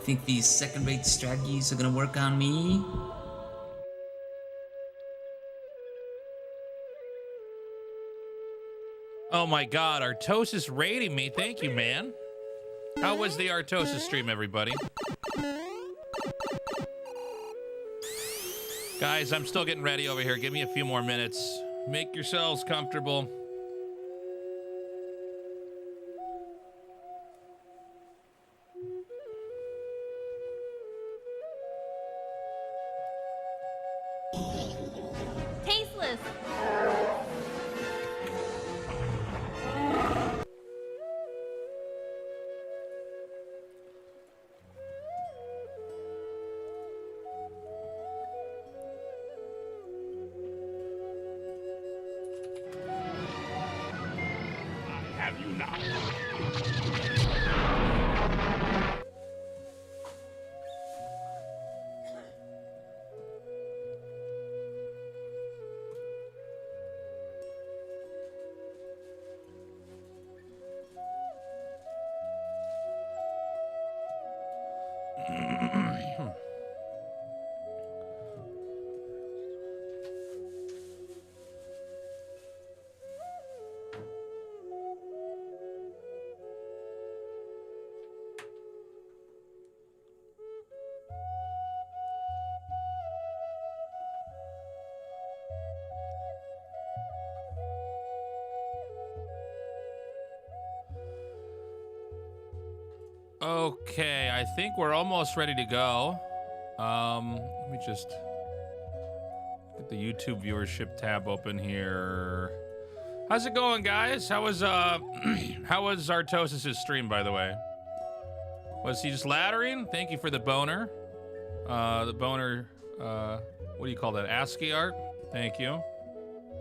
Think these second-rate strategies are gonna work on me? Oh my god, Artosis rating me. Thank you, man. How was the Artosis stream, everybody? Guys, I'm still getting ready over here. Give me a few more minutes. Make yourselves comfortable. Tasteless. Have you not? Okay, I think we're almost ready to go. Let me just get the YouTube viewership tab open here. How's it going, guys? How was Artosis' stream, by the way? Was he just laddering? Thank you for the boner. What do you call that? ASCII art? Thank you.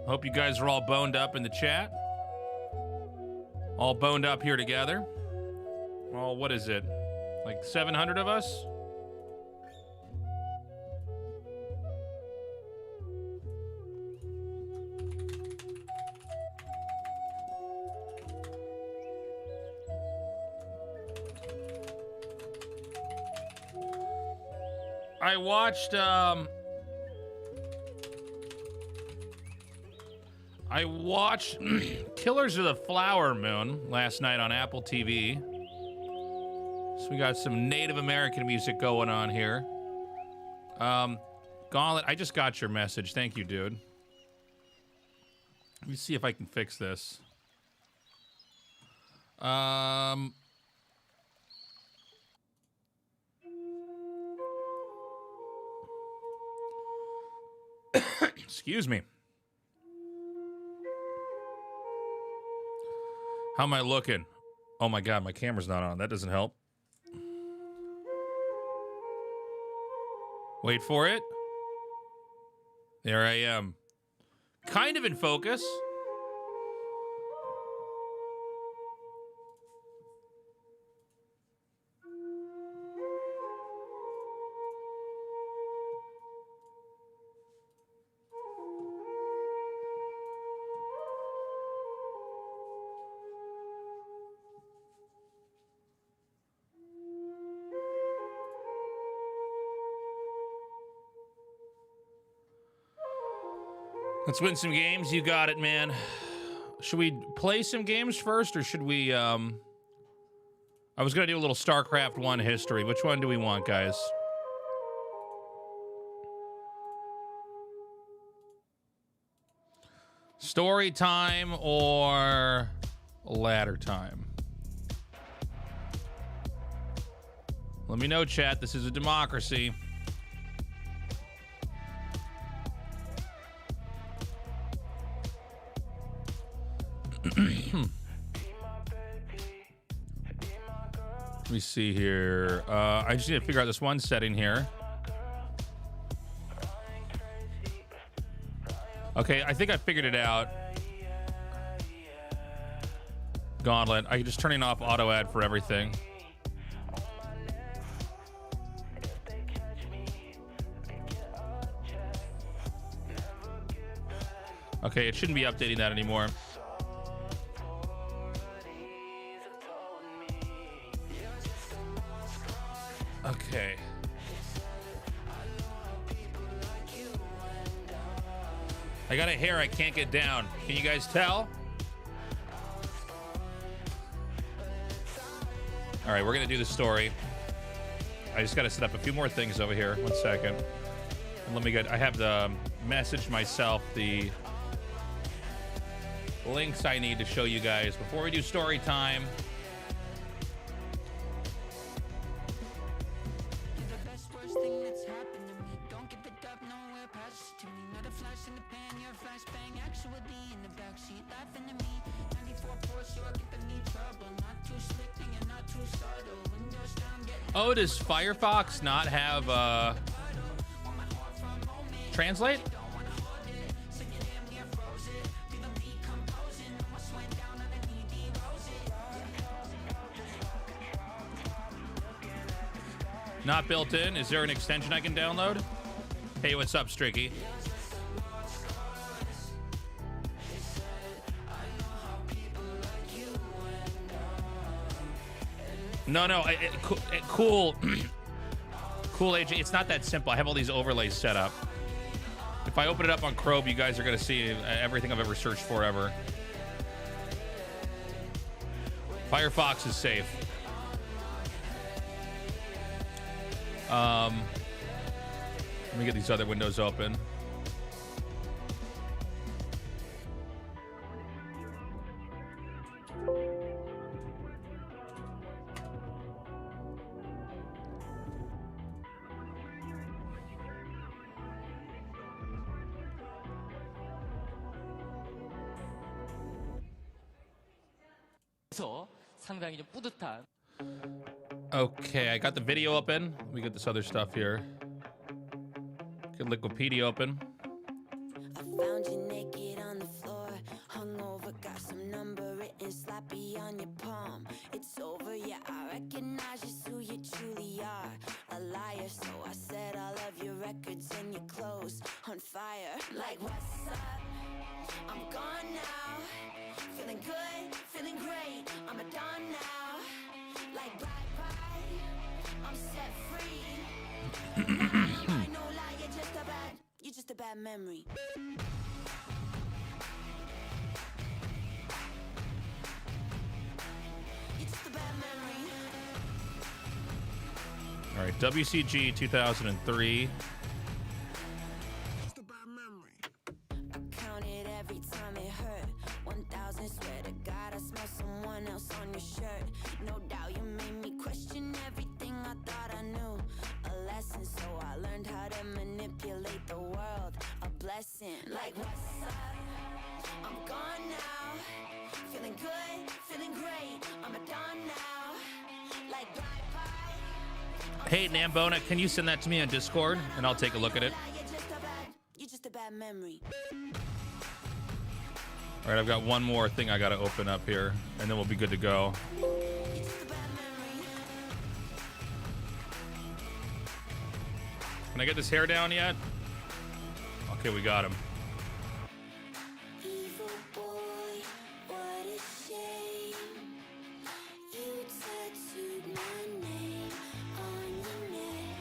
Hope you guys are all boned up in the chat. All boned up here together. Well, what is it? Like 700 of us? I watched Killers of the Flower Moon last night on Apple TV. So we got some Native American music going on here. Gauntlet, I just got your message. Thank you, dude. Let me see if I can fix this. Excuse me. How am I looking? Oh my God, my camera's not on. That doesn't help. Wait for it. There I am. Kind of in focus. Let's win some games. You got it, man. Should we play some games first, or should we, I was gonna do a little Starcraft 1 history. Which one do we want, guys? Story time or ladder time? Let me know, chat. This is a democracy. Let me see here. I just need to figure out this one setting here. Okay, I think I figured it out. Gauntlet. I'm just turning off auto ad for everything. Okay, it shouldn't be updating that anymore. Okay. I got a hair I can't get down. Can you guys tell? All right, we're gonna do the story. I just gotta set up a few more things over here. 1 second. And let me get, I have the message myself the links I need to show you guys before we do story time. Oh, does Firefox not have translate? Not built in. Is there an extension I can download? Hey, what's up, Stricky? No, cool. Cool AJ, it's not that simple. I have all these overlays set up. If I open it up on Chrome, you guys are gonna see everything I've ever searched for ever. Firefox is safe. Let me get these other windows open. 상당히 좀 뿌듯한. Okay, I got the video open. Let me get this other stuff here. Get Liquipedia open. I found you naked on the floor, hungover, got some number written sloppy on your palm. It's over, yeah, I recognize just who you truly are. A liar, so I set all of your records and your clothes on fire. Like, what's up? I'm gone now. Feeling good, feeling great. I'm a dawn now. Like, bye bye. I'm set free. No lie, you're just a bad memory. You're just a bad memory. All right, WCG 2003. Just a bad memory. I counted every time it hurt. 1,000, swear to God, I smell someone else on your shirt. No doubt you made me question everything I thought I knew. A lesson, so I learned how to manipulate the world. A blessing, like what's up? I'm gone now. Feeling good, feeling great. I'm a dawn now. Like bye bye. Hey, Nambona, can you send that to me on Discord and I'll take a look at it? You're just a bad memory. All right, I've got one more thing I got to open up here, and then we'll be good to go. You're just a bad memory. Can I get this hair down yet? Okay, we got him. Evil boy, what a shame. You tattooed my name on your neck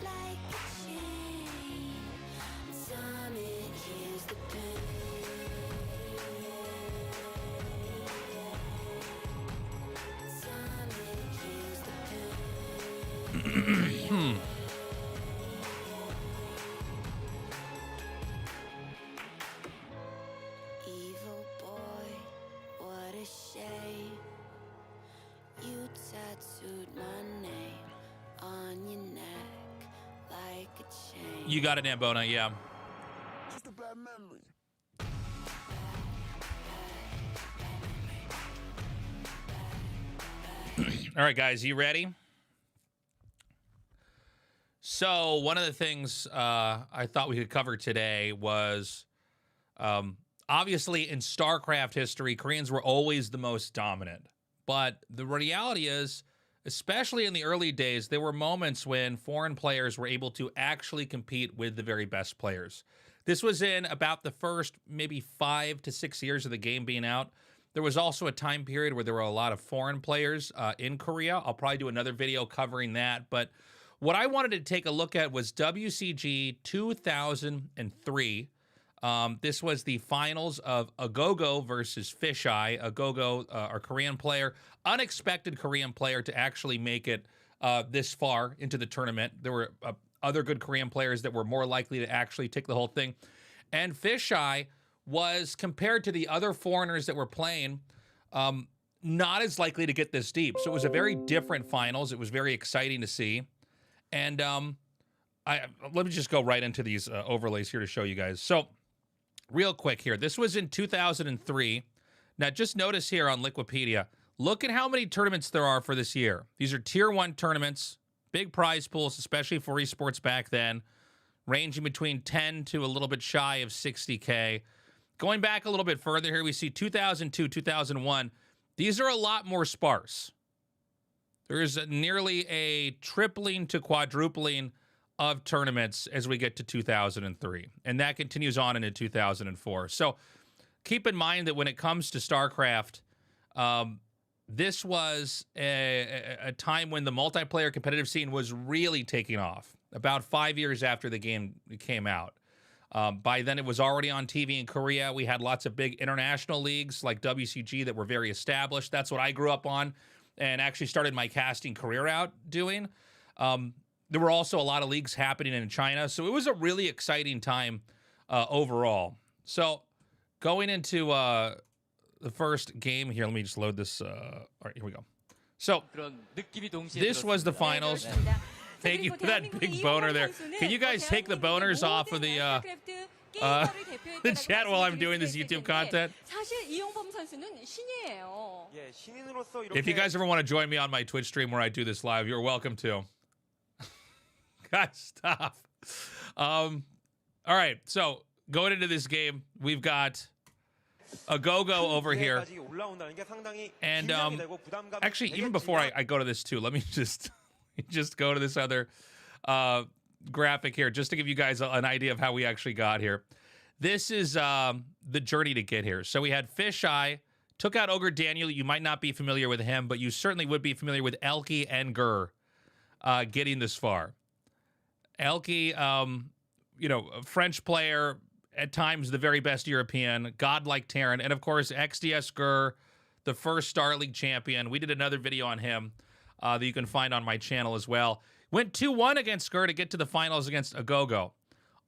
like a chain. Time it heals the pain. Time it heals the pain. Evil boy, what a shame. You tattooed my name on your neck like a chain. You got it, Nambona, yeah. Just a bad memory. All right, guys, you ready? So one of the things I thought we could cover today was obviously in StarCraft history, Koreans were always the most dominant. But the reality is, especially in the early days, there were moments when foreign players were able to actually compete with the very best players. This was in about the first maybe 5 to 6 years of the game being out. There was also a time period where there were a lot of foreign players in Korea. I'll probably do another video covering that. But what I wanted to take a look at was WCG 2003. This was the finals of Agogo versus Fisheye. Agogo, our Korean player, unexpected Korean player to actually make it this far into the tournament. There were other good Korean players that were more likely to actually take the whole thing. And Fisheye was, compared to the other foreigners that were playing, not as likely to get this deep. So it was a very different finals. It was very exciting to see. And let me just go right into these overlays here to show you guys. So real quick here, this was in 2003. Now just notice here on Liquipedia, look at how many tournaments there are for this year. These are tier 1 tournaments, big prize pools, especially for esports back then, ranging between 10 to a little bit shy of 60K. Going back a little bit further here, we see 2002, 2001. These are a lot more sparse. There is nearly a tripling to quadrupling of tournaments as we get to 2003. And that continues on into 2004. So keep in mind that when it comes to StarCraft, this was a time when the multiplayer competitive scene was really taking off, about 5 years after the game came out. By then, it was already on TV in Korea. We had lots of big international leagues like WCG that were very established. That's what I grew up on and actually started my casting career out doing. There were also a lot of leagues happening in China. So it was a really exciting time overall. So going into the first game here, let me just load this. All right, here we go. So this was the finals. Thank you for that big boner there. Can you guys take the boners off of the the chat while I'm doing this YouTube content. 사실 이용범 선수는 신이에요. 예, 신인으로서 이렇게 If you guys ever want to join me on my Twitch stream where I do this live, you're welcome to. God, stop. All right, so going into this game, we've got Agogo over here. And actually, even before I go to this too, let me just go to this other graphic here, just to give you guys an idea of how we actually got here. This is the journey to get here. So we had Fisheye, took out Ogre Daniel. You might not be familiar with him, but you certainly would be familiar with Elke and Gur getting this far. Elke, you know, a French player, at times the very best European, godlike Terran, and of course XDS Gur, the first Star League champion. We did another video on him that you can find on my channel as well. Went 2-1 against Gur to get to the finals against Agogo.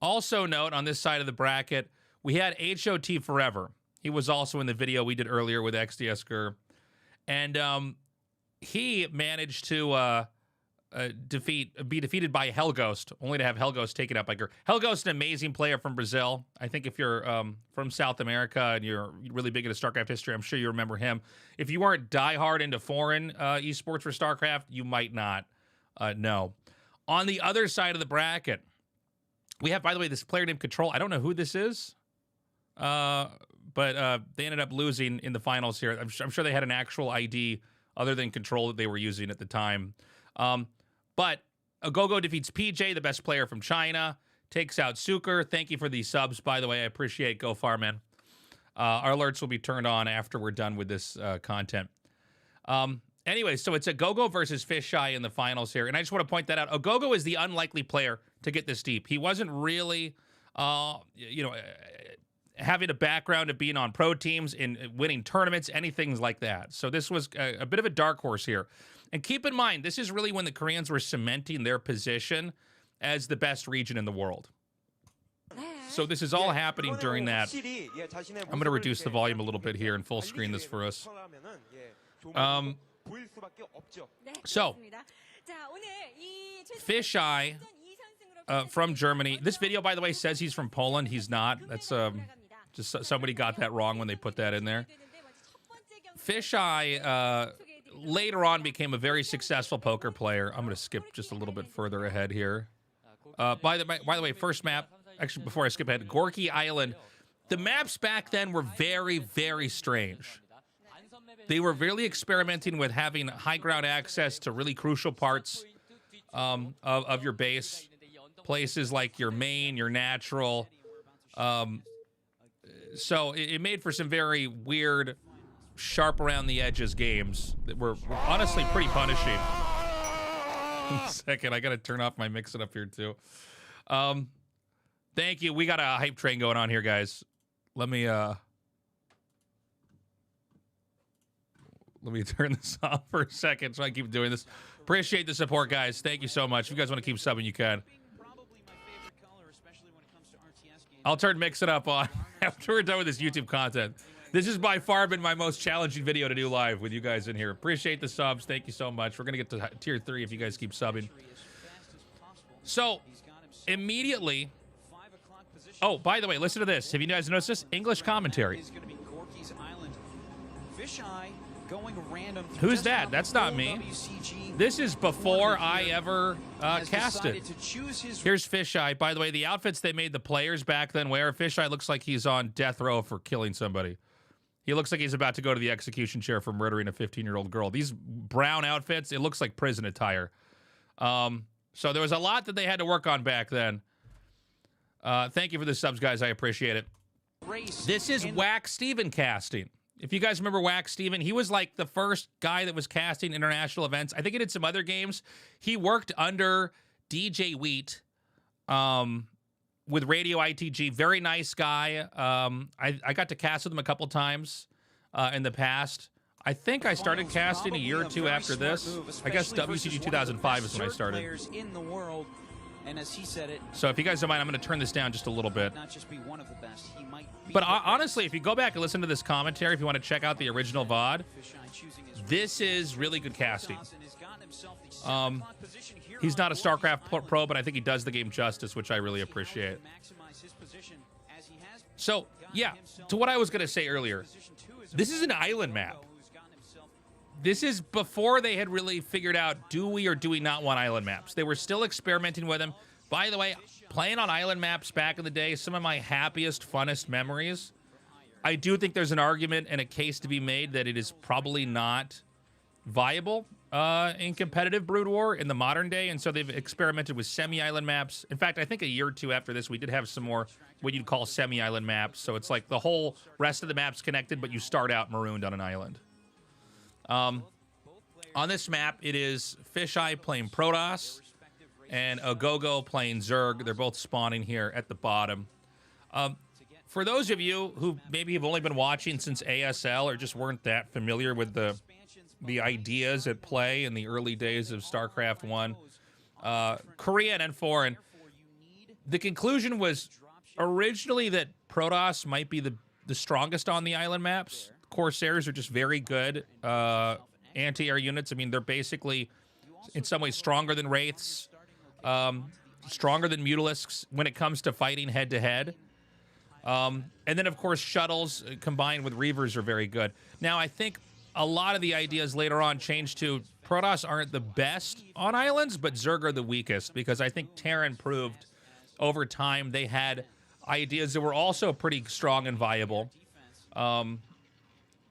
Also note, on this side of the bracket, we had HOT Forever. He was also in the video we did earlier with XDS Gur. And he managed to be defeated by Hellghost, only to have Hellghost taken out by Gur. Hellghost, an amazing player from Brazil. I think if you're from South America and you're really big into StarCraft history, I'm sure you remember him. If you weren't diehard into foreign esports for StarCraft, you might not know. On the other side of the bracket, we have, by the way, this player named Control. I don't know who this is, but they ended up losing in the finals here. I'm sure they had an actual ID other than Control that they were using at the time. But Agogo defeats PJ, the best player from China, takes out Suker. Thank you for these subs, by the way. I appreciate Go Farman. Our alerts will be turned on after we're done with this content. Anyway, so it's Agogo versus Fisheye in the finals here. And I just want to point that out. Agogo is the unlikely player to get this deep. He wasn't really, you know, having a background of being on pro teams, in winning tournaments, anything like that. So this was a bit of a dark horse here. And keep in mind, this is really when the Koreans were cementing their position as the best region in the world. So this is all happening during that. I'm going to reduce the volume a little bit here and full screen this for us. So, Fisheye from Germany. This video, by the way, says he's from Poland. He's not. That's just somebody got that wrong when they put that in there. Fisheye later on became a very successful poker player. I'm going to skip just a little bit further ahead here. By the way, first map, actually before I skip ahead, Gorky Island. The maps back then were very, very strange. They were really experimenting with having high ground access to really crucial parts of your base. Places like your main, your natural. So it made for some very weird, sharp around the edges games that were honestly pretty punishing. One second, I gotta turn off my mix it up here too. Thank you. We got a hype train going on here, guys. Let me turn this off for a second so I keep doing this. Appreciate the support, guys. Thank you so much. If you guys want to keep subbing, you can. I'll turn Mix It Up on after we're done with this YouTube content. This has by far been my most challenging video to do live with you guys in here. Appreciate the subs. Thank you so much. We're going to get to tier 3 if you guys keep subbing. So, immediately... Oh, by the way, listen to this. Have you guys noticed this? English commentary. Who's that? That's not me. This is before I ever casted. Here's Fisheye. By the way, the outfits they made the players back then wear, Fisheye looks like he's on death row for killing somebody. He looks like he's about to go to the execution chair for murdering a 15-year-old girl. These brown outfits, it looks like prison attire. So there was a lot that they had to work on back then. Thank you for the subs, guys. I appreciate it. This is Whack Steven casting. If you guys remember Whack Steven, he was like the first guy that was casting international events. I think he did some other games. He worked under DJ Wheat with Radio ITG. Very nice guy. I got to cast with him a couple times in the past. I think I started casting a year or two after this. I guess WCG 2005 is when I started. And as he said it, so if you guys don't mind, I'm going to turn this down just a little bit. Not just be one of the best, he might be. But honestly, if you go back and listen to this commentary, if you want to check out the original VOD, this is really good casting. He's not a StarCraft pro, but I think he does the game justice, which I really appreciate. So, yeah, to what I was going to say earlier, this is an island map. This is before they had really figured out, do we or do we not want island maps? They were still experimenting with them. By the way, playing on island maps back in the day, some of my happiest, funnest memories. I do think there's an argument and a case to be made that it is probably not viable in competitive Brood War in the modern day, and so they've experimented with semi-island maps. In fact, I think a year or two after this, we did have some more what you'd call semi-island maps. So it's like the whole rest of the map's connected, but you start out marooned on an island. On this map, it is Fisheye playing Protoss and Agogo playing Zerg. They're both spawning here at the bottom. For those of you who maybe have only been watching since ASL or just weren't that familiar with the ideas at play in the early days of StarCraft 1, Korean and foreign, the conclusion was originally that Protoss might be the strongest on the island maps. Corsairs are just very good anti-air units. I mean, they're basically, in some ways, stronger than Wraiths, stronger than Mutalisks when it comes to fighting head-to-head. And then, of course, shuttles combined with Reavers are very good. Now, I think a lot of the ideas later on changed to Protoss aren't the best on islands, but Zerg are the weakest, because I think Terran proved over time they had ideas that were also pretty strong and viable.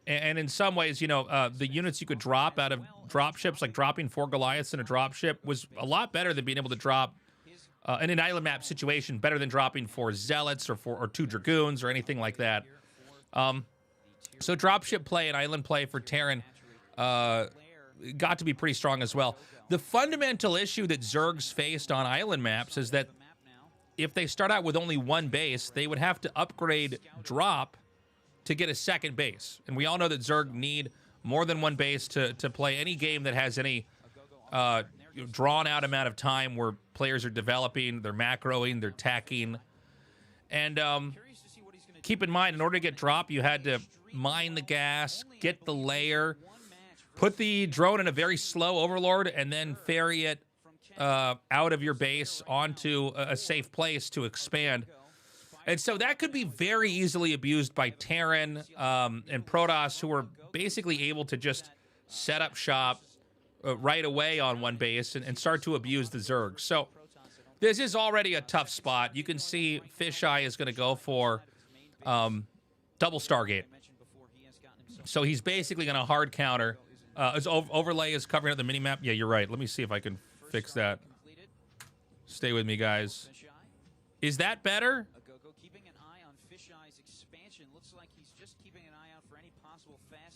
And in some ways, you know, the units you could drop out of drop ships, like dropping 4 Goliaths in a drop ship, was a lot better than being able to drop in an island map situation, better than dropping 4 Zealots or 2 Dragoons or anything like that. So dropship play and island play for Terran got to be pretty strong as well. The fundamental issue that Zergs faced on island maps is that if they start out with only 1 base, they would have to upgrade drop to get a second base. And we all know that Zerg need more than 1 base to play any game that has any drawn-out amount of time where players are developing, they're macroing, they're tacking. And keep in mind, in order to get drop, you had to mine the gas, get the layer, put the drone in a very slow overlord, and then ferry it out of your base onto a safe place to expand. And so that could be very easily abused by Terran and Protoss, who are basically able to just set up shop right away on 1 base and start to abuse the Zerg. So this is already a tough spot. You can see Fisheye is going to go for double Stargate. So he's basically going to hard counter. His overlay is covering up the minimap. Yeah, you're right. Let me see if I can fix that. Stay with me, guys. Is that better?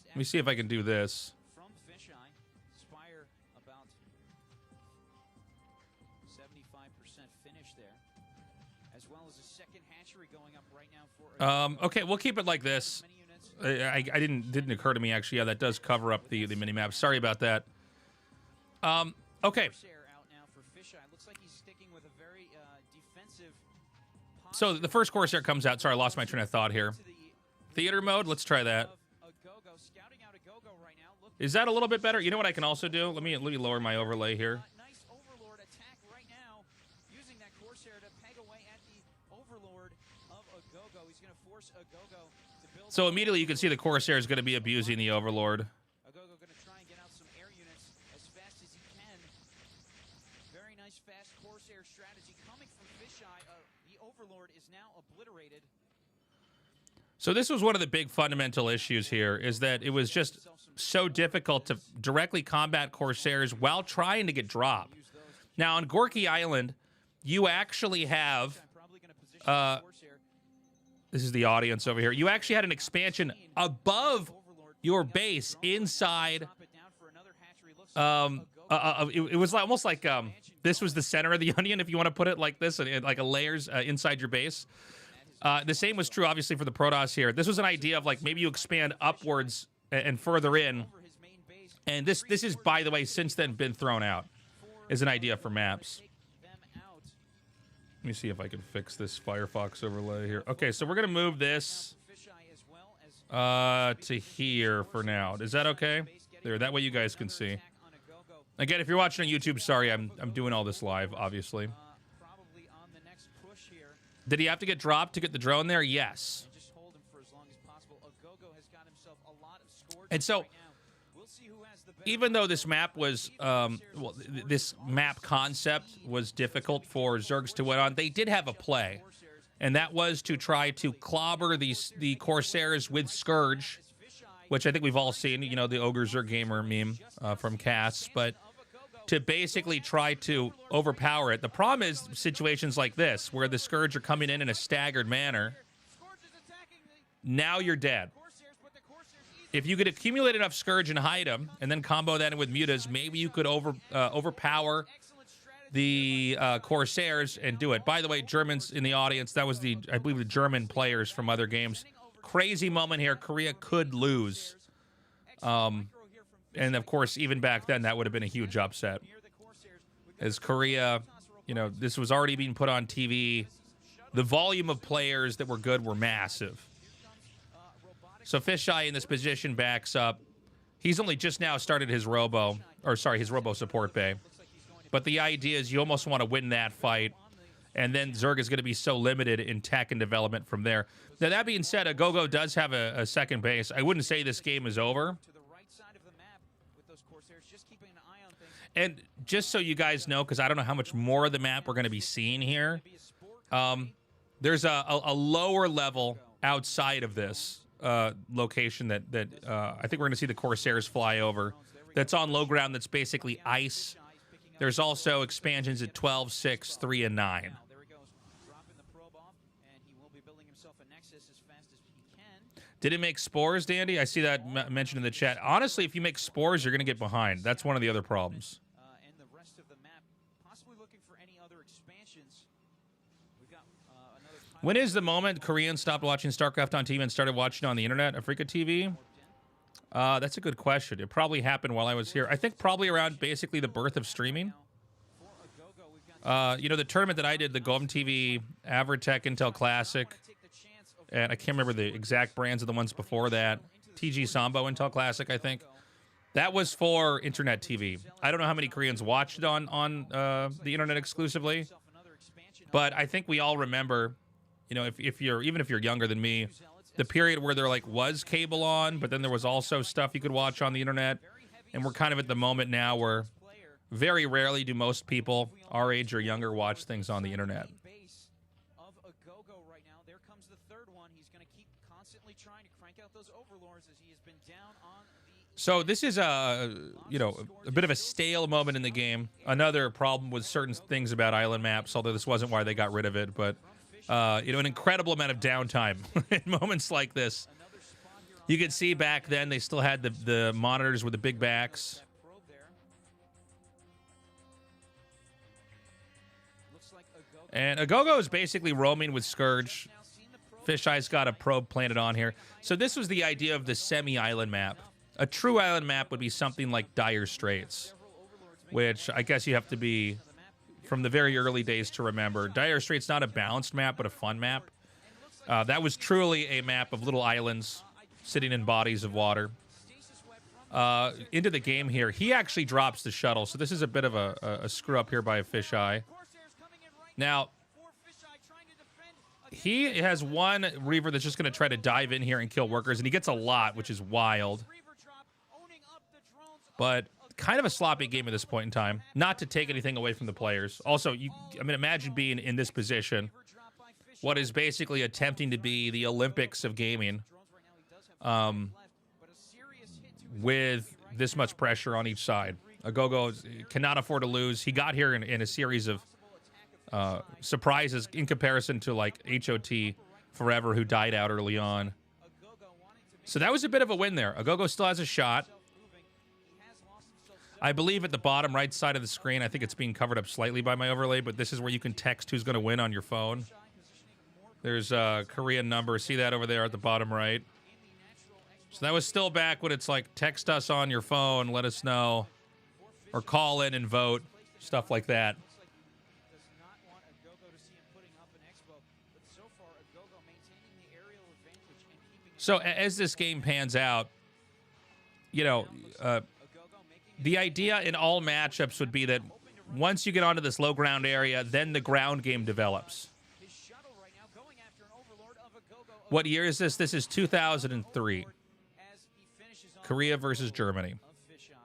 Let me see if I can do this. From Fisheye, Spire about 75% finish there, as well as a second hatchery going up right now for. Okay, we'll keep it like this. I didn't occur to me actually. Yeah, that does cover up the mini map. Sorry about that. Okay. So the first Corsair comes out. Sorry, I lost my train of thought here. Theater mode. Let's try that. Is that a little bit better? You know what I can also do? Let me lower my overlay here. Nice overlord attack right now, using that Corsair to peg away at the overlord of Agogo. He's going to force Agogo to build. So immediately you can see the Corsair is going to be abusing the overlord. Agogo going to try and get out some air units as fast as he can. Very nice fast Corsair strategy coming from Fisheye. The overlord is now obliterated. So this was one of the big fundamental issues here, is that it was just so difficult to directly combat Corsairs while trying to get drop. Now, on Gorky Island, you actually have... this is the audience over here. You actually had an expansion above your base inside... it was almost like this was the center of the onion, if you want to put it like this, like a layers inside your base. The same was true, obviously, for the Protoss here. This was an idea of, like, maybe you expand upwards and further in. And this is, by the way, since then been thrown out as an idea for maps. Let me see if I can fix this Firefox overlay here. Okay, so we're going to move this to here for now. Is that okay? There, that way you guys can see. Again, if you're watching on YouTube, sorry, I'm doing all this live, obviously. Did he have to get dropped to get the drone there? Yes. Just hold him for as long as possible. Agogo has got himself a lot of scores And so, right now. We'll see who has the better even though this map was, this map concept was difficult for Zergs to win on, they did have a play. And that was to try to clobber the Corsairs with Scourge, which I think we've all seen, you know, the Ogre Zerg Gamer meme from Cass, but to basically try to overpower it. The problem is situations like this, where the Scourge are coming in a staggered manner. Now you're dead. If you could accumulate enough Scourge and hide them, and then combo that in with Mutas, maybe you could overpower the Corsairs and do it. By the way, Germans in the audience, that was I believe the German players from other games. Crazy moment here. Korea could lose. And of course, even back then, that would have been a huge upset. As Korea, you know, this was already being put on TV. The volume of players that were good were massive. So Fisheye in this position backs up. He's only just now started his robo support bay. But the idea is you almost want to win that fight. And then Zerg is going to be so limited in tech and development from there. Now, that being said, Agogo does have a second base. I wouldn't say this game is over. And just so you guys know, because I don't know how much more of the map we're going to be seeing here, there's a lower level outside of this location that I think we're going to see the Corsairs fly over. That's on low ground that's basically ice. There's also expansions at 12, 6, 3, and 9. Did it make spores, Dandy? I see that mentioned in the chat. Honestly, if you make spores, you're going to get behind. That's one of the other problems. And the rest of the map, possibly looking for any other expansions. We've got another. When is the moment Koreans stopped watching StarCraft on TV and started watching on the internet, Africa TV? That's a good question. It probably happened while I was here. I think probably around basically the birth of streaming. You know, the tournament that I did, the Golden TV Avertech Intel Classic, and I can't remember the exact brands of the ones before that. TG Sambo Intel Classic, I think. That was for internet TV. I don't know how many Koreans watched it on the internet exclusively, but I think we all remember, you know, even if you're younger than me, the period where there was cable on, but then there was also stuff you could watch on the internet, and we're kind of at the moment now where very rarely do most people our age or younger watch things on the internet. So this is a bit of a stale moment in the game. Another problem with certain things about island maps, although this wasn't why they got rid of it, but an incredible amount of downtime in moments like this. You can see back then they still had the monitors with the big backs. And Agogo is basically roaming with Scourge. Fisheye's got a probe planted on here. So this was the idea of the semi-island map. A true island map would be something like Dire Straits, which I guess you have to be from the very early days to remember. Dire Straits not a balanced map, but a fun map. That was truly a map of little islands sitting in bodies of water. Into the game here, he actually drops the shuttle, so this is a bit of a screw up here by a Fisheye. Now, he has one Reaver that's just going to try to dive in here and kill workers, and he gets a lot, which is wild. But kind of a sloppy game at this point in time. Not to take anything away from the players. Also, imagine being in this position. What is basically attempting to be the Olympics of gaming. With this much pressure on each side. Agogo cannot afford to lose. He got here in a series of surprises in comparison to like HOT Forever, who died out early on. So that was a bit of a win there. Agogo still has a shot. I believe at the bottom right side of the screen, I think it's being covered up slightly by my overlay, but this is where you can text who's going to win on your phone. There's a Korean number. See that over there at the bottom right? So that was still back when it's like, text us on your phone, let us know, or call in and vote, stuff like that. So as this game pans out, the idea in all matchups would be that once you get onto this low ground area, then the ground game develops. What year is this? This is 2003. as he finishes off Korea versus Germany. of Fisheye.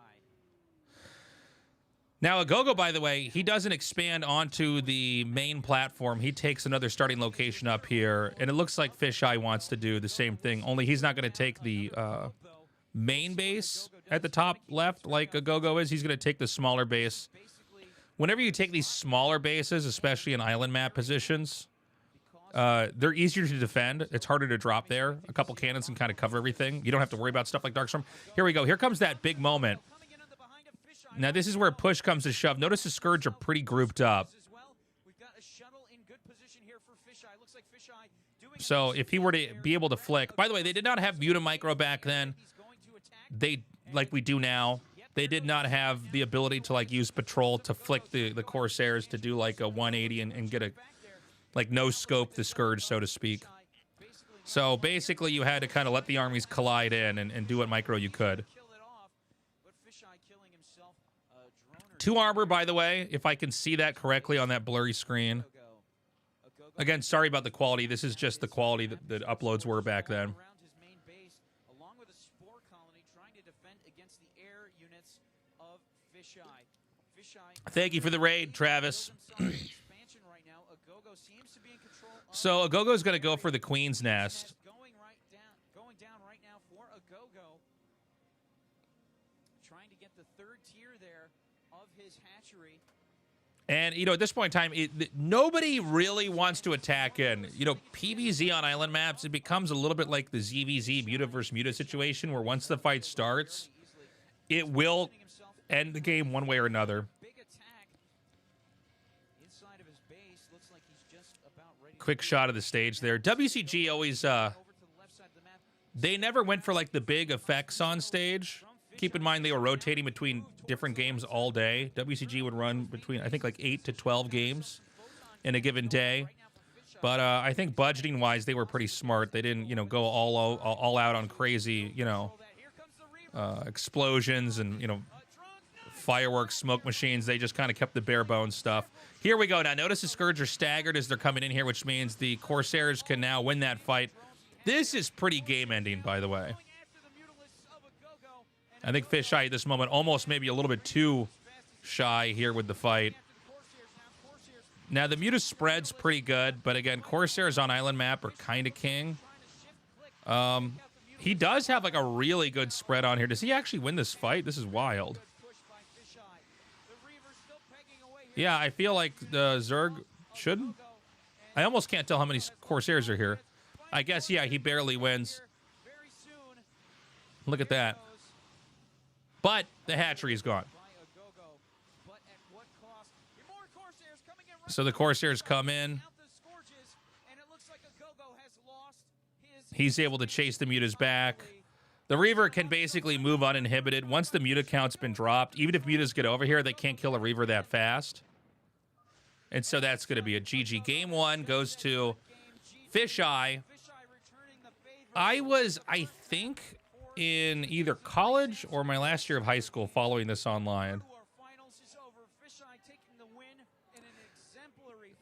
Now, Agogo, by the way, he doesn't expand onto the main platform. He takes another starting location up here, and it looks like Fisheye wants to do the same thing, only he's not going to take the main base at the top left like Agogo is. He's going to take the smaller base. Whenever you take these smaller bases, especially in island map positions, they're easier to defend. It's harder to drop there. A couple cannons can kind of cover everything. You don't have to worry about stuff like Darkstorm. Here we go. Here comes that big moment. Now, this is where push comes to shove. Notice the Scourge are pretty grouped up. So if he were to be able to flick... By the way, they did not have Muta Micro back then. They, like we do now, they did not have the ability to, like, use Patrol to flick the Corsairs to do, like, a 180 and get a... Like, no-scope the Scourge, so to speak. So, basically, you had to kind of let the armies collide in and do what micro you could. 2 armor, by the way, if I can see that correctly on that blurry screen. Again, sorry about the quality. This is just the quality that uploads were back then. Thank you for the raid, Travis. So Agogo's going to go for the Queen's Nest. Going down right now for Agogo. Trying to get the 3rd tier there of his hatchery. And, you know, at this point in time, nobody really wants to attack in. You know, PvZ on island maps, it becomes a little bit like the ZVZ Muta versus Muta situation, where once the fight starts, it will end the game one way or another. Quick shot of the stage there. WCG always, they never went for, like, the big effects on stage. Keep in mind, they were rotating between different games all day. WCG would run between, I think, like 8 to 12 games in a given day. But I think budgeting-wise, they were pretty smart. They didn't, you know, go all out on crazy, you know, explosions and, you know, fireworks, smoke machines. They just kind of kept the bare bones stuff. Here we go. Now, notice the Scourge are staggered as they're coming in here, which means the Corsairs can now win that fight. This is pretty game-ending, by the way. I think Fisheye at this moment almost maybe a little bit too shy here with the fight. Now, the Muta spread's pretty good, but again, Corsairs on island map are kind of king. He does have, like, a really good spread on here. Does he actually win this fight? This is wild. Yeah, I feel like the Zerg should. I almost can't tell how many Corsairs are here. I guess, yeah, he barely wins. Look at that. But the hatchery is gone. So the Corsairs come in. He's able to chase the Mutas back. The Reaver can basically move uninhibited. Once the Muta count's been dropped, even if Mutas get over here, they can't kill a Reaver that fast. And so that's going to be a GG. Game 1 goes to Fisheye. I was, I think, in either college or my last year of high school following this online.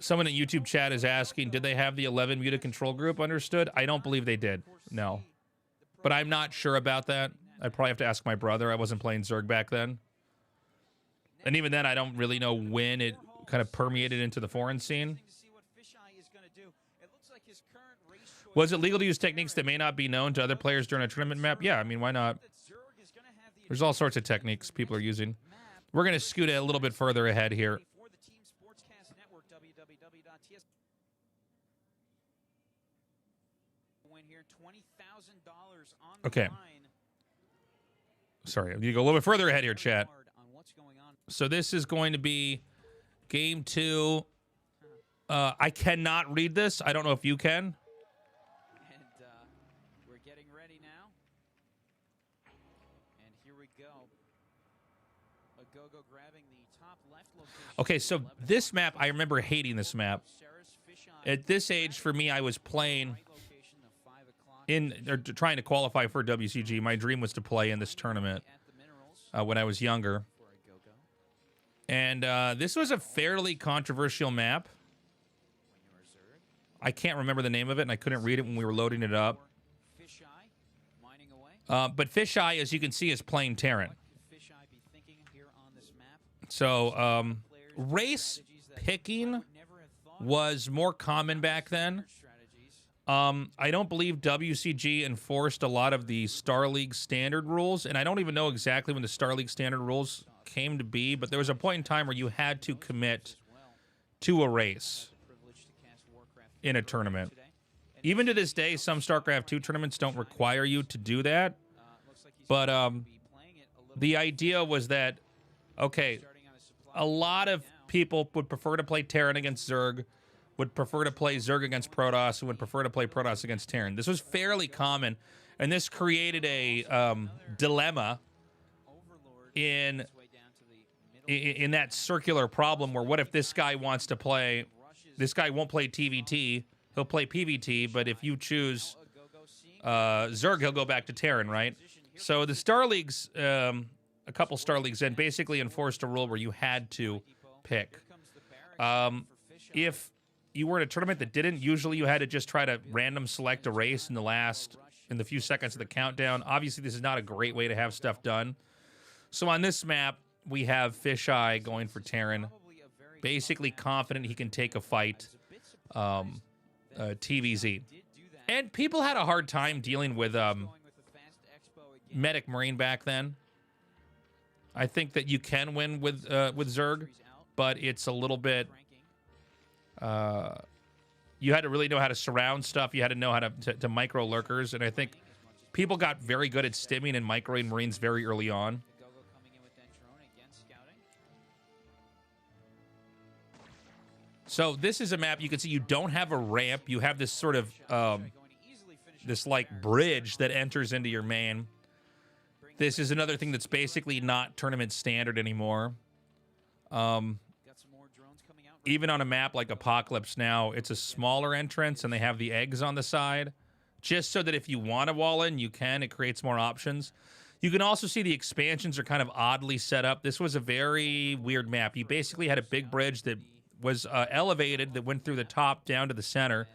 Someone in YouTube chat is asking, did they have the 11 Muta control group? Understood? I don't believe they did. No. But I'm not sure about that. I'd probably have to ask my brother. I wasn't playing Zerg back then. And even then, I don't really know when it kind of permeated into the foreign scene. Was it legal to use techniques that may not be known to other players during a tournament map? Yeah, I mean, why not? There's all sorts of techniques people are using. We're going to scoot a little bit further ahead here. Okay. Sorry, you go a little bit further ahead here, chat. So this is going to be game 2. I cannot read this. I don't know if you can. And we're getting ready now. And here we go. Agogo grabbing the top left location. Okay, so this map, I remember hating this map. At this age, for me, I was playing trying to qualify for WCG. My dream was to play in this tournament when I was younger. And this was a fairly controversial map. I can't remember the name of it, and I couldn't read it when we were loading it up. Fisheye mining away. But Fisheye, as you can see, is playing Terran. What could Fisheye be thinking here on this map? So race picking was more common back then. I don't believe WCG enforced a lot of the Star League standard rules, and I don't even know exactly when the Star League standard rules came to be, but there was a point in time where you had to commit to a race in a tournament. Even to this day, some StarCraft 2 tournaments don't require you to do that, but the idea was that, okay, a lot of people would prefer to play Terran against Zerg, would prefer to play Zerg against Protoss, and would prefer to play Protoss against Terran. This was fairly common, and this created a dilemma in that circular problem where what if this guy wants to play, this guy won't play TVT, he'll play PVT, but if you choose Zerg, he'll go back to Terran, right? So the Star Leagues, a couple Star Leagues in, basically enforced a rule where you had to pick. If you were in a tournament that didn't, usually you had to just try to random select a race in the few seconds of the countdown. Obviously, this is not a great way to have stuff done. So on this map, we have Fisheye going for Terran, basically confident he can take a fight, TVZ. And people had a hard time dealing with Medic Marine back then. I think that you can win with Zerg, but it's a little bit... you had to really know how to surround stuff. You had to know how to micro lurkers, and I think people got very good at stimming and microing Marines very early on. So this is a map you can see you don't have a ramp. You have this sort of this like bridge that enters into your main. This is another thing that's basically not tournament standard anymore. Even on a map like Apocalypse now, it's a smaller entrance and they have the eggs on the side. Just so that if you want to wall in, you can. It creates more options. You can also see the expansions are kind of oddly set up. This was a very weird map. You basically had a big bridge that was elevated that went through the top down to the center.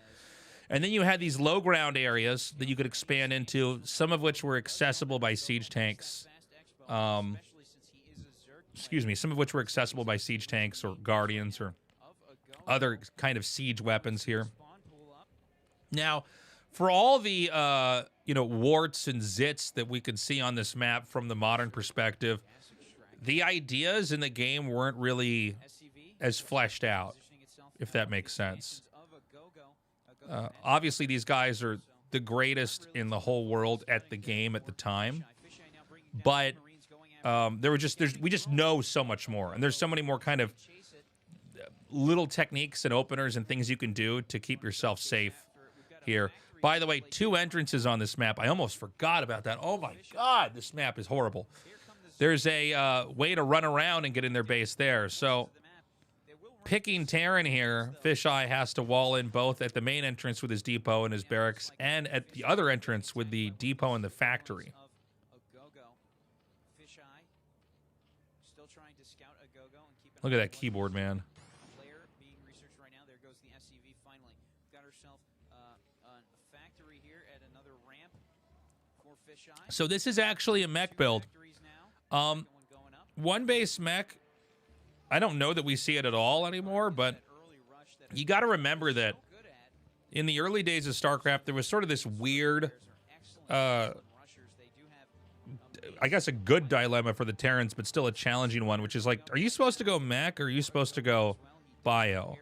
And then you had these low ground areas that you could expand into, some of which were accessible by siege tanks. Excuse me, some of which were accessible by siege tanks or guardians or other kind of siege weapons here. Now, for all the warts and zits that we could see on this map from the modern perspective, the ideas in the game weren't really as fleshed out, if that makes sense. Obviously, these guys are the greatest in the whole world at the game at the time, but we just know so much more, and there's so many more kind of little techniques and openers and things you can do to keep yourself safe here. By the way, 2 entrances on this map. I almost forgot about that. Oh my God, this map is horrible. There's a way to run around and get in their base there. So picking Terran here, Fisheye has to wall in both at the main entrance with his depot and his barracks and at the other entrance with the depot and the factory. Look at that keyboard, man. So this is actually a mech build. One base mech, I don't know that we see it at all anymore, but you got to remember that in the early days of StarCraft, there was sort of this weird, I guess a good dilemma for the Terrans, but still a challenging one, which is like, are you supposed to go mech or are you supposed to go bio?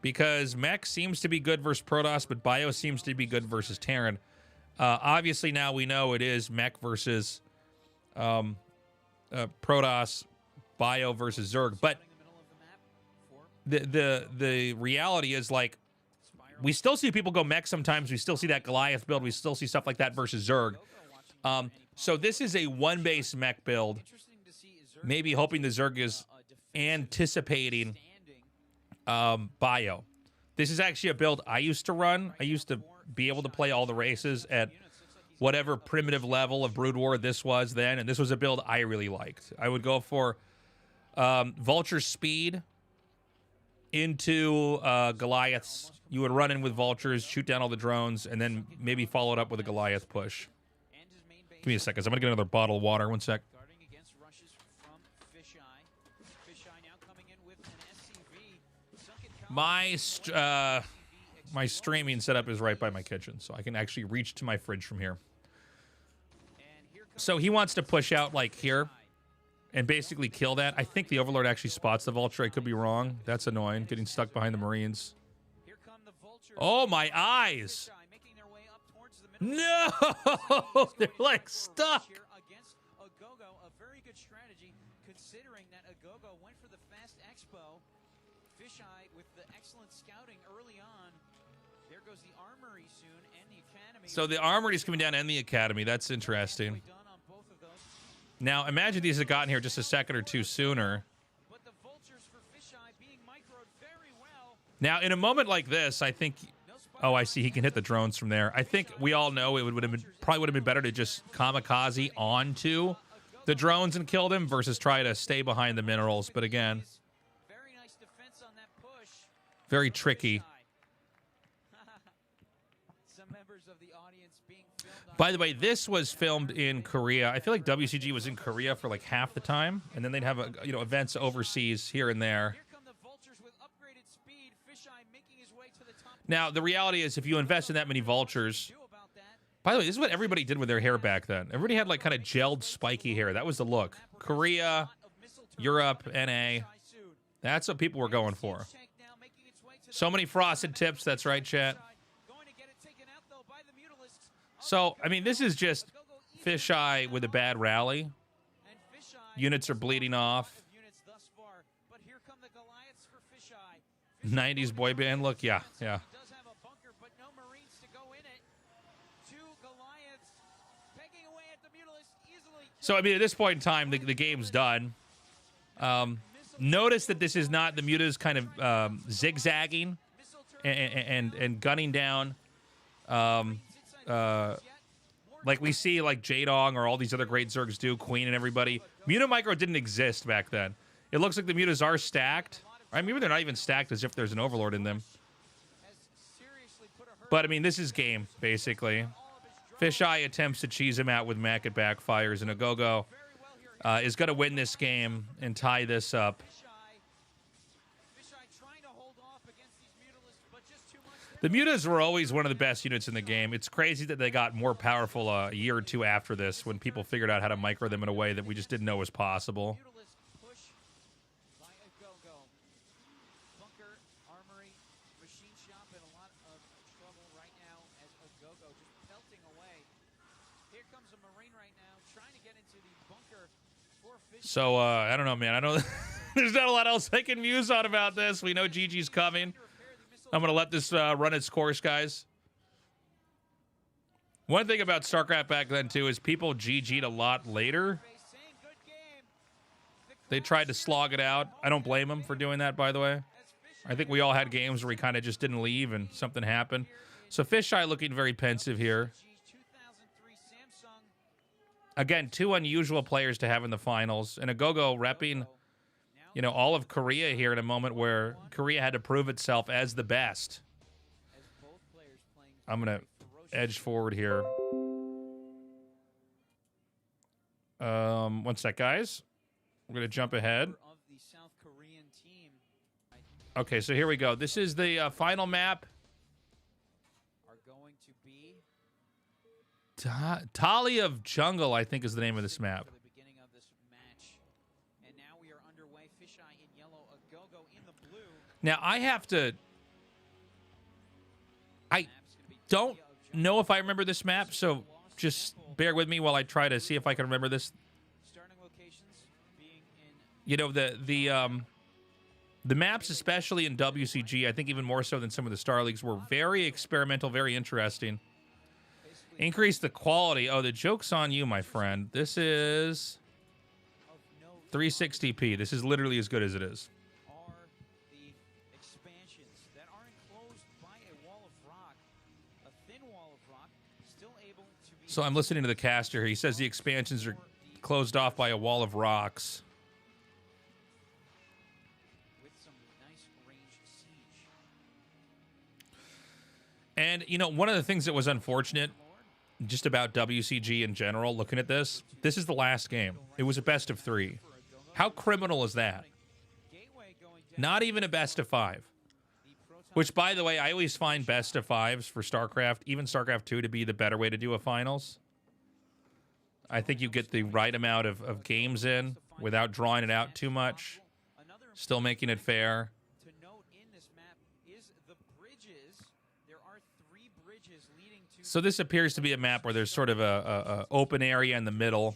Because mech seems to be good versus Protoss, but bio seems to be good versus Terran. Obviously now we know it is mech versus Protoss, bio versus Zerg, but the reality is, like, we still see people go mech sometimes. We still see that Goliath build. We still see stuff like that versus Zerg. So this is a one base mech build, maybe hoping the Zerg is anticipating bio. This is actually a build I used to run. I used to be able to play all the races at whatever primitive level of Brood War this was then, and this was a build I really liked. I would go for Vulture Speed into Goliaths. You would run in with vultures, shoot down all the drones, and then maybe follow it up with a Goliath push. And his main base Give me a second. I'm gonna get another bottle of water. 1 sec. guarding against rushes from Fisheye. Fisheye now coming in with an SCV. Sunken My streaming setup is right by my kitchen, so I can actually reach to my fridge from here. And here comes So he wants to push out like here and basically kill that. I think the Overlord actually spots the vulture. I could be wrong. That's annoying. Getting stuck behind the Marines. here come the vultures. Oh my eyes! Fisheye making their way up towards the middle. No, they're like stuck. Here against Agogo, a very good strategy considering that Agogo went for the fast expo. Fisheye with the excellent scouting early on. There goes the armory soon and the academy. So the armory's coming down and the academy. That's interesting. Done on both of those. Now imagine these had gotten here just a second or two sooner. But the vultures for Fisheye being microed very well. Now in a moment like this, I think. Oh, I see. He can hit the drones from there. I think we all know it would have been probably would have been better to just kamikaze onto the drones and kill them versus try to stay behind the minerals. But again, Very nice defense on that push. very tricky. Some members of the audience being filmed on By the way, this was filmed in Korea. I feel like WCG was in Korea for like half the time, and then they'd have events overseas here and there. Here come the vultures with upgraded speed. Fisheye making his way to the top. Now the reality is, if you invest in that many vultures. Do about that. By the way, this is what everybody did with their hair back then. Everybody had like kind of gelled, spiky hair. That was the look. Korea, Europe, NA. That's what people were going for. So many frosted tips. That's right, chat. Going to get it taken out though by the mutalisks. So, I mean, this is just Fisheye with a bad rally. And Fisheye Units are bleeding off. units thus far. But here come the Goliaths for Fisheye. 90s boy band look. Yeah, yeah. He does have a bunker, but no Marines to go in it. Two Goliaths pegging away at the mutalisks easily. So, I mean, at this point in time, the game's done. Notice that this is not the mutas kind of zigzagging and gunning down like we see like Jadong or all these other great Zergs do, Queen and everybody. Muta Micro didn't exist back then. It looks like the mutas are stacked. I mean, maybe they're not even stacked as if there's an Overlord in them. But, I mean, this is game, basically. Fisheye attempts to cheese him out with Mac. It backfires, and Agogo is going to win this game and tie this up. Fisheye trying to hold off against these mutalisks, but just too much The there. mutas were always one of the best units in the game. It's crazy that they got more powerful a year or two after this when people figured out how to micro them in a way that we just didn't know was possible. Mutalisk push by Agogo. Bunker, armory, machine shop in a lot of trouble right now as Agogo just pelting away. Here comes a Marine right now trying to get into the bunker for Fisheye. So, I don't know, man. I don't. There's not a lot else I can muse on about this. We know GG's coming. I'm going to let this run its course, guys. One thing about StarCraft back then, too, is people GG'd a lot later. Saying good game. They tried to slog it out. I don't blame them for doing that, by the way. I think we all had games where we kind of just didn't leave and something happened. So Fisheye looking very pensive here. 2003 Samsung. Again, two unusual players to have in the finals. And Agogo repping, you know, all of Korea here in a moment where Korea had to prove itself as the best. As both players playing I'm going to edge forward here. 1 sec, guys. We're going to jump ahead. of the South Korean team Okay, so here we go. This is the final map. are going to be Tali of Jungle, I think, is the name of this map. for the beginning of this match. And now we are underway. Fisheye in yellow, Agogo in the blue. Now, I have to... I Map's gonna be don't Talia of Jungle. know if I remember this map, so just bear with me while I try to see if I can remember this. Starting locations being in You know, the maps, especially in WCG, I think even more so than some of the Star Leagues, were very experimental, very interesting. basically Increase the quality. Oh, the joke's on you, my friend. This is of note 360p. This is literally as good as it is. are the expansions that are enclosed by a wall of rock, a thin wall of rock, still able to be So I'm listening to the caster here. He says the expansions are closed off by a wall of rocks. with some nice range siege. And, you know, one of the things that was unfortunate just about WCG in general, looking at this is the last game. It was a best of 3. How criminal is that? Gateway going down. Not even a best of 5. Which, by the way, I always find best of 5s for StarCraft, even StarCraft 2, to be the better way to do a finals. I think you get the right amount of games in without drawing it out too much, still making it fair. To note in this map is the bridges. There are 3 bridges leading to So this appears to be a map where there's sort of a open area in the middle.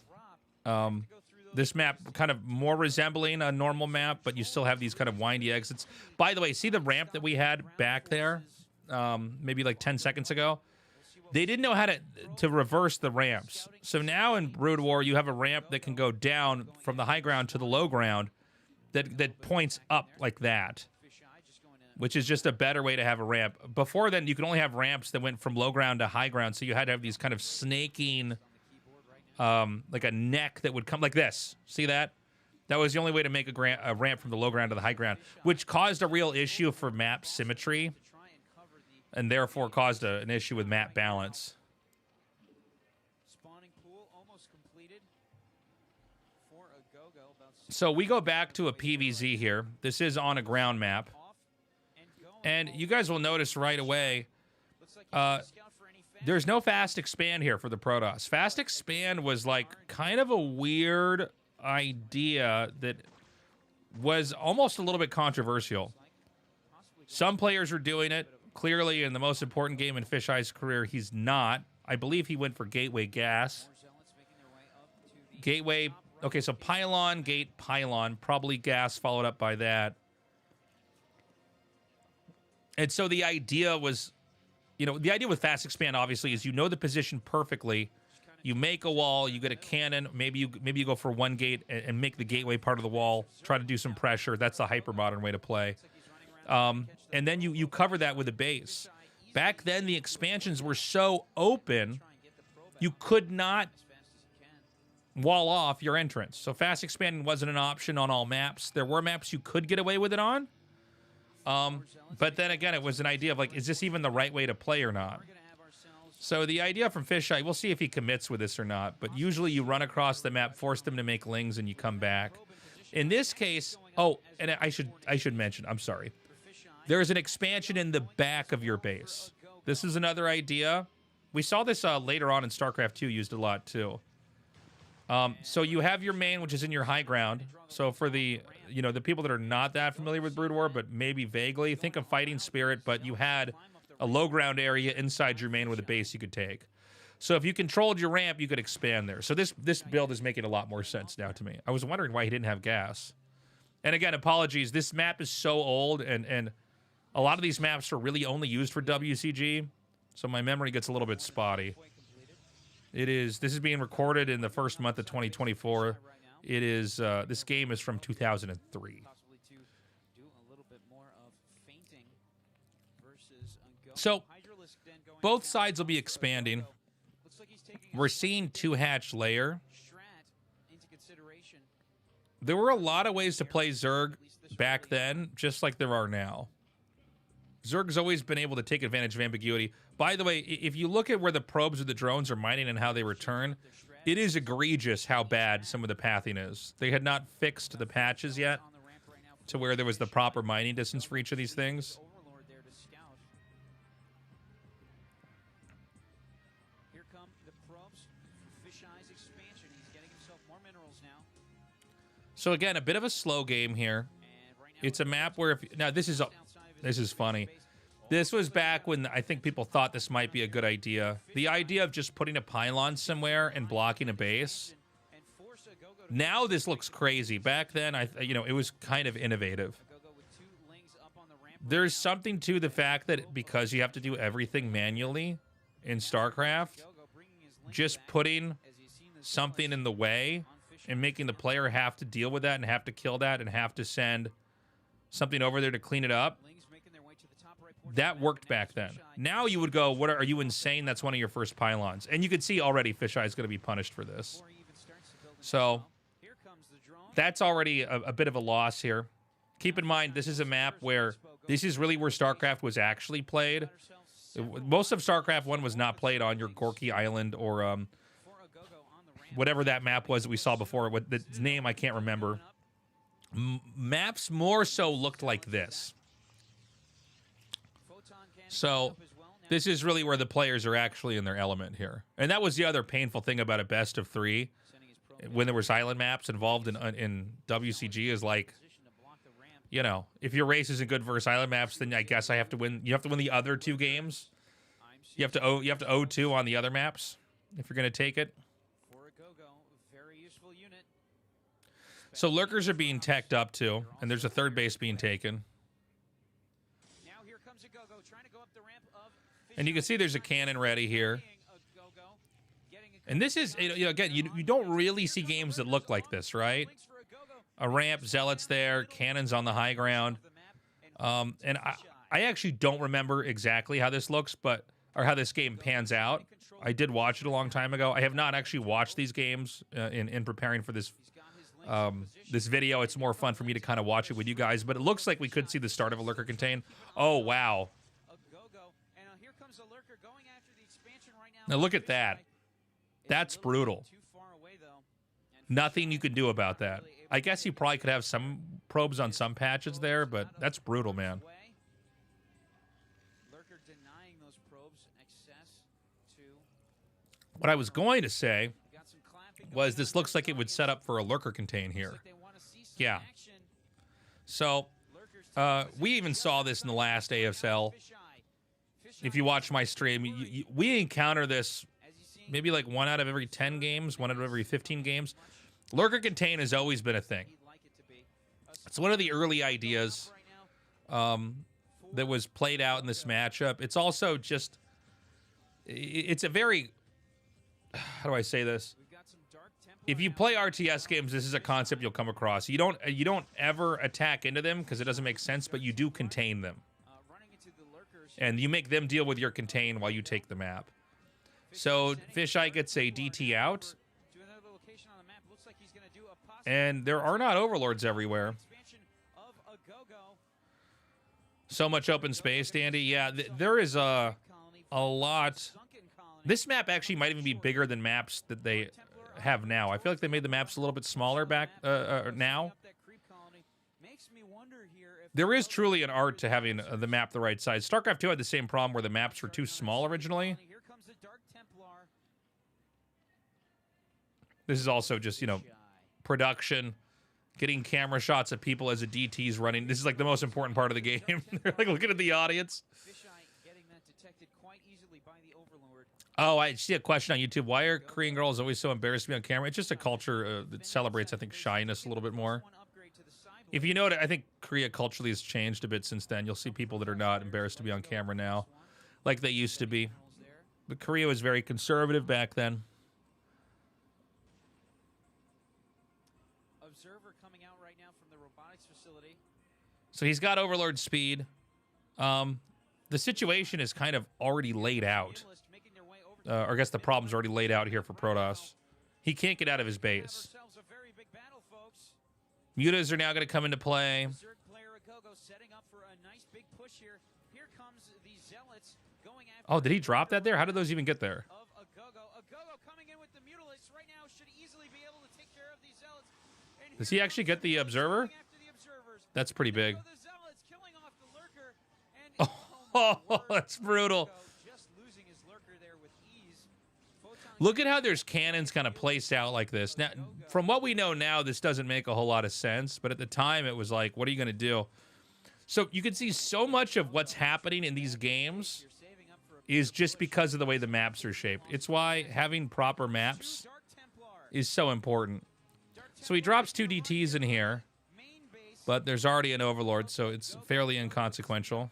This map kind of more resembling a normal map, but you still have these kind of windy exits. By the way, see the ramp that we had back there maybe like 10 seconds ago? They didn't know how to reverse the ramps. So now in Brood War, you have a ramp that can go down from the high ground to the low ground that points up like that, which is just a better way to have a ramp. Before then, you could only have ramps that went from low ground to high ground, so you had to have these kind of snaking, like a neck that would come like this. See that? That was the only way to make a ramp from the low ground to the high ground, which caused a real issue for map symmetry, and therefore caused an issue with map balance. spawning pool almost completed for Agogo. So we go back to a PVZ here. This is on a ground map. And you guys will notice right away, there's no fast expand here for the Protoss. Fast expand was like kind of a weird idea that was almost a little bit controversial. Some players are doing it. Clearly, in the most important game in Fisheye's career, he's not. I believe he went for Gateway Gas. Gateway, okay, so Pylon, Gate, Pylon, probably Gas followed up by that. And so the idea was, you know, the idea with fast expand obviously is you know the position perfectly. You make a wall, you get a cannon, maybe you go for one gate and make the gateway part of the wall, try to do some pressure. That's the hyper modern way to play. And then you cover that with a base. Back then the expansions were so open, you could not wall off your entrance. So fast expanding wasn't an option on all maps. There were maps you could get away with it on. But then again, it was an idea of like, is this even the right way to play or not? So the idea from Fisheye, we'll see if he commits with this or not, but usually you run across the map, force them to make lings, and you come back. In this case, oh, and I should mention, I'm sorry. There's an expansion in the back of your base. This is another idea. We saw this later on in StarCraft 2 used a lot too. So you have your main, which is in your high ground. So for the, you know, the people that are not that familiar with Brood War, but maybe vaguely, think of Fighting Spirit, but you had a low ground area inside your main with a base you could take. So if you controlled your ramp, you could expand there. So this build is making a lot more sense now to me. I was wondering why he didn't have gas. And again, apologies. This map is so old, and a lot of these maps are really only used for WCG. So my memory gets a little bit spotty. This is being recorded in the first month of 2024. It is, this game is from 2003. So, both sides will be expanding. We're seeing 2-hatch layer. There were a lot of ways to play Zerg back then, just like there are now. Zerg's always been able to take advantage of ambiguity. By the way, if you look at where the probes or the drones are mining and how they return, it is egregious how bad some of the pathing is. They had not fixed the patches yet to where there was the proper mining distance for each of these things. Here come the probes for Fisheye's expansion. He's getting himself more minerals now. So again, a bit of a slow game here. It's a map where now this is funny. This was back when I think people thought this might be a good idea. The idea of just putting a pylon somewhere and blocking a base. Now this looks crazy. Back then, it was kind of innovative. There's something to the fact that because you have to do everything manually in StarCraft, just putting something in the way and making the player have to deal with that and have to kill that and have to send something over there to clean it up, that worked back then. Now you would go, "What are you insane? That's one of your first pylons." And you could see already Fisheye is going to be punished for this. So that's already a bit of a loss here. Keep in mind, this is a map where this is really where StarCraft was actually played. Most of StarCraft 1 was not played on your Gorky Island or whatever that map was that we saw before. What the name I can't remember. Maps more so looked like this. So this is really where the players are actually in their element here. And that was the other painful thing about a best of 3 when there was island maps involved in WCG is like, you know, if your race isn't good versus island maps, then I guess I have to win. You have to win the other 2 games. You have to O2 on the other maps if you're going to take it. So lurkers are being teched up too, and there's a third base being taken. And you can see there's a cannon ready here. And this is, you know, again, you don't really see games that look like this, right? A ramp, zealots there, cannons on the high ground. And I actually don't remember exactly how this looks, or how this game pans out. I did watch it a long time ago. I have not actually watched these games in preparing for this this video. It's more fun for me to kind of watch it with you guys, but it looks like we could see the start of a lurker contain. Oh, wow. Now look at that. That's brutal. Nothing you can do about that. I guess you probably could have some probes on some patches there, but that's brutal, man. What I was going to say was this looks like it would set up for a lurker contain here. Yeah. So, we even saw this in the last ASL. If you watch my stream, we encounter this maybe like 1 out of every 10 games, 1 out of every 15 games. Lurker contain has always been a thing. It's one of the early ideas that was played out in this matchup. It's also just, it's a very, how do I say this? If you play RTS games, this is a concept you'll come across. You don't ever attack into them because it doesn't make sense, but you do contain them. And you make them deal with your contain while you take the map. So Fisheye gets a DT out. And there are not overlords everywhere. So much open space, Dandy. Yeah, there is a lot. This map actually might even be bigger than maps that they have now. I feel like they made the maps a little bit smaller back now. There is truly an art to having the map the right size. StarCraft 2 had the same problem where the maps were too small originally. This is also just, you know, production, getting camera shots of people as a DT's running. This is like the most important part of the game. They're like looking at the audience. Oh, I see a question on YouTube. Why are Korean girls always so embarrassed to be on camera? It's just a culture that celebrates, I think, shyness a little bit more. If you know it, I think Korea culturally has changed a bit since then. You'll see people that are not embarrassed to be on camera now, like they used to be. But Korea was very conservative back then. Observer coming out right now from the robotics facility. So he's got Overlord speed. The situation is kind of already laid out. Or I guess the problem's already laid out here for Protoss. He can't get out of his base. Mutas are now going to come into play. Oh, did he drop that there? How did those even get there? Does he actually get the observer? That's pretty big. Oh, that's brutal. Look at how there's cannons kind of placed out like this. Now, from what we know now, this doesn't make a whole lot of sense. But at the time, it was like, what are you going to do? So you can see so much of what's happening in these games is just because of the way the maps are shaped. It's why having proper maps is so important. So he drops 2 DTs in here, but there's already an Overlord, so it's fairly inconsequential.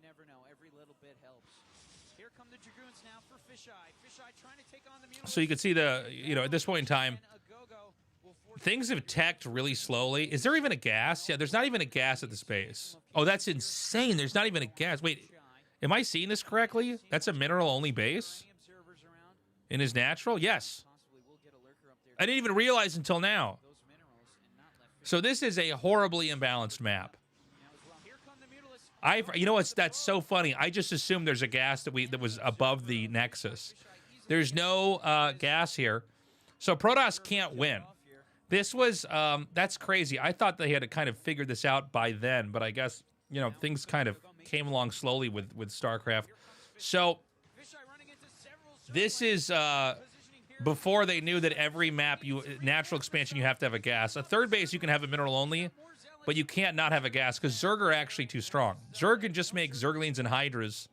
Never know. Every little bit helps. Here come the Dragoons now for Fisheye. Fisheye trying to take on the Mutilates. So you can see the, you know, at this point in time, things have teched really slowly. Is there even a gas? Yeah, there's not even a gas at this base. Oh, that's insane. There's not even a gas. Wait, am I seeing this correctly? That's a mineral-only base? In his natural? Yes. I didn't even realize until now. So this is a horribly imbalanced map. You know what's that's so funny? I just assumed there's a gas that was above the Nexus. There's no gas here, so Protoss can't win. This was that's crazy. I thought they had kind of figured this out by then, but I guess things kind of came along slowly with StarCraft. So this is before they knew that every map natural expansion you have to have a gas. A third base you can have a mineral only. But you can't not have a gas because Zerg are actually too strong. Zerg can just make Zerglings and Hydras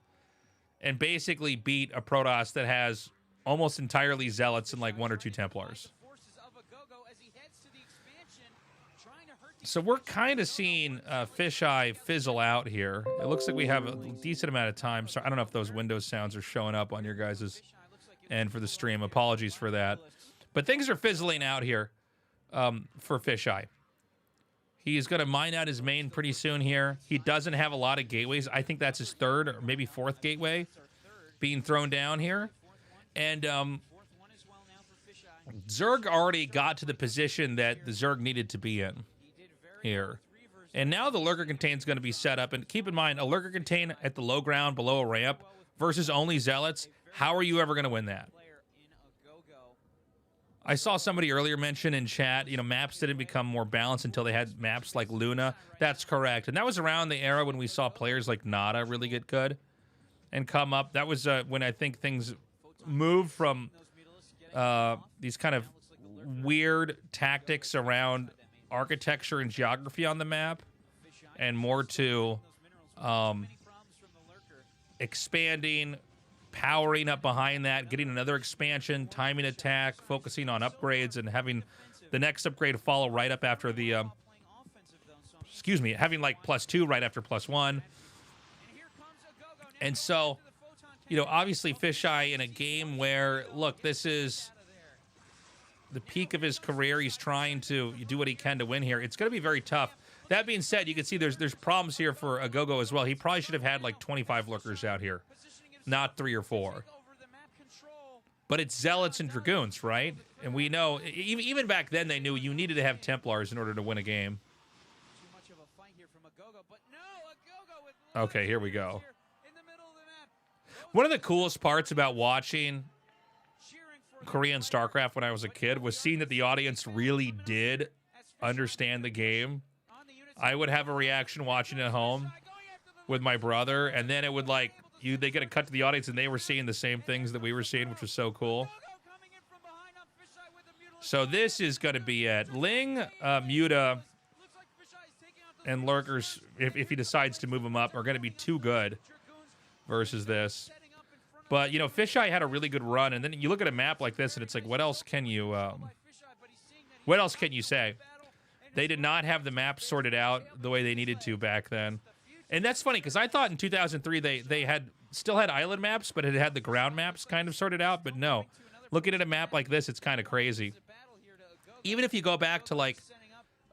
and basically beat a Protoss that has almost entirely Zealots and like 1 or 2 Templars. So we're kind of seeing Fisheye fizzle out here. It looks like we have a decent amount of time. So I don't know if those Windows sounds are showing up on your guys' end for the stream. Apologies for that. But things are fizzling out here for Fisheye. He's going to mine out his main pretty soon here. He doesn't have a lot of gateways. I think that's his 3rd or maybe 4th gateway being thrown down here. And Zerg already got to the position that the Zerg needed to be in here. And now the Lurker Contain is going to be set up. And keep in mind, a Lurker Contain at the low ground below a ramp versus only Zealots. How are you ever going to win that? I saw somebody earlier mention in chat, maps didn't become more balanced until they had maps like Luna. That's correct. And that was around the era when we saw players like Nada really get good and come up. That was when I think things moved from these kind of weird tactics around architecture and geography on the map and more to expanding, powering up behind that, getting another expansion, timing attack, focusing on upgrades, and having the next upgrade follow right up after the, having like +2 right after +1. And so, obviously Fisheye in a game where, look, this is the peak of his career. He's trying to do what he can to win here. It's going to be very tough. That being said, you can see there's problems here for Agogo as well. He probably should have had like 25 Lurkers out here. Not 3 or 4. But it's Zealots and Dragoons, right? And we know, even back then, they knew you needed to have Templars in order to win a game. Okay, here we go. One of the coolest parts about watching Korean StarCraft when I was a kid was seeing that the audience really did understand the game. I would have a reaction watching at home with my brother, and then it would like, they get a cut to the audience and they were seeing the same things that we were seeing, which was so cool. So this is going to be it. Ling, Muta, and Lurkers, if he decides to move them up, are going to be too good versus this. But, Fisheye had a really good run, and then you look at a map like this, and it's like, what else can you say? They did not have the map sorted out the way they needed to back then. And that's funny, because I thought in 2003 they still had island maps, but it had the ground maps kind of sorted out. But no, looking at a map like this, it's kind of crazy. Even if you go back to like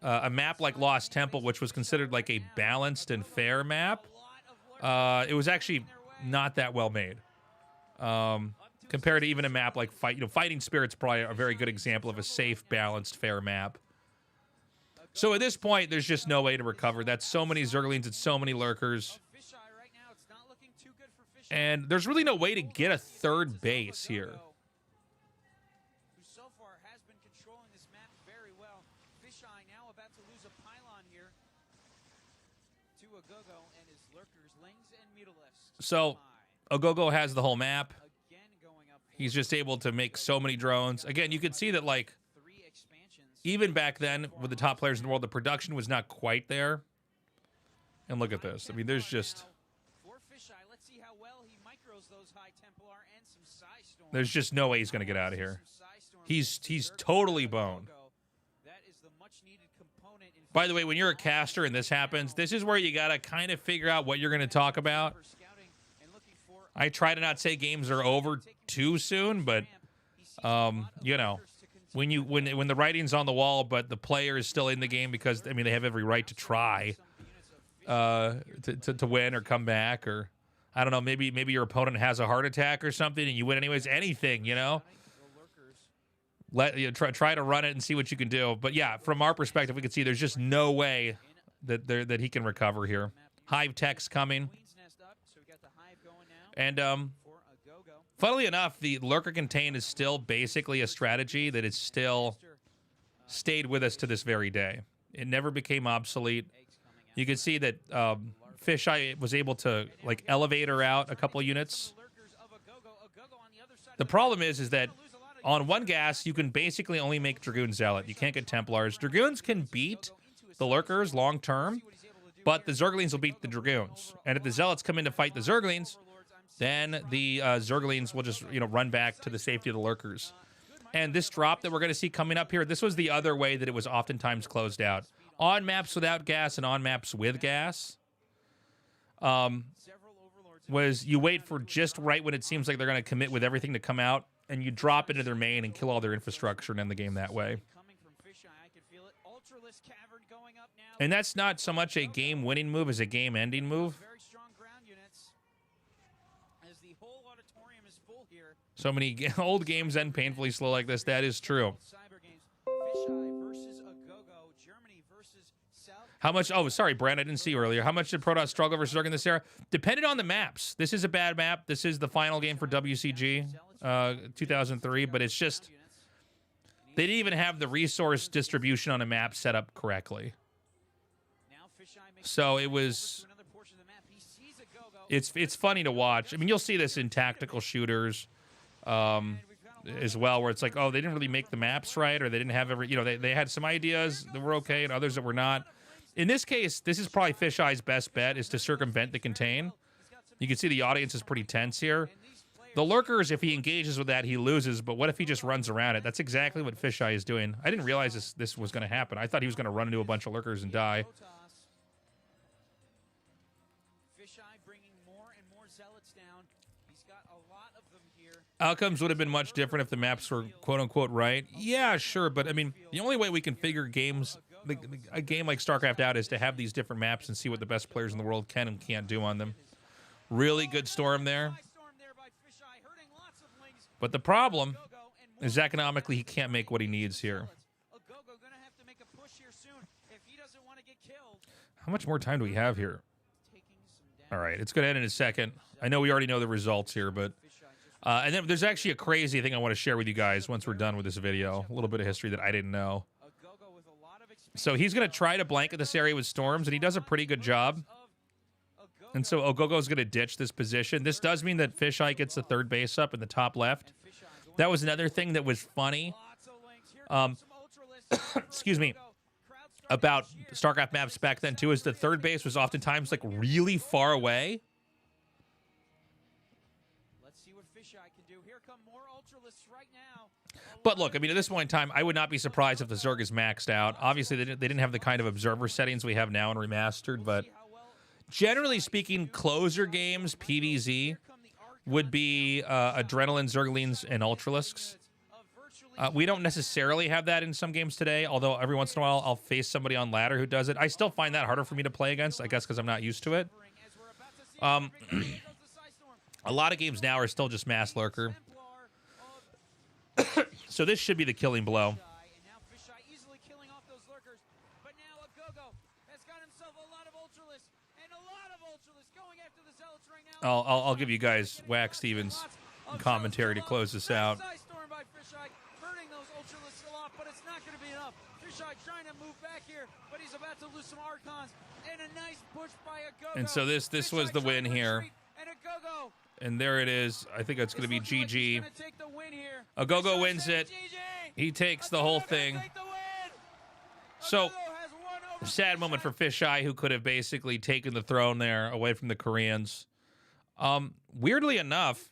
a map like Lost Temple, which was considered like a balanced and fair map, it was actually not that well made. Compared to even a map like Fighting Spirit's probably a very good example of a safe, balanced, fair map. So at this point, there's just no way to recover. That's so many Zerglings and so many Lurkers. And there's really no way to get a 3rd base here. So far has been controlling this map very well. Fisheye now about to lose a pylon here to Agogo and his Lurkers, Lings and Mutalisks. So Agogo has the whole map. He's just able to make so many drones. Again, you can see that like even back then, with the top players in the world, the production was not quite there. And look at this. I mean, there's just... There's just no way he's going to get out of here. He's totally boned. By the way, when you're a caster and this happens, this is where you got to kind of figure out what you're going to talk about. I try to not say games are over too soon, but, when the writing's on the wall, but the player is still in the game because I mean they have every right to try to win or come back, or I don't know, maybe your opponent has a heart attack or something and you win anyways. Anything, you know. Try to run it and see what you can do. But yeah, from our perspective, we can see there's just no way that he can recover here. Hive tech's coming, and funnily enough, the lurker contain is still basically a strategy that is still stayed with us to this very day. It never became obsolete. You can see that Fisheye was able to like elevate her out a couple units. The problem is that on one gas, you can basically only make Dragoon Zealot. You can't get Templars. Dragoons can beat the Lurkers long term, but the Zerglings will beat the Dragoons. And if the Zealots come in to fight the Zerglings, then the Zerglings will just, you know, run back to the safety of the Lurkers. And this drop that we're going to see coming up here, this was the other way that it was oftentimes closed out. On maps without gas and on maps with gas, was you wait for just right when it seems like they're going to commit with everything to come out, and you drop into their main and kill all their infrastructure and end the game that way. And that's not so much a game-winning move as a game-ending move. So many old games end painfully slow like this. That is true. How much? Oh, sorry, Brand. I didn't see you earlier. How much did Protoss struggle versus Zerg in this era? Depended on the maps. This is a bad map. This is the final game for WCG 2003, but it's just they didn't even have the resource distribution on a map set up correctly. So it was. It's funny to watch. I mean, you'll see this in tactical shooters as well, where it's like, oh, they didn't really make the maps right, or they didn't have every. You know, they had some ideas that were okay and others that were not. In this case, this is probably Fisheye's best bet, is to circumvent the contain. You can see the audience is pretty tense here. The Lurkers, if he engages with that, he loses, but what if he just runs around it? That's exactly what Fisheye is doing. I didn't realize this was going to happen. I thought he was going to run into a bunch of Lurkers and die. Outcomes would have been much different if the maps were quote-unquote right. Yeah, sure, but I mean, the only way we can figure games, a game like StarCraft out, is to have these different maps and see what the best players in the world can and can't do on them. Really good storm there. But the problem is economically he can't make what he needs here. How much more time do we have here? All right, it's going to end in a second. I know we already know the results here, but... and then there's actually a crazy thing I want to share with you guys once we're done with this video. A little bit of history that I didn't know. So he's going to try to blanket this area with storms, and he does a pretty good job. And so Agogo's going to ditch this position. This does mean that Fisheye gets the third base up in the top left. That was another thing that was funny. Excuse me. About StarCraft maps back then, too, is the third base was oftentimes, like, really far away. But look, I mean, at this point in time, I would not be surprised if the Zerg is maxed out. Obviously, they didn't have the kind of observer settings we have now in Remastered, but generally speaking, closer games, PvZ, would be Adrenaline, Zerglings, and Ultralisks. We don't necessarily have that in some games today, although every once in a while I'll face somebody on ladder who does it. I still find that harder for me to play against, I guess because I'm not used to it. A lot of games now are still just mass lurker. So this should be the killing blow. I'll give you guys Wax Stevens commentary to close this out. And so this was the win here. And there it is. I think it's going to be GG. Agogo wins it. He takes the whole thing. So, sad moment for Fisheye, who could have basically taken the throne there away from the Koreans. Weirdly enough,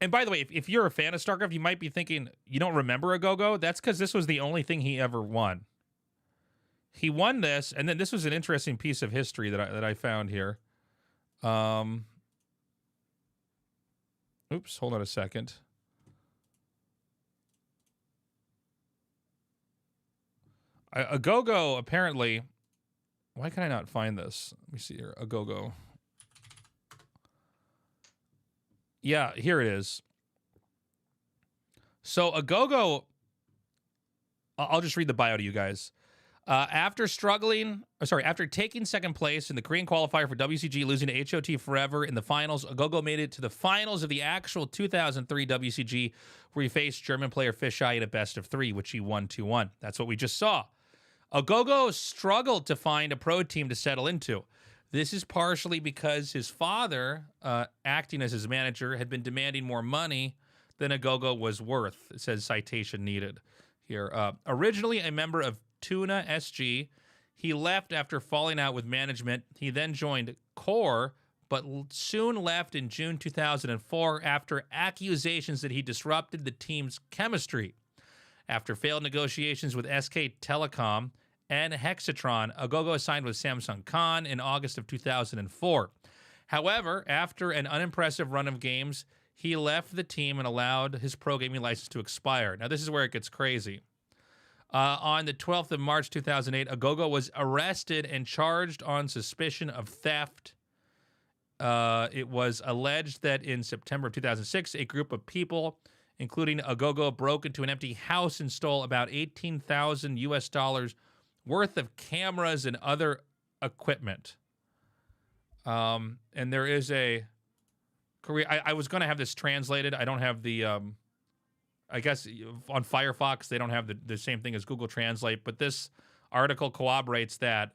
and by the way, if you're a fan of StarCraft, you might be thinking, you don't remember Agogo? That's because this was the only thing he ever won. He won this, and then this was an interesting piece of history that I found here. Oops, hold on a second. Agogo apparently. Why can I not find this? Let me see here. Agogo. Yeah, here it is. So Agogo, I'll just read the bio to you guys. After taking second place in the Korean qualifier for WCG, losing to HOT Forever in the finals, Agogo made it to the finals of the actual 2003 WCG, where he faced German player Fisheye in a best of 3, which he won 2-1. That's what we just saw. Agogo struggled to find a pro team to settle into. This is partially because his father, acting as his manager, had been demanding more money than Agogo was worth. It says citation needed here. Originally a member of Tuna SG, he left after falling out with management. He then joined Core, but soon left in June 2004 after accusations that he disrupted the team's chemistry. After failed negotiations with SK Telecom and Hexatron, Agogo signed with Samsung Khan in August of 2004. However, after an unimpressive run of games, he left the team and allowed his pro gaming license to expire. Now, this is where it gets crazy. On the 12th of March 2008, Agogo was arrested and charged on suspicion of theft. It was alleged that in September of 2006, a group of people, including Agogo, broke into an empty house and stole about $18,000 US worth of cameras and other equipment. And there is a Korea. I was going to have this translated. I don't have the. I guess on Firefox they don't have the same thing as Google Translate, but this article corroborates that.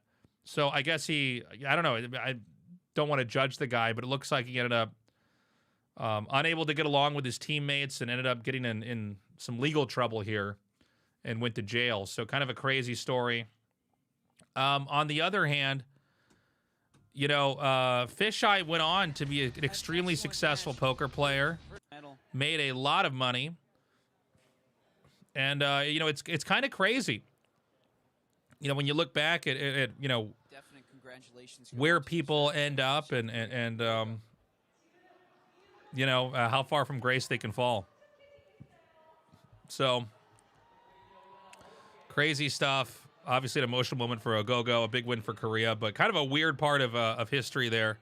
So I guess I don't know. I don't want to judge the guy, but it looks like he ended up unable to get along with his teammates and ended up getting in some legal trouble here and went to jail. So kind of a crazy story. On the other hand, you know, Fisheye went on to be an extremely successful poker player, made a lot of money. And, you know, it's kind of crazy. You know, when you look back at you know, Definite congratulations. where people end up and you know, how far from grace they can fall. So, crazy stuff. Obviously, an emotional moment for Agogo, a big win for Korea, but kind of a weird part of history there.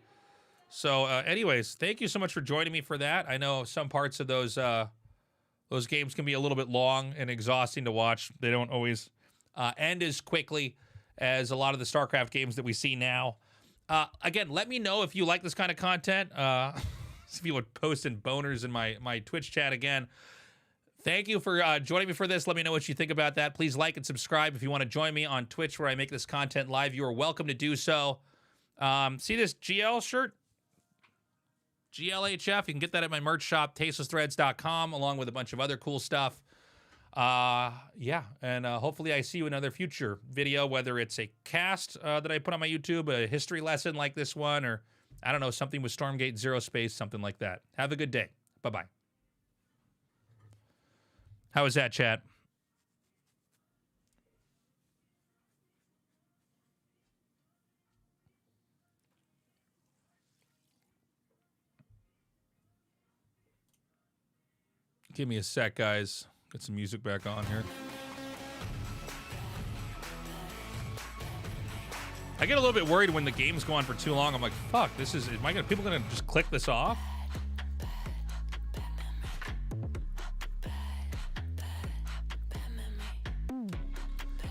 So, anyways, thank you so much for joining me for that. I know some parts of those games can be a little bit long and exhausting to watch. They don't always end as quickly as a lot of the StarCraft games that we see now. Again, let me know if you like this kind of content. If you would post in boners in my Twitch chat again. Thank you for joining me for this. Let me know what you think about that. Please like and subscribe if you want to join me on Twitch where I make this content live. You are welcome to do so. See this GL shirt? GLHF. You can get that at my merch shop, tastelessthreads.com, along with a bunch of other cool stuff. Yeah, and hopefully I see you in another future video, whether it's a cast that I put on my YouTube, a history lesson like this one, or, I don't know, something with Stormgate, Zero Space, something like that. Have a good day. Bye-bye. How was that, chat? Give me a sec, guys. Get some music back on here. I get a little bit worried when the games go on for too long. I'm like, fuck, people gonna just click this off?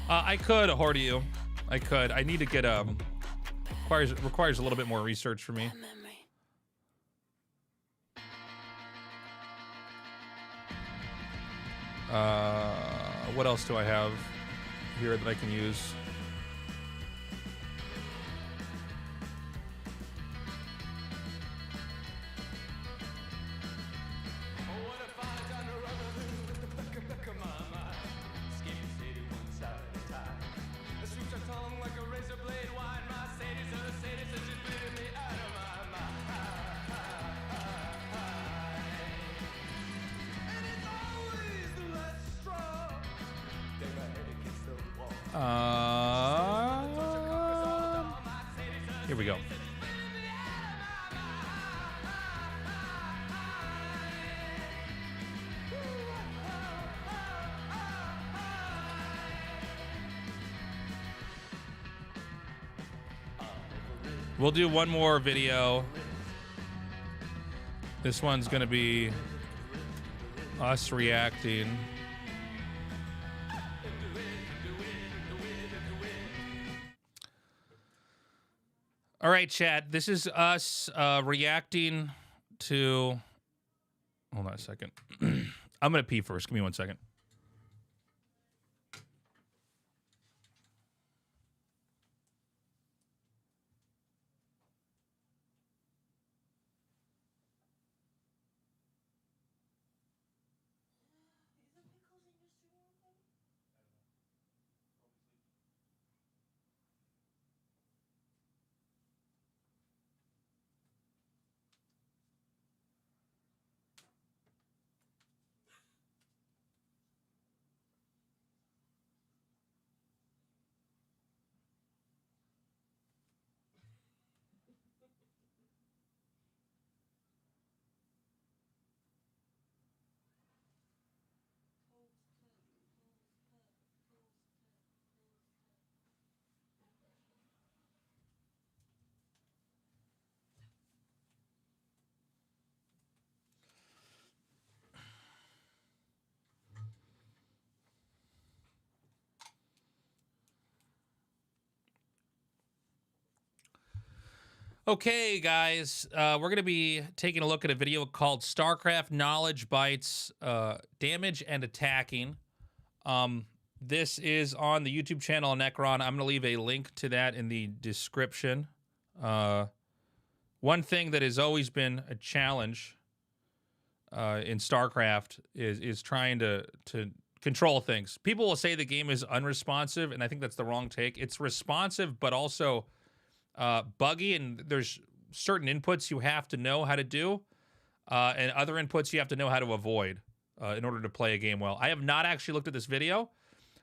I could, Hordio. I could. I need to get requires a little bit more research for me. What else do I have here that I can use? Here we go. We'll do one more video. This one's gonna be us reacting. All right, chat. This is us reacting to... Hold on a second. I'm gonna pee first. Give me 1 second. Okay, guys, we're going to be taking a look at a video called Starcraft Knowledge Bites, Damage and Attacking. This is on the YouTube channel Necron. I'm going to leave a link to that in the description. One thing that has always been a challenge in StarCraft is trying to control things. People will say the game is unresponsive, and I think that's the wrong take. It's responsive, but also buggy, and there's certain inputs you have to know how to do, and other inputs you have to know how to avoid in order to play a game well. I have not actually looked at this video,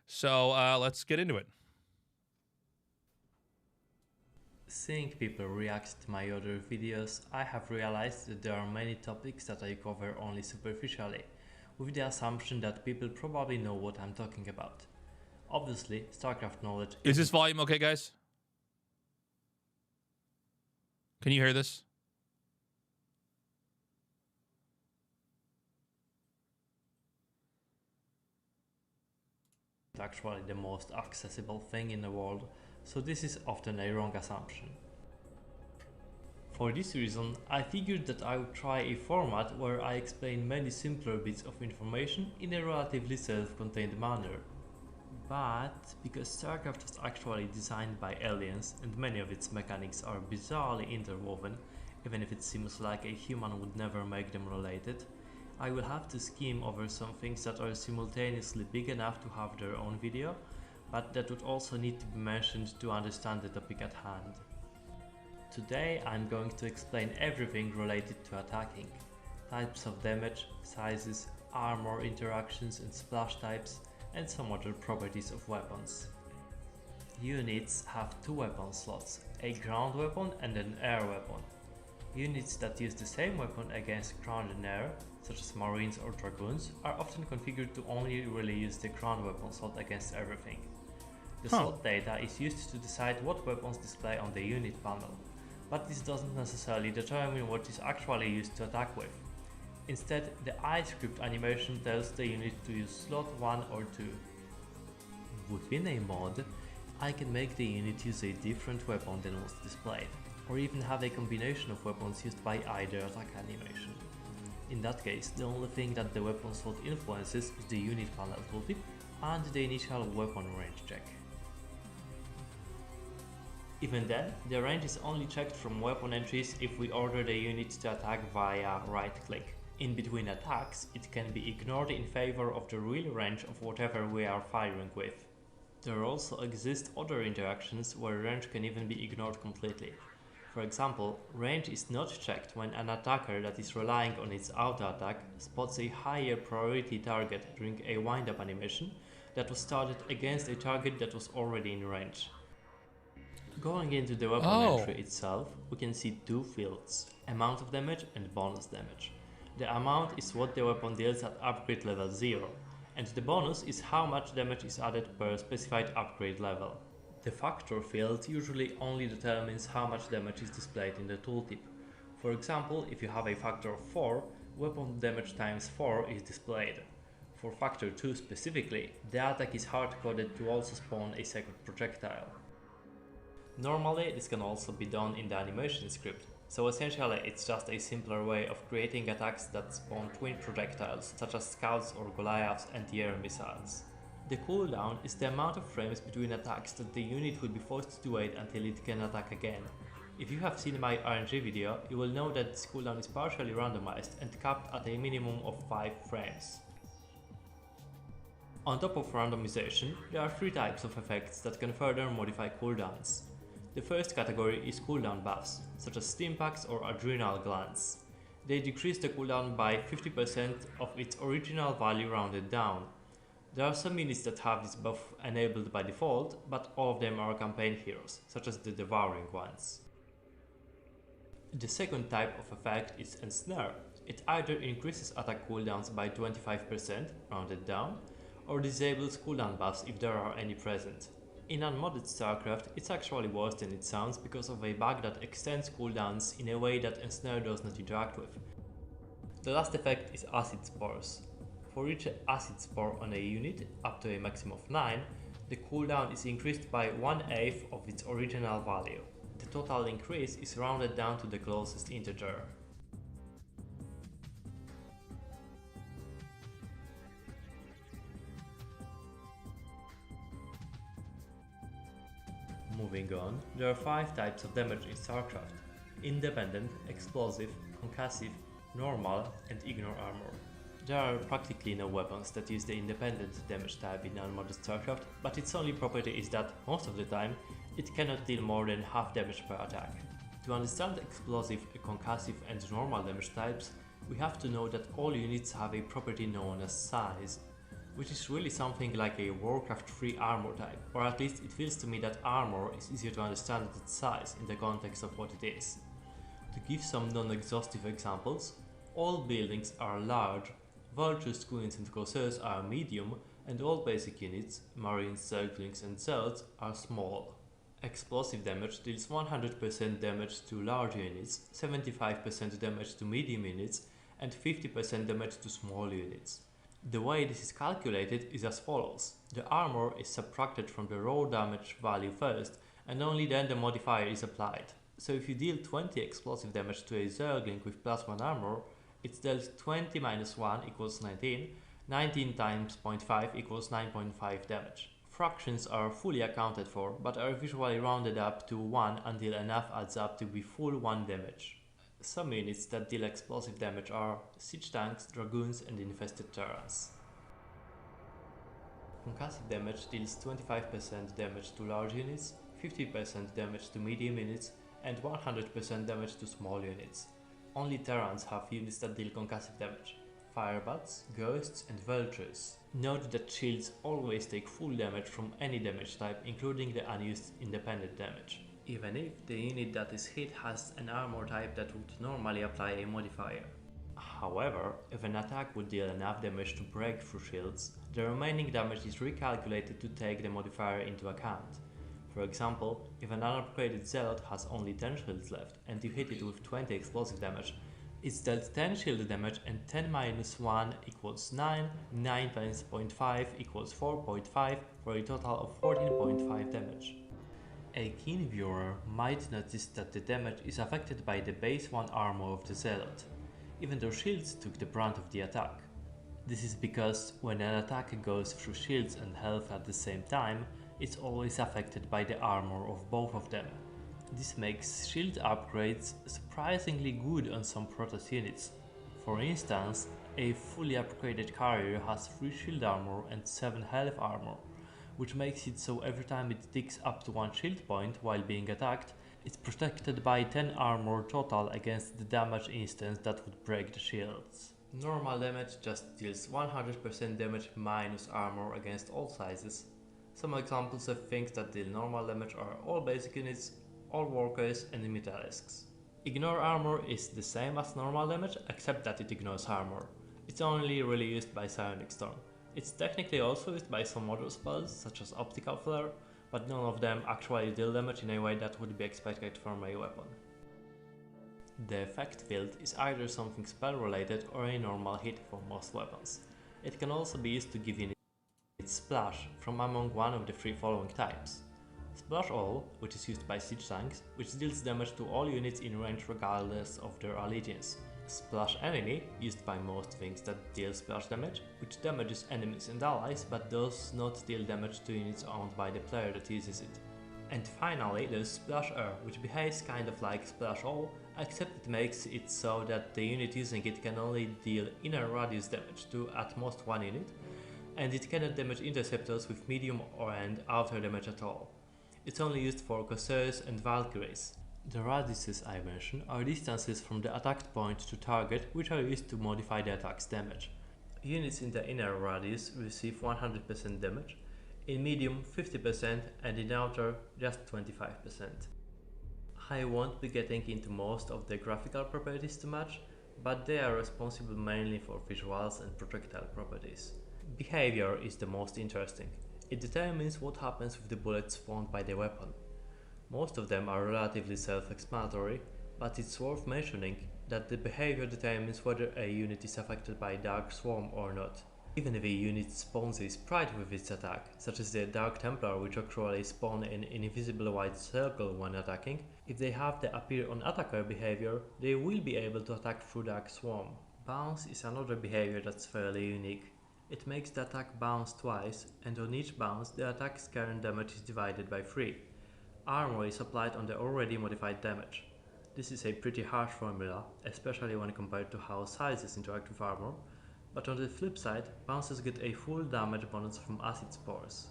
so let's get into it. Seeing people react to my other videos, I have realized that there are many topics that I cover only superficially, with the assumption that people probably know what I'm talking about. Obviously, StarCraft knowledge Is this volume okay, guys? Can you hear this? actually the most accessible thing in the world, so this is often a wrong assumption. For this reason, I figured that I would try a format where I explain many simpler bits of information in a relatively self-contained manner. But because StarCraft was actually designed by aliens and many of its mechanics are bizarrely interwoven, even if it seems like a human would never make them related, I will have to skim over some things that are simultaneously big enough to have their own video, but that would also need to be mentioned to understand the topic at hand. Today I'm going to explain everything related to attacking, types of damage, sizes, armor interactions and splash types, and some other properties of weapons. Units have two weapon slots, a ground weapon and an air weapon. Units that use the same weapon against ground and air, such as Marines or Dragoons, are often configured to only really use the ground weapon slot against everything. The slot data is used to decide what weapons display on the unit panel, but this doesn't necessarily determine what is actually used to attack with. Instead, the iScript animation tells the unit to use slot 1 or 2. Within a mod, I can make the unit use a different weapon than was displayed, or even have a combination of weapons used by either attack animation. In that case, the only thing that the weapon slot influences is the unit panel tooltip and the initial weapon range check. Even then, the range is only checked from weapon entries if we order the unit to attack via right-click. In between attacks, it can be ignored in favor of the real range of whatever we are firing with. There also exist other interactions where range can even be ignored completely. For example, range is not checked when an attacker that is relying on its auto-attack spots a higher priority target during a wind-up animation that was started against a target that was already in range. Going into the weapon entry itself, we can see two fields, amount of damage and bonus damage. The amount is what the weapon deals at upgrade level 0, and the bonus is how much damage is added per specified upgrade level. The factor field usually only determines how much damage is displayed in the tooltip. For example, if you have a factor of 4, weapon damage times 4 is displayed. For factor 2 specifically, the attack is hard-coded to also spawn a second projectile. Normally, this can also be done in the animation script, so essentially it's just a simpler way of creating attacks that spawn twin projectiles, such as scouts or Goliath's anti-air missiles. The cooldown is the amount of frames between attacks that the unit will be forced to wait until it can attack again. If you have seen my RNG video, you will know that this cooldown is partially randomized and capped at a minimum of 5 frames. On top of randomization, there are 3 types of effects that can further modify cooldowns. The first category is cooldown buffs, such as stim packs or adrenal glands. They decrease the cooldown by 50% of its original value rounded down. There are some units that have this buff enabled by default, but all of them are campaign heroes, such as the devouring ones. The second type of effect is ensnare. It either increases attack cooldowns by 25%, rounded down, or disables cooldown buffs if there are any present. In unmodded Starcraft, it's actually worse than it sounds because of a bug that extends cooldowns in a way that ensnare does not interact with. The last effect is acid spores. For each acid spore on a unit, up to a maximum of 9, the cooldown is increased by 1/8 of its original value. The total increase is rounded down to the closest integer. Moving on, there are 5 types of damage in Starcraft: independent, explosive, concussive, normal, and ignore armor. There are practically no weapons that use the independent damage type in unmodded Starcraft, but its only property is that, most of the time, it cannot deal more than half damage per attack. To understand explosive, concussive, and normal damage types, we have to know that all units have a property known as size, which is really something like a Warcraft 3 armor type, or at least it feels to me that armor is easier to understand at its size in the context of what it is. To give some non-exhaustive examples, all buildings are large, vultures, queens, and corsairs are medium, and all basic units, marines, zerglings, and zealots, are small. Explosive damage deals 100% damage to large units, 75% damage to medium units, and 50% damage to small units. The way this is calculated is as follows. The armor is subtracted from the raw damage value first, and only then the modifier is applied. So if you deal 20 explosive damage to a zergling with +1 armor, it's dealt 20 minus 1 equals 19, 19 times 0.5 equals 9.5 damage. Fractions are fully accounted for, but are visually rounded up to 1 until enough adds up to be full 1 damage. Some units that deal explosive damage are siege tanks, dragoons, and infested terrans. Concussive damage deals 25% damage to large units, 50% damage to medium units, and 100% damage to small units. Only terrans have units that deal concussive damage: firebats, ghosts, and vultures. Note that shields always take full damage from any damage type, including the unused independent damage, even if the unit that is hit has an armor type that would normally apply a modifier. However, if an attack would deal enough damage to break through shields, the remaining damage is recalculated to take the modifier into account. For example, if an unupgraded zealot has only 10 shields left and you hit it with 20 explosive damage, it's dealt 10 shield damage, and 10 minus 1 equals 9, 9 times 0.5 equals 4.5, for a total of 14.5 damage. A keen viewer might notice that the damage is affected by the base 1 armor of the zealot, even though shields took the brunt of the attack. This is because when an attack goes through shields and health at the same time, it's always affected by the armor of both of them. This makes shield upgrades surprisingly good on some Protoss units. For instance, a fully upgraded carrier has 3 shield armor and 7 health armor, which makes it so every time it ticks up to 1 shield point while being attacked, it's protected by 10 armor total against the damage instance that would break the shields. Normal damage just deals 100% damage minus armor against all sizes. Some examples of things that deal normal damage are all basic units, all workers, and Mutalisks. Ignore armor is the same as normal damage, except that it ignores armor. It's only really used by Psionic Storm. It's technically also used by some other spells, such as Optical Flare, but none of them actually deal damage in a way that would be expected from a weapon. The effect field is either something spell related or a normal hit for most weapons. It can also be used to give units splash from among one of the three following types. Splash All, which is used by siege tanks, which deals damage to all units in range regardless of their allegiance. Splash Enemy, used by most things that deal splash damage, which damages enemies and allies but does not deal damage to units owned by the player that uses it. And finally there's Splash Air, which behaves kind of like Splash All, except it makes it so that the unit using it can only deal inner radius damage to at most one unit, and it cannot damage interceptors with medium or and outer damage at all. It's only used for Corsairs and Valkyries. The radiuses I mentioned are distances from the attacked point to target, which are used to modify the attack's damage. Units in the inner radius receive 100% damage, in medium 50% and in outer just 25%. I won't be getting into most of the graphical properties too much, but they are responsible mainly for visuals and projectile properties. Behavior is the most interesting. It determines what happens with the bullets spawned by the weapon. Most of them are relatively self-explanatory, but it's worth mentioning that the behavior determines whether a unit is affected by Dark Swarm or not. Even if a unit spawns a sprite with its attack, such as the Dark Templar, which actually spawn an invisible white circle when attacking, if they have the appear on attacker behavior, they will be able to attack through Dark Swarm. Bounce is another behavior that's fairly unique. It makes the attack bounce twice, and on each bounce the attack's current damage is divided by 3. Armor is applied on the already modified damage. This is a pretty harsh formula, especially when compared to how sizes interact with armor, but on the flip side, bounces get a full damage bonus from acid spores.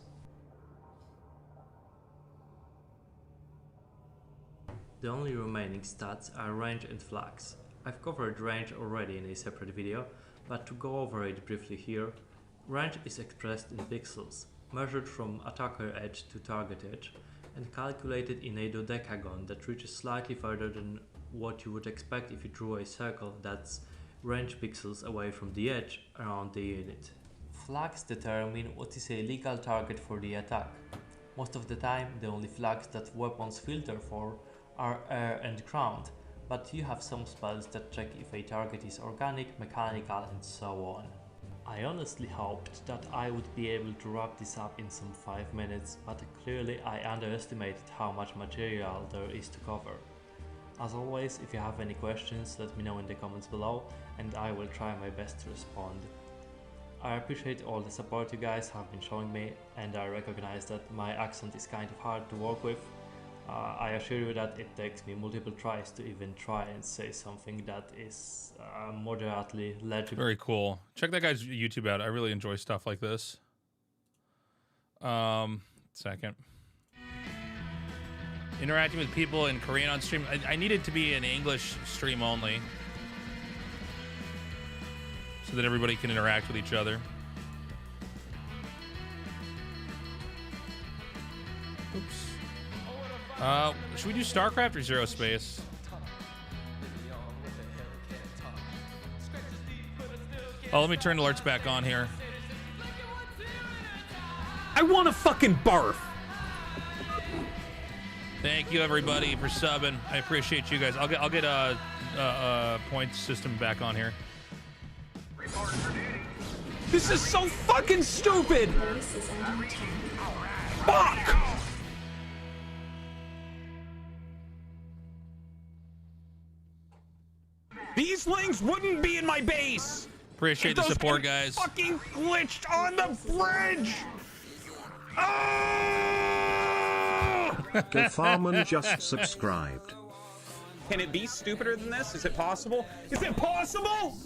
The only remaining stats are range and flags. I've covered range already in a separate video, but to go over it briefly here, range is expressed in pixels, measured from attacker edge to target edge, and calculated in a dodecagon that reaches slightly further than what you would expect if you drew a circle that's range pixels away from the edge around the unit. Flags determine what is a legal target for the attack. Most of the time, the only flags that weapons filter for are air and ground, but you have some spells that check if a target is organic, mechanical, and so on. I honestly hoped that I would be able to wrap this up in some 5 minutes, but clearly I underestimated how much material there is to cover. As always, if you have any questions, let me know in the comments below, and I will try my best to respond. I appreciate all the support you guys have been showing me, and I recognize that my accent is kind of hard to work with. I assure you that it takes me multiple tries to even try and say something that is moderately legible. Very cool. Check that guy's YouTube out. I really enjoy stuff like this. Second. Interacting with people in Korean on stream. I need it to be an English stream only, so that everybody can interact with each other. Oops. Should we do Starcraft or Zero Space? Oh, let me turn alerts back on here. I want to fucking barf. Thank you everybody for subbing. I appreciate you guys. I'll get a point system back on here. This is so fucking stupid. Fuck. These links wouldn't be in my base. Appreciate the support, guys. Fucking glitched on the bridge. The Farman just subscribed. Can it be stupider than this? Is it possible? Is it possible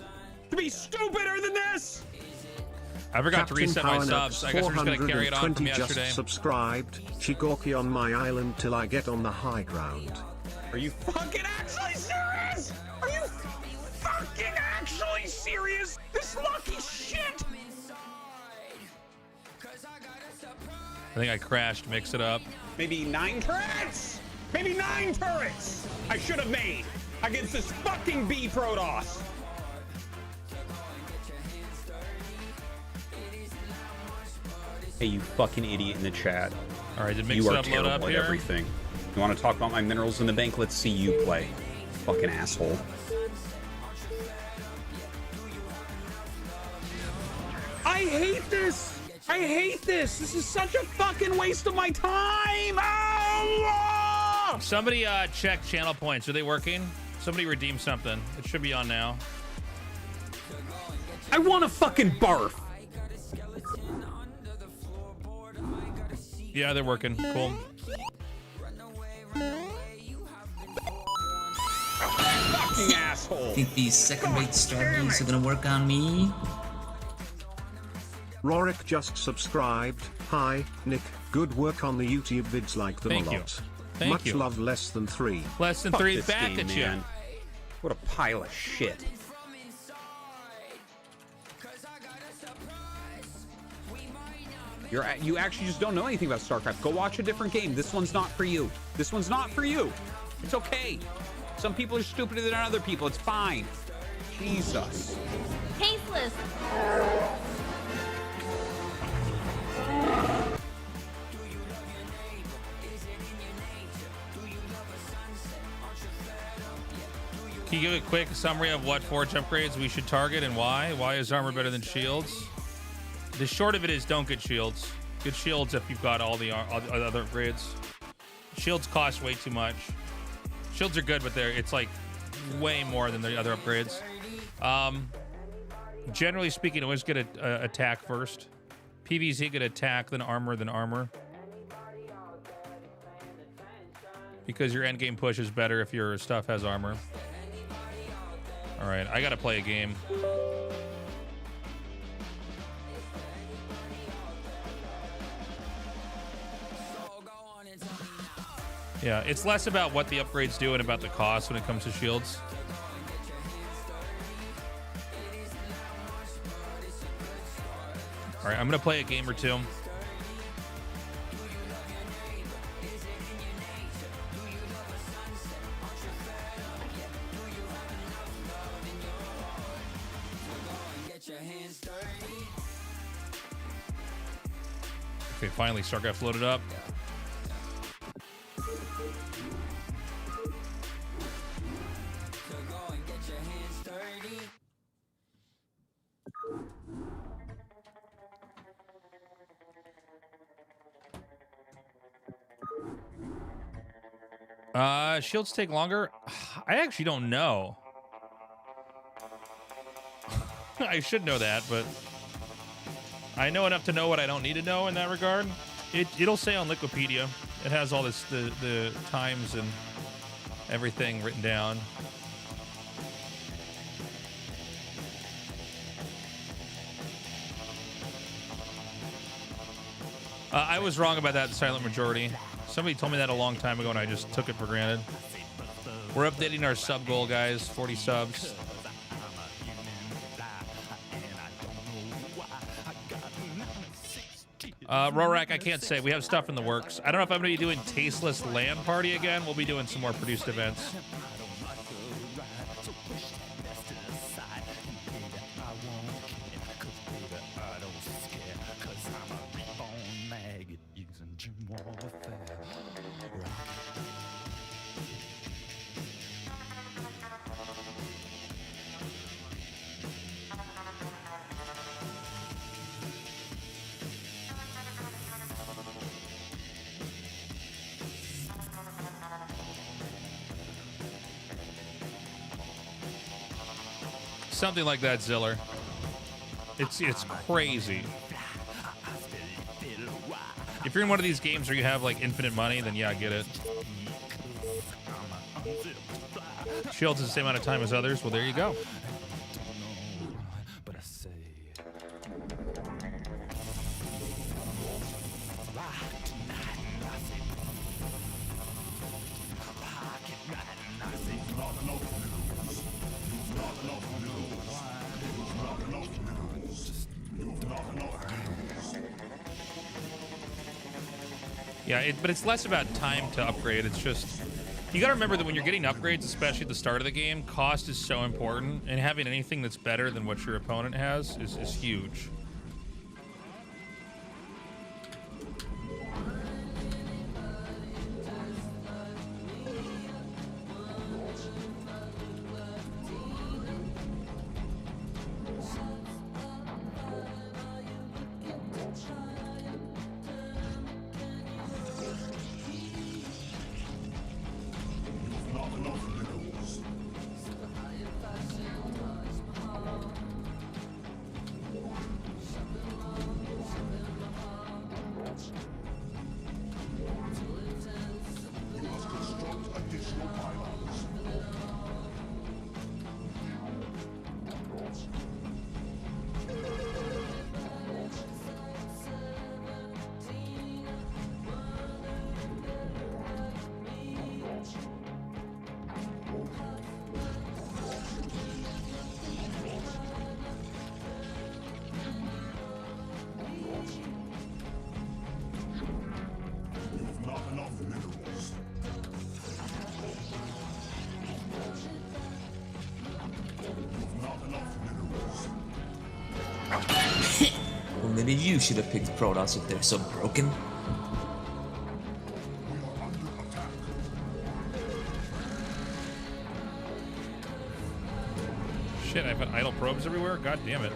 to be stupider than this? I forgot to Captain reset my Powernaps subs. I guess we're just gonna carry it on from yesterday. Just subscribed. Chigoki on my island till I get on the high ground. Are you fucking actually serious? Are you fucking actually serious? This lucky shit! I think I crashed. Mix it up. Maybe 9 turrets? Maybe 9 turrets I should have made against this fucking B Protoss. Hey, you fucking idiot in the chat. All right, did mix You it are up, load terrible up at here? everything. You want to talk about my minerals in the bank? Let's see you play. Fucking asshole. I hate this! I hate this! This is such a fucking waste of my time! Oh! Somebody check channel points. Are they working? Somebody redeem something. It should be on now. I want to fucking barf! Yeah, they're working. Cool. Fucking asshole! I think these second-rate strategies are gonna work on me. Rorik just subscribed. Hi, Nick. Good work on the YouTube vids, like them Thank a you. lot. Thank Much you. love, less than 3. Less than Fuck 3 this back game, at you. man. What a pile of shit. You actually just don't know anything about StarCraft. Go watch a different game. This one's not for you. This one's not for you. It's okay. Some people are stupider than other people. It's fine. Jesus. Tasteless. Can you give a quick summary of what forge upgrades we should target and why? Why is armor better than shields? The short of it is don't get shields. Get shields if you've got all the other upgrades. Shields cost way too much. Shields are good, but it's like way more than the other upgrades. Generally speaking, always get a attack first. PvZ get attack, then armor. Because your endgame push is better if your stuff has armor. All right, I gotta play a game. Yeah, it's less about what the upgrades do and about the cost when it comes to shields. All right, I'm gonna play a game or two. Okay, finally, Starcraft loaded up. Shields take longer? I actually don't know. I should know that, but I know enough to know what I don't need to know in that regard. It'll say on Wikipedia. It has all this the times and everything written down. I was wrong about that silent majority. Somebody told me that a long time ago, and I just took it for granted. We're updating our sub goal, guys. 40 subs. Rorak, I can't say. We have stuff in the works. I don't know if I'm going to be doing Tasteless LAN Party again. We'll be doing some more produced events. Something like that, Ziller. It's crazy. If you're in one of these games where you have like infinite money, then yeah, get it. Shields is the same amount of time as others. Well, there you go. Yeah, but it's less about time to upgrade. It's just, you gotta remember that when you're getting upgrades, especially at the start of the game, cost is so important, and having anything that's better than what your opponent has is huge. maybe you should have picked Protoss if they're so broken. Shit, I've got idle probes everywhere? God damn it.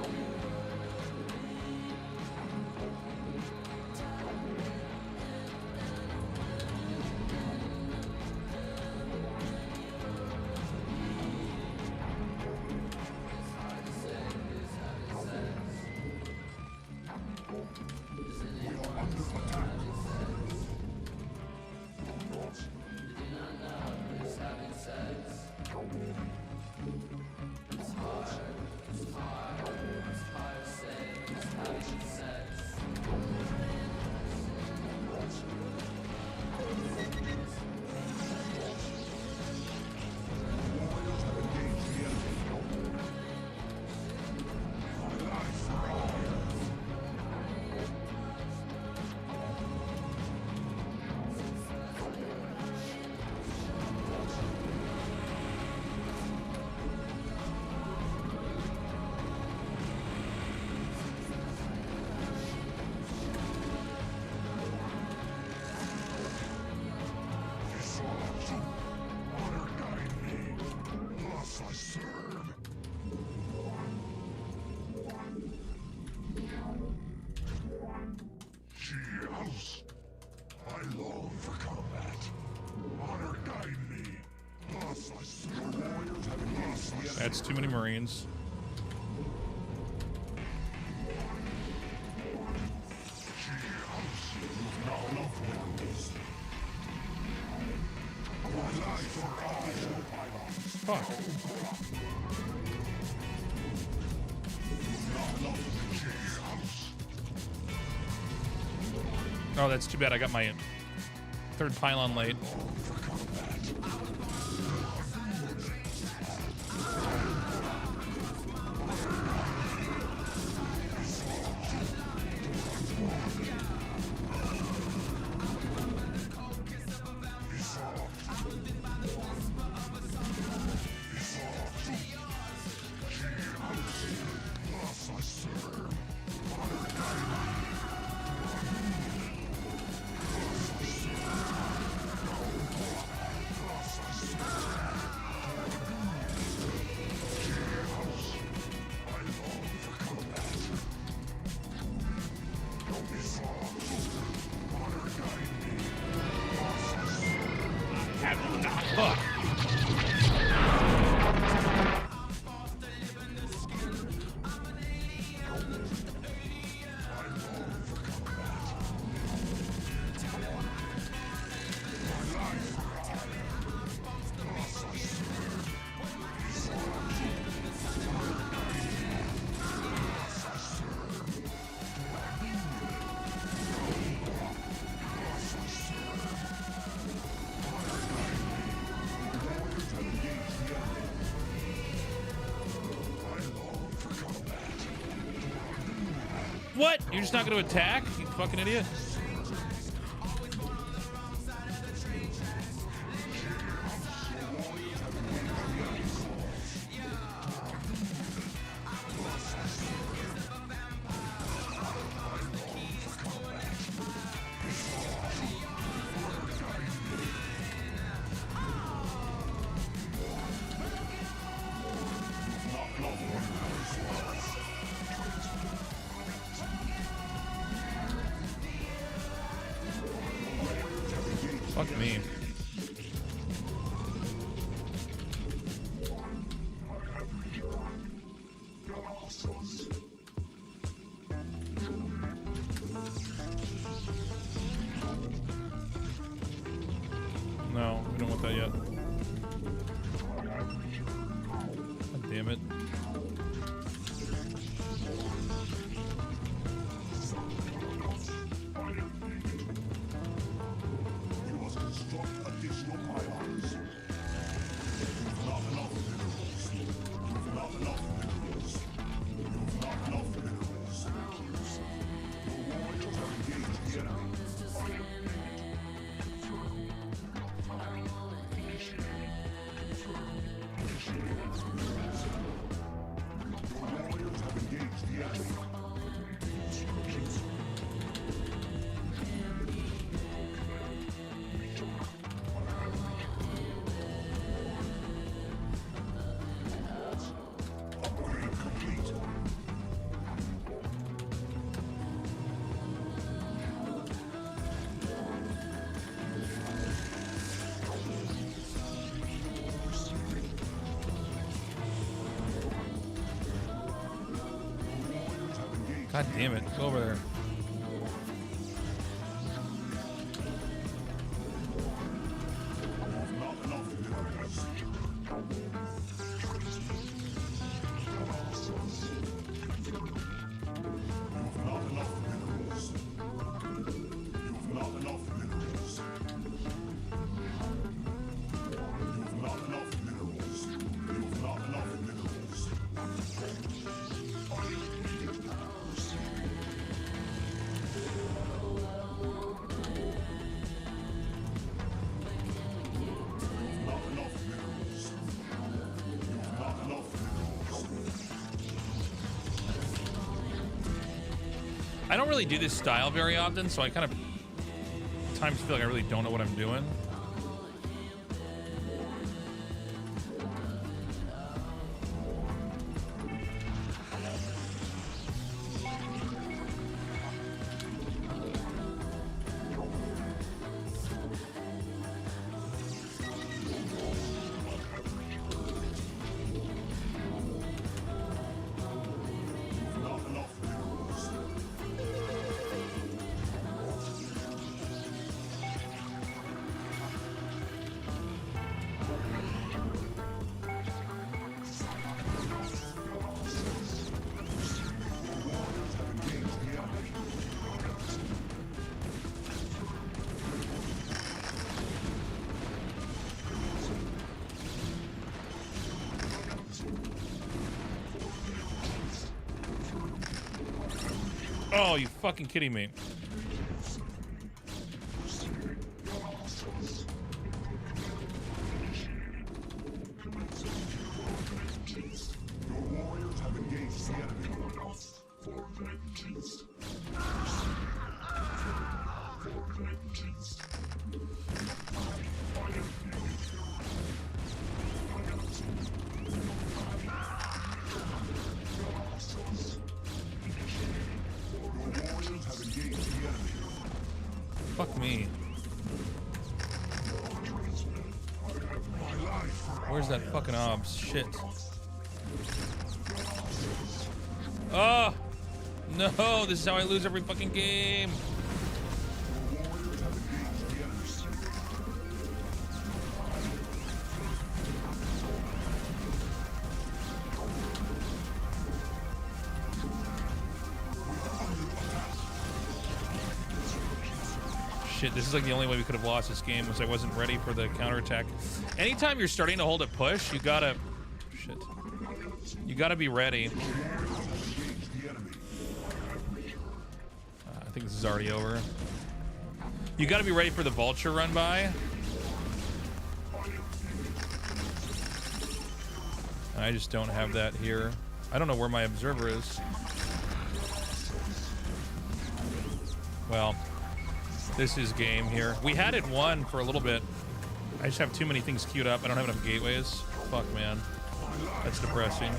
That's too many Marines. Fuck. Oh, that's too bad. I got my third pylon late. What? You're just not going to attack? You fucking idiot. Fuck me. No, we don't want that yet. God damn it. God damn it. Go over there. I don't really do this style very often, so I kind of at times feel like I really don't know what I'm doing. Oh, you fucking kidding me. Fuck me. Where's that fucking obs? Shit. Oh! No! This is how I lose every fucking game! Shit, this is like the only way we could have lost this game was I wasn't ready for the counterattack. Anytime you're starting to hold a push, you gotta... Shit. You gotta be ready. I think this is already over. You gotta be ready for the vulture run by. I just don't have that here. I don't know where my observer is. Well... This is game here. We had it won for a little bit. I just have too many things queued up. I don't have enough gateways. Fuck, man. That's depressing.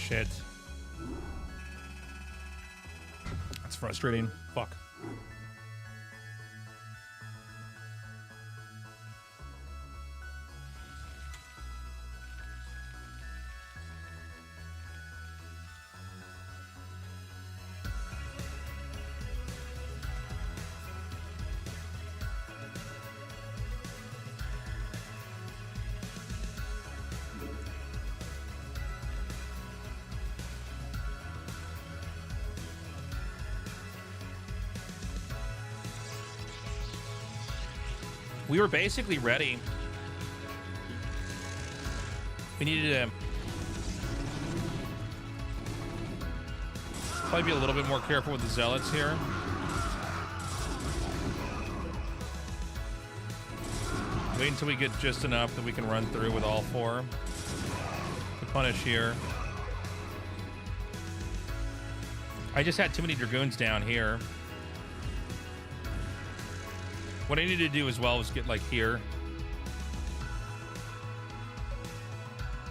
Shit. That's frustrating. Fuck. We were basically ready. We needed to probably be a little bit more careful with the zealots here. Wait until we get just enough that we can run through with all four to punish here. I just had too many dragoons down here. What I needed to do as well was get like here.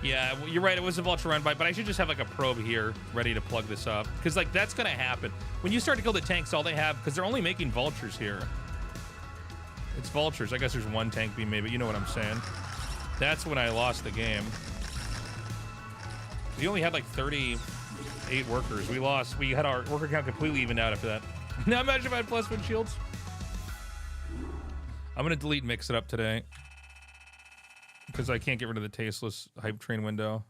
Yeah, you're right. It was a vulture run by, but I should just have like a probe here ready to plug this up. Because like that's going to happen. When you start to kill the tanks, all they have, because they're only making vultures here. It's vultures. I guess there's one tank being made, but you know what I'm saying. That's when I lost the game. We only had like 38 workers. We had our worker count completely evened out after that. Now imagine if I had +1 shields. I'm going to delete Mix It Up today because I can't get rid of the tasteless hype train window.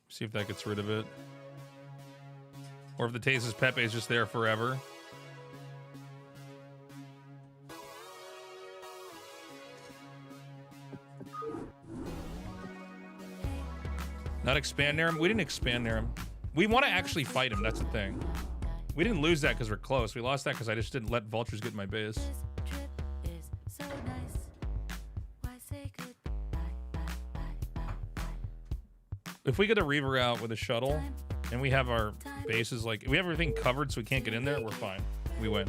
See if that gets rid of it. Or if the tasteless Pepe is just there forever. Not expand near him? We didn't expand near him. We want to actually fight him. That's the thing. We didn't lose that because we're close. We lost that because I just didn't let vultures get in my base. If we get a Reaver out with a shuttle and we have our bases, like we have everything covered so we can't get in there, we're fine. We win.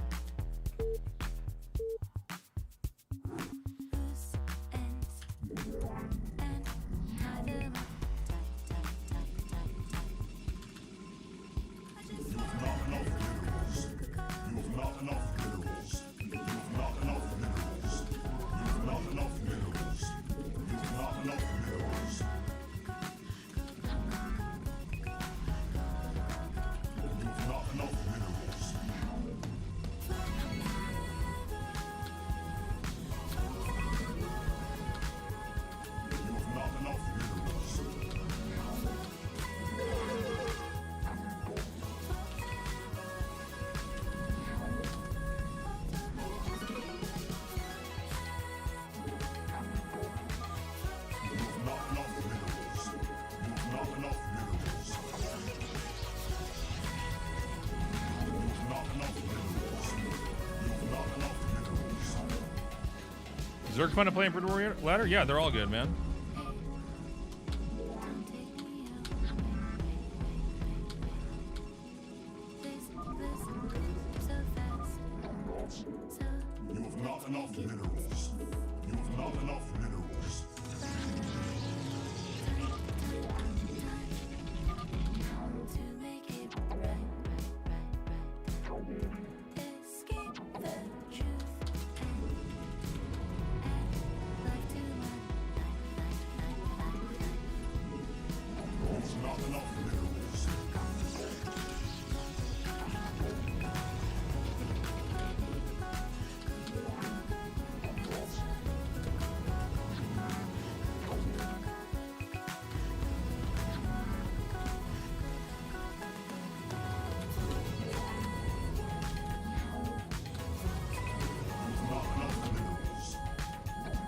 Zerg fun to play in Brood Warrior Ladder? Yeah, they're all good, man. You have not enough minerals. You have not enough minerals.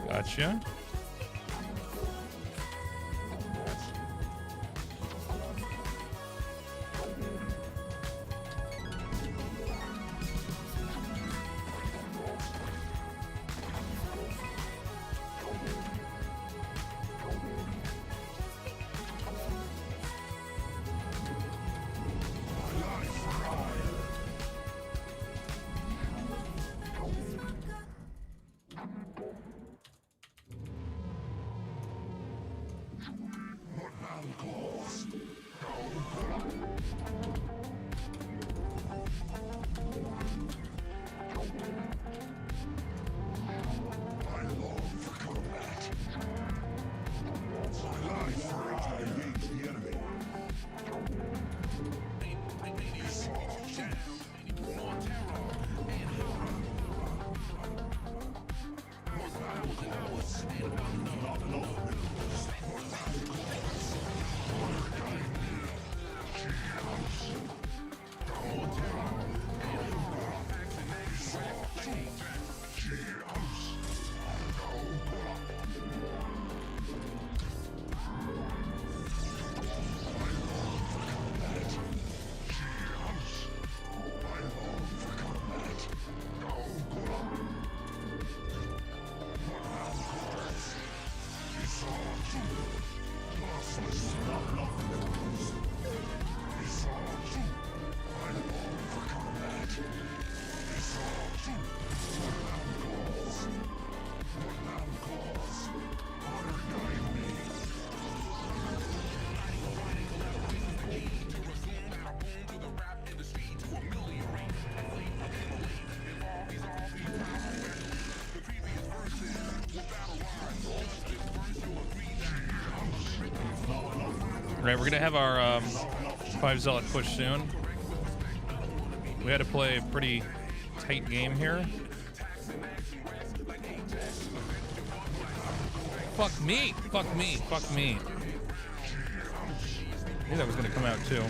Gotcha. Right, we're gonna have our 5 Zealot push soon. We had to play a pretty tight game here. Fuck me! Fuck me! Fuck me! I knew that was gonna come out too.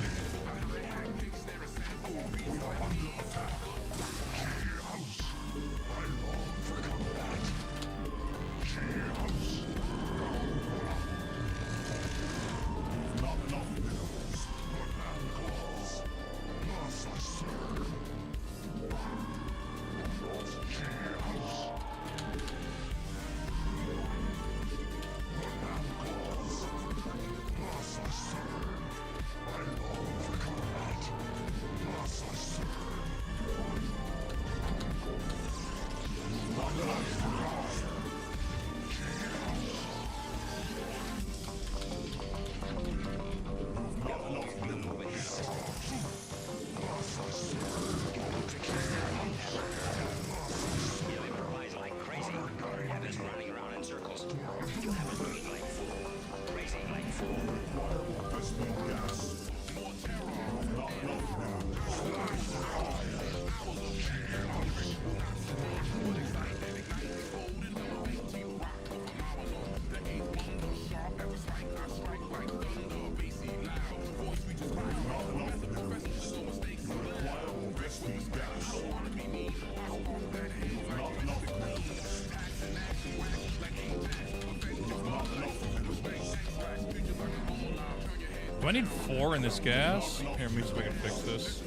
Do I need 4 in this gas? Here, let me see if I can fix this.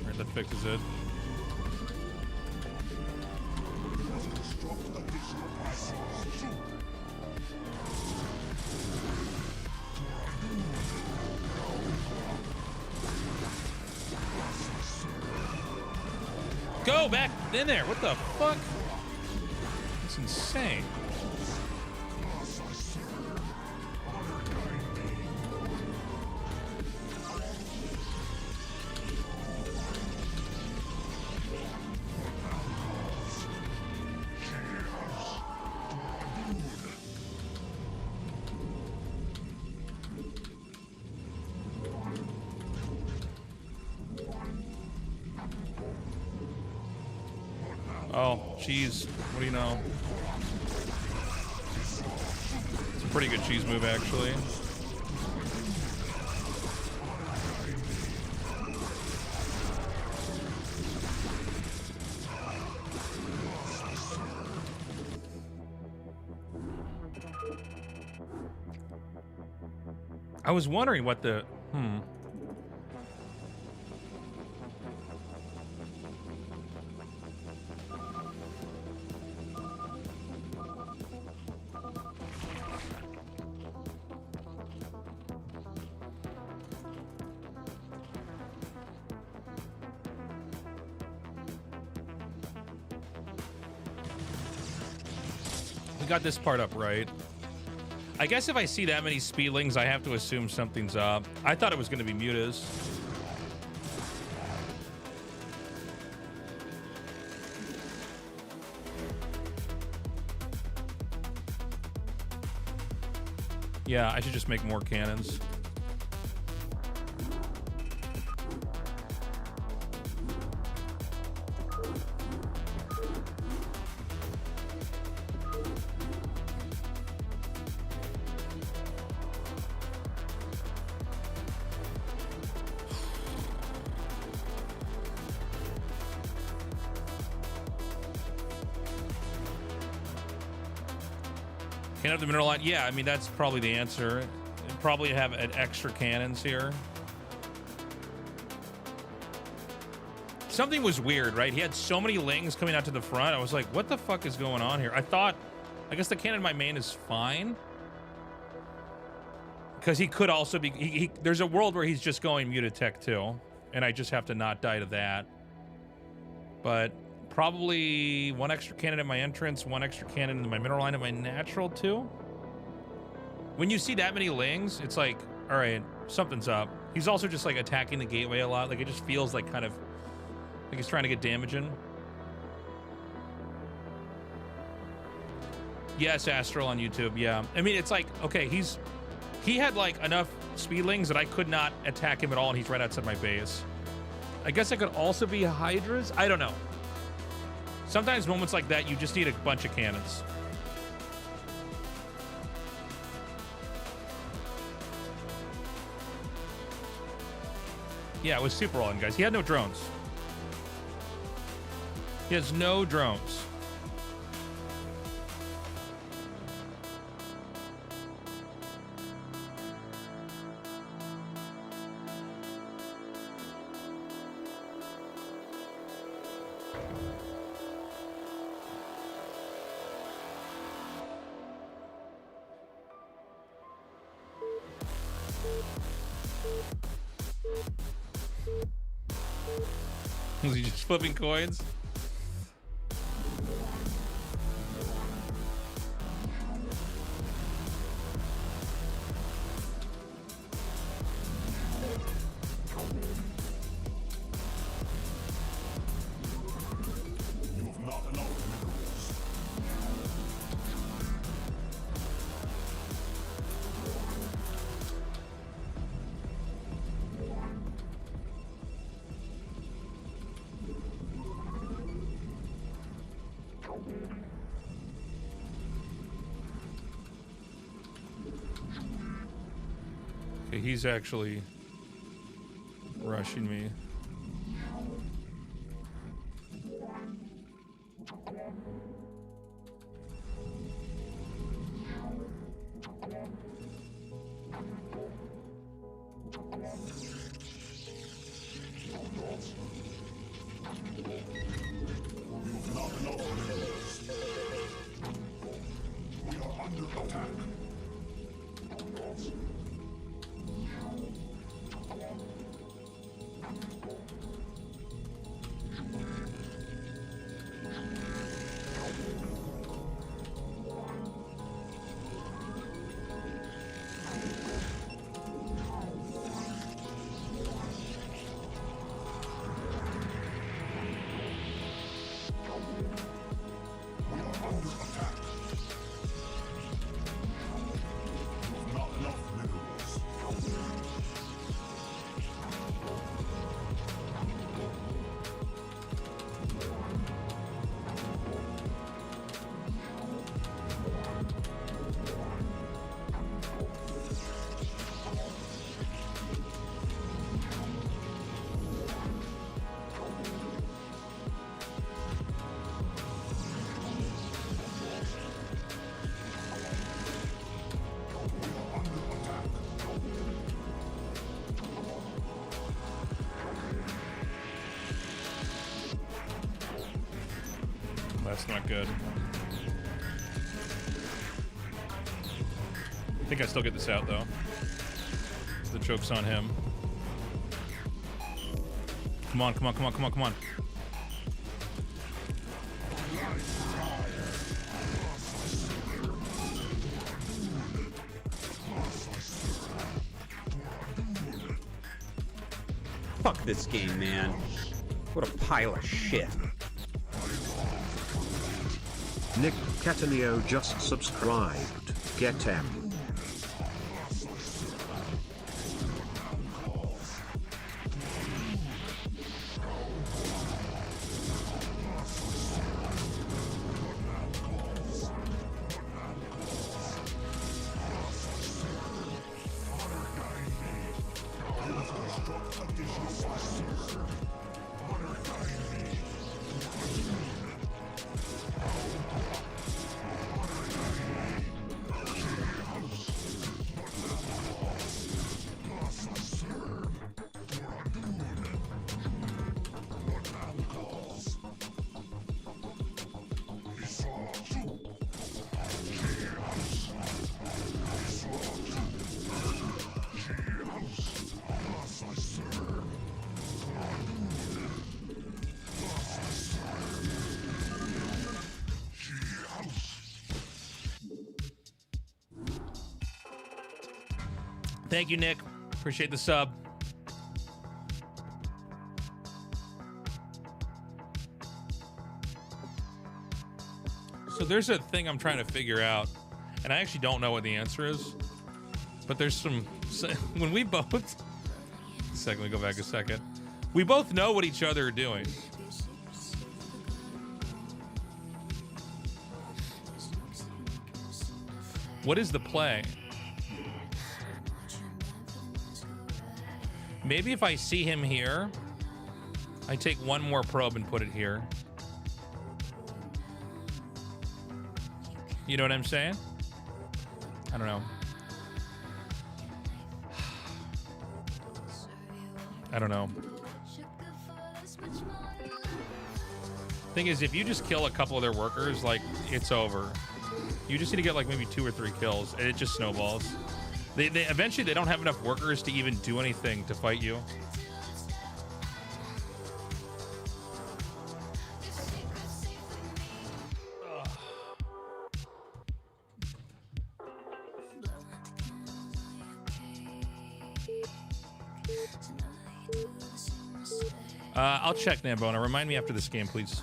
Alright, that fixes it. Go back in there! What the fuck? That's insane. Oh, cheese. What do you know? It's a pretty good cheese move, actually. I was wondering what the... We got this part up right. I guess if I see that many speedlings, I have to assume something's up. I thought it was going to be mutas. Yeah, I should just make more cannons. Cannon of the mineral line. Yeah, I mean, that's probably the answer. Probably have an extra cannons here. Something was weird, right? He had so many lings coming out to the front. I was like, what the fuck is going on here? I guess the cannon in my main is fine. Because he could also be, there's a world where he's just going Mutatech too. And I just have to not die to that. But probably one extra cannon in my entrance, one extra cannon in my mineral line in my natural too. When you see that many lings, it's like, all right, something's up. He's also just like attacking the gateway a lot. Like it just feels like kind of like he's trying to get damage in. Yes, Astral on YouTube. Yeah. I mean, it's like, okay, he had like enough speedlings that I could not attack him at all. And he's right outside my base. I guess it could also be Hydras. I don't know. Sometimes moments like that, you just need a bunch of cannons. Yeah, it was super all in, guys. He had no drones. He has no drones. Was he just flipping coins? You have not enough minerals. Okay, he's actually rushing me. Not enough minerals. We are under attack. Not enough minerals. That's not good. I think I still get this out though. So the choke's on him. Come on, come on, come on, come on, come on. Fuck this game, man. What a pile of shit. Nick Cataneo just subscribed. Get M. Thank you, Nick. Appreciate the sub. So there's a thing I'm trying to figure out, and I actually don't know what the answer is. But there's some... When we both... Let me go back a second. We both know what each other are doing. What is the play? Maybe if I see him here, I take one more probe and put it here. You know what I'm saying? I don't know. I don't know. Thing is, if you just kill a couple of their workers, like, it's over. You just need to get like maybe 2 or 3 kills, and it just snowballs. They eventually they don't have enough workers to even do anything to fight you. I'll check, Nambona. Remind me after this game, please.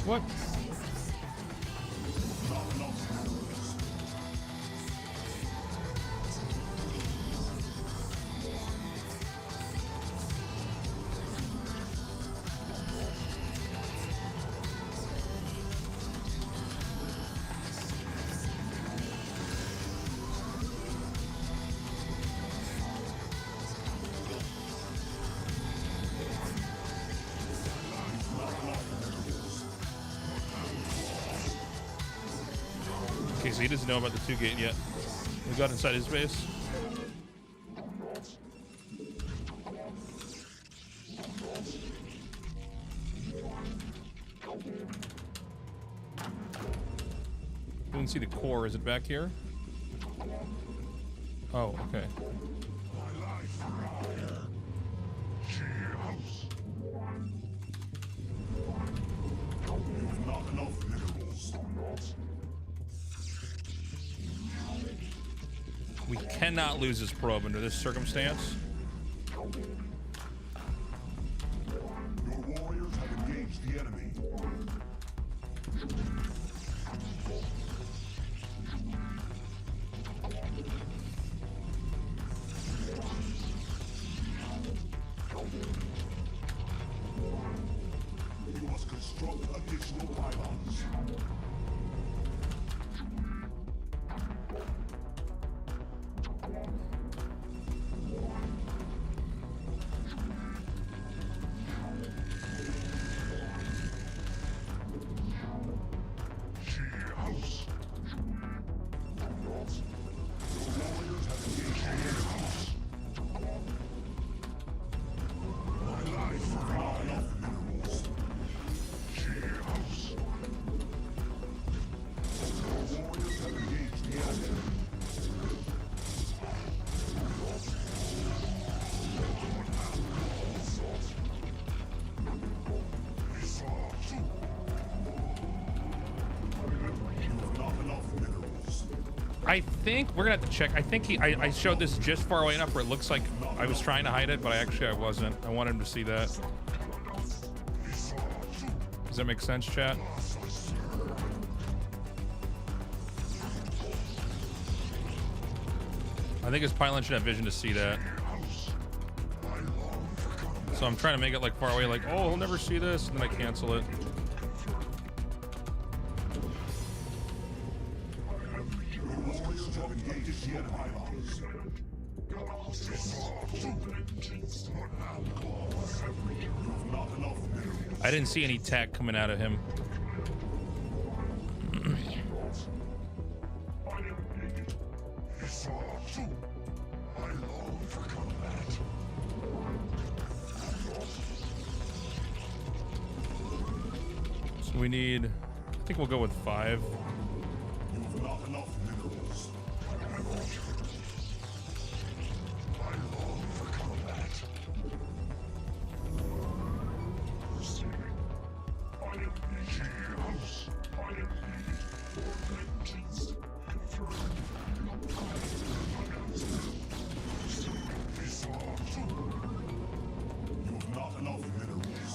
What? Okay, so he doesn't know about the 2 gate yet. We got inside his base. We can see the core. Is it back here? Oh, okay. Not enough minerals. We cannot lose this probe under this circumstance. Your warriors have engaged the enemy. You must construct additional pylons. I think we're gonna have to check. I think I showed this just far away enough where it looks like I was trying to hide it, but I wasn't. I wanted him to see that. Does that make sense, chat? I think his pylon should have vision to see that. So I'm trying to make it like far away, like, oh, he'll never see this, and then I cancel it. I didn't see any tech coming out of him. So we need, I think we'll go with 5.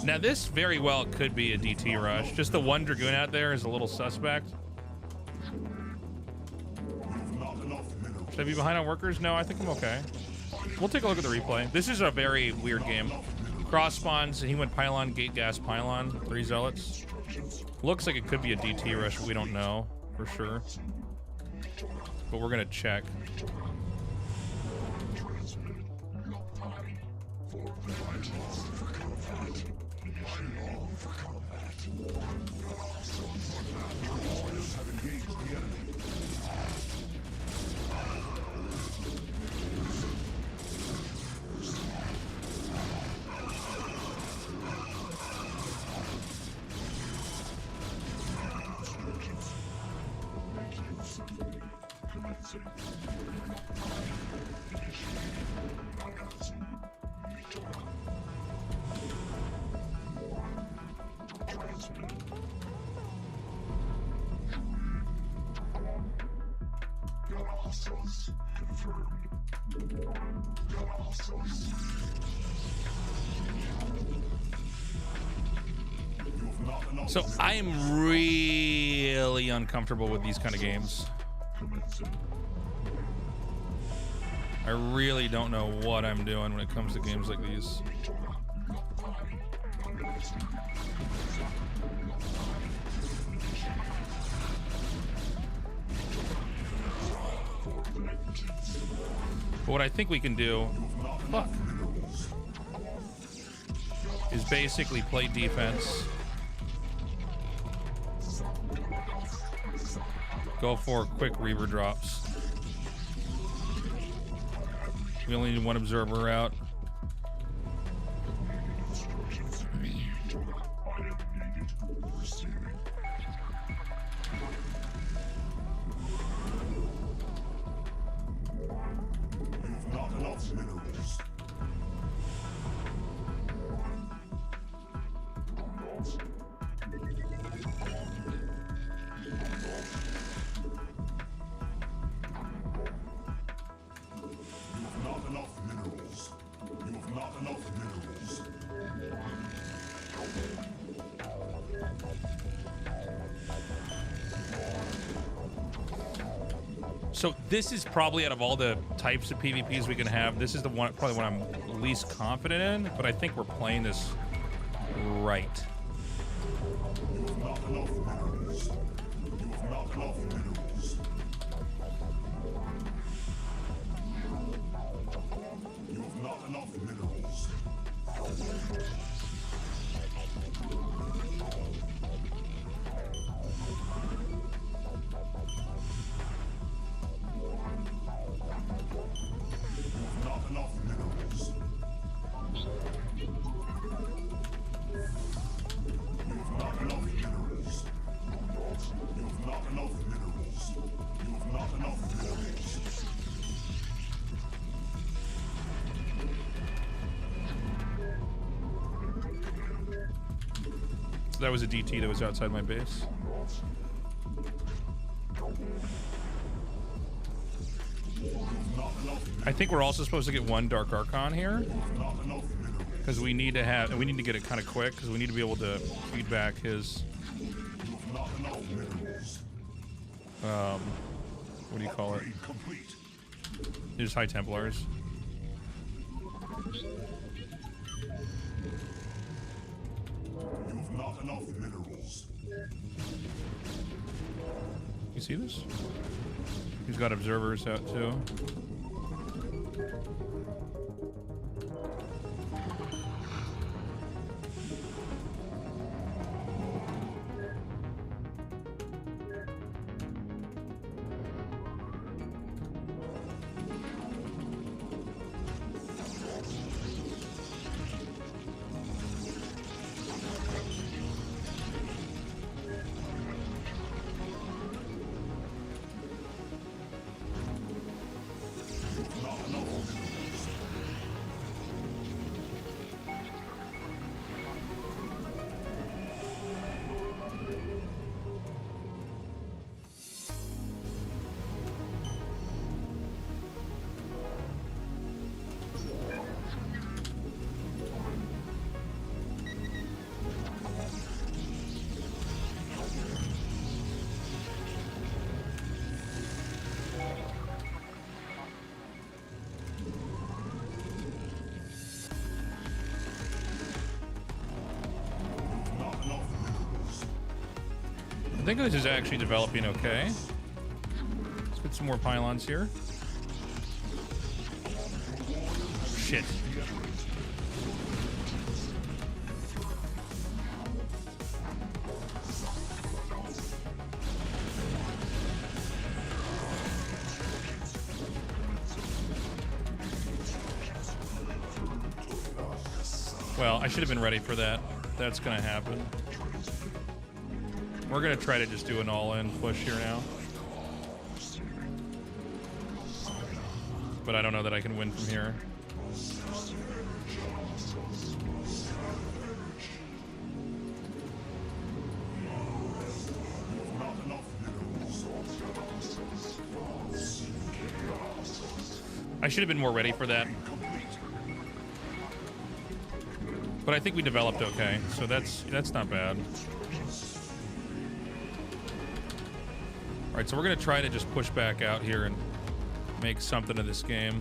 Now this very well could be a DT rush. Just the one Dragoon out there is a little suspect. Should I be behind on workers? No, I think I'm okay. We'll take a look at the replay. This is a very weird game. Cross spawns, and he went pylon, gate gas, pylon, 3 zealots. Looks like it could be a DT rush, but we don't know for sure. But we're gonna check. So I am really uncomfortable with these kind of games. I really don't know what I'm doing when it comes to games like these. But what I think we can do, fuck, is basically play defense Go for quick Reaver drops. We only need one observer out. So this is probably, out of all the types of PvPs we can have, this is the one, probably one I'm least confident in, but I think we're playing this right. That was a DT that was outside my base. I think we're also supposed to get one Dark Archon here, because we need to get it kind of quick, because we need to be able to feed back his what do you call it? His High Templars. You see this? He's got observers out too. I think this is actually developing okay. Let's put some more pylons here. Shit. Well, I should have been ready for that. That's gonna happen. We're gonna try to just do an all-in push here now. But I don't know that I can win from here. I should have been more ready for that. But I think we developed okay, so that's not bad. All right, so we're gonna try to just push back out here and make something of this game.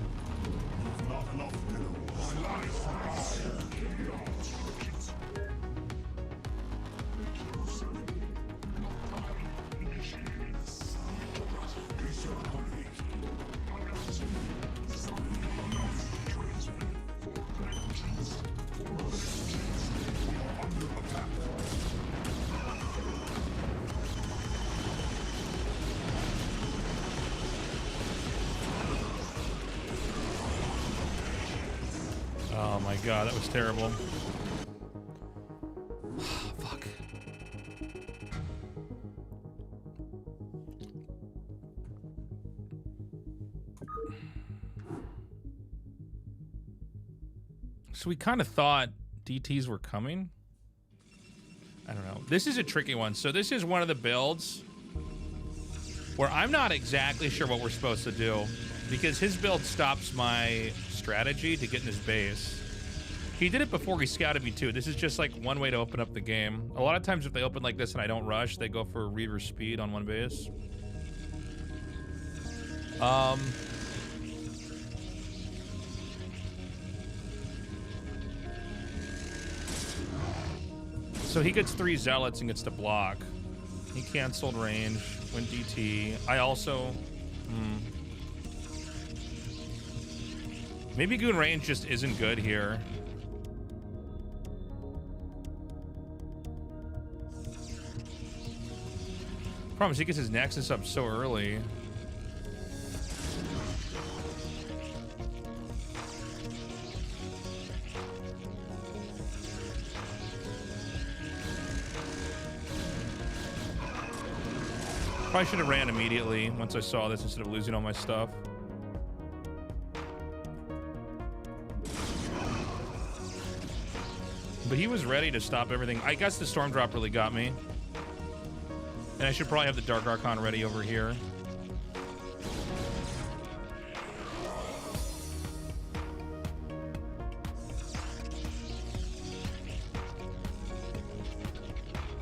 my god, that was terrible. Fuck. So we kind of thought DTs were coming. I don't know. This is a tricky one. So this is one of the builds where I'm not exactly sure what we're supposed to do, because his build stops my strategy to get in his base. He did it before he scouted me too. This is just like one way to open up the game. A lot of times if they open like this and I don't rush, they go for Reaver speed on one base. So he gets 3 zealots and gets to block. He canceled range, went DT. I also... Maybe Goon range just isn't good here. Problem is he gets his Nexus up so early. Probably should have ran immediately once I saw this instead of losing all my stuff. But he was ready to stop everything. I guess the Storm Drop really got me. And I should probably have the Dark Archon ready over here.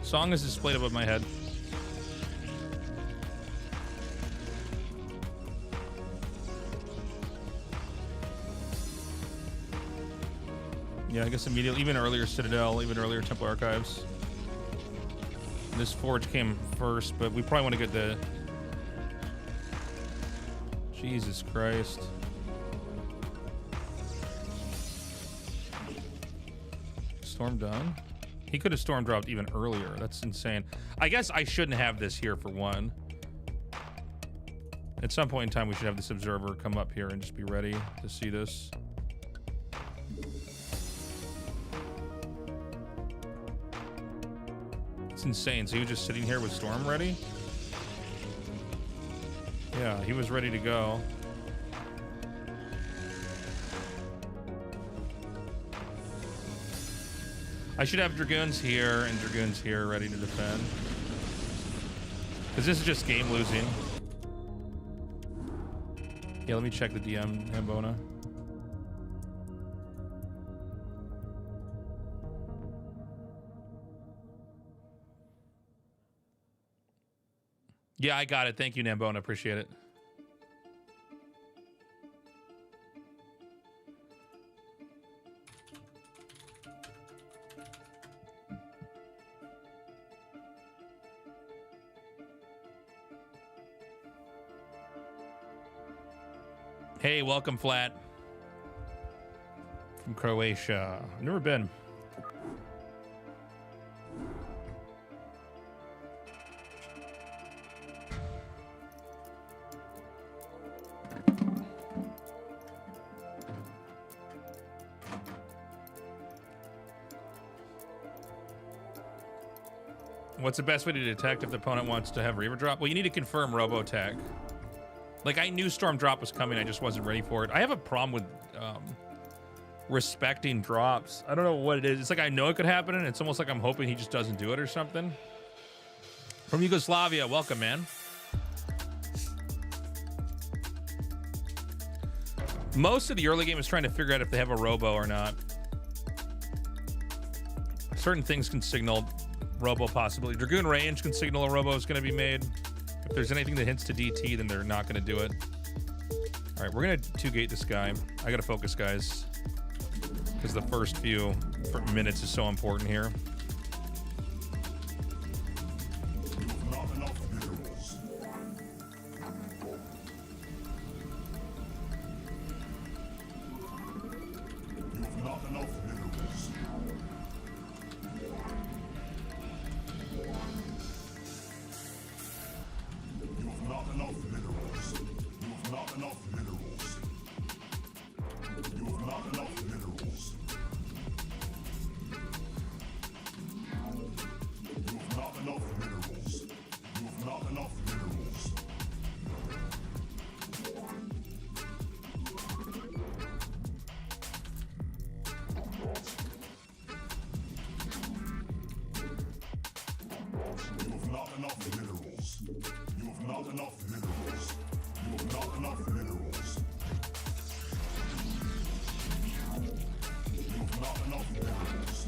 Song is displayed above my head. Yeah, I guess immediately, even earlier Citadel, even earlier Temple Archives. This Forge came first, but we probably want to get the... Jesus Christ. Storm done? He could have storm dropped even earlier. That's insane. I guess I shouldn't have this here for one. At some point in time, we should have this observer come up here and just be ready to see this. It's insane. So he was just sitting here with Storm ready? Yeah, he was ready to go. I should have Dragoons here and Dragoons here ready to defend. Because this is just game losing. Yeah, let me check the DM, Hambona. Yeah, I got it. Thank you, Nambona. Appreciate it. Hey, welcome, Flat. From Croatia. I've never been. What's the best way to detect if the opponent wants to have Reaver drop? Well, you need to confirm Robo Tech. Like, I knew Storm Drop was coming, I just wasn't ready for it. I have a problem with respecting drops. I don't know what it is. It's like I know it could happen, and it's almost like I'm hoping he just doesn't do it or something. From Yugoslavia, welcome, man. Most of the early game is trying to figure out if they have a Robo or not. Certain things can signal Robo possibly. Dragoon range can signal a Robo is going to be made. If there's anything that hints to DT, then they're not going to do it. All right, we're going to 2-gate this guy. I got to focus, guys, because the first few minutes is so important here. Not enough minerals. You have not enough minerals. You have not enough minerals. You have not enough minerals. You have not enough minerals. not enough minerals. You have not enough minerals. You have not enough minerals.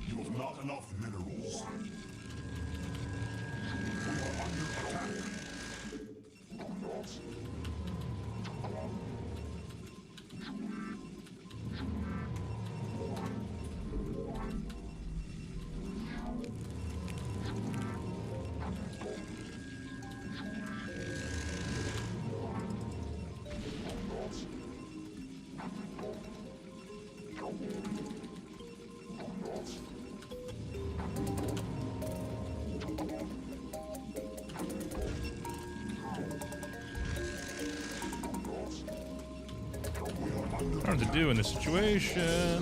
You have not enough minerals. Hard to do in this situation.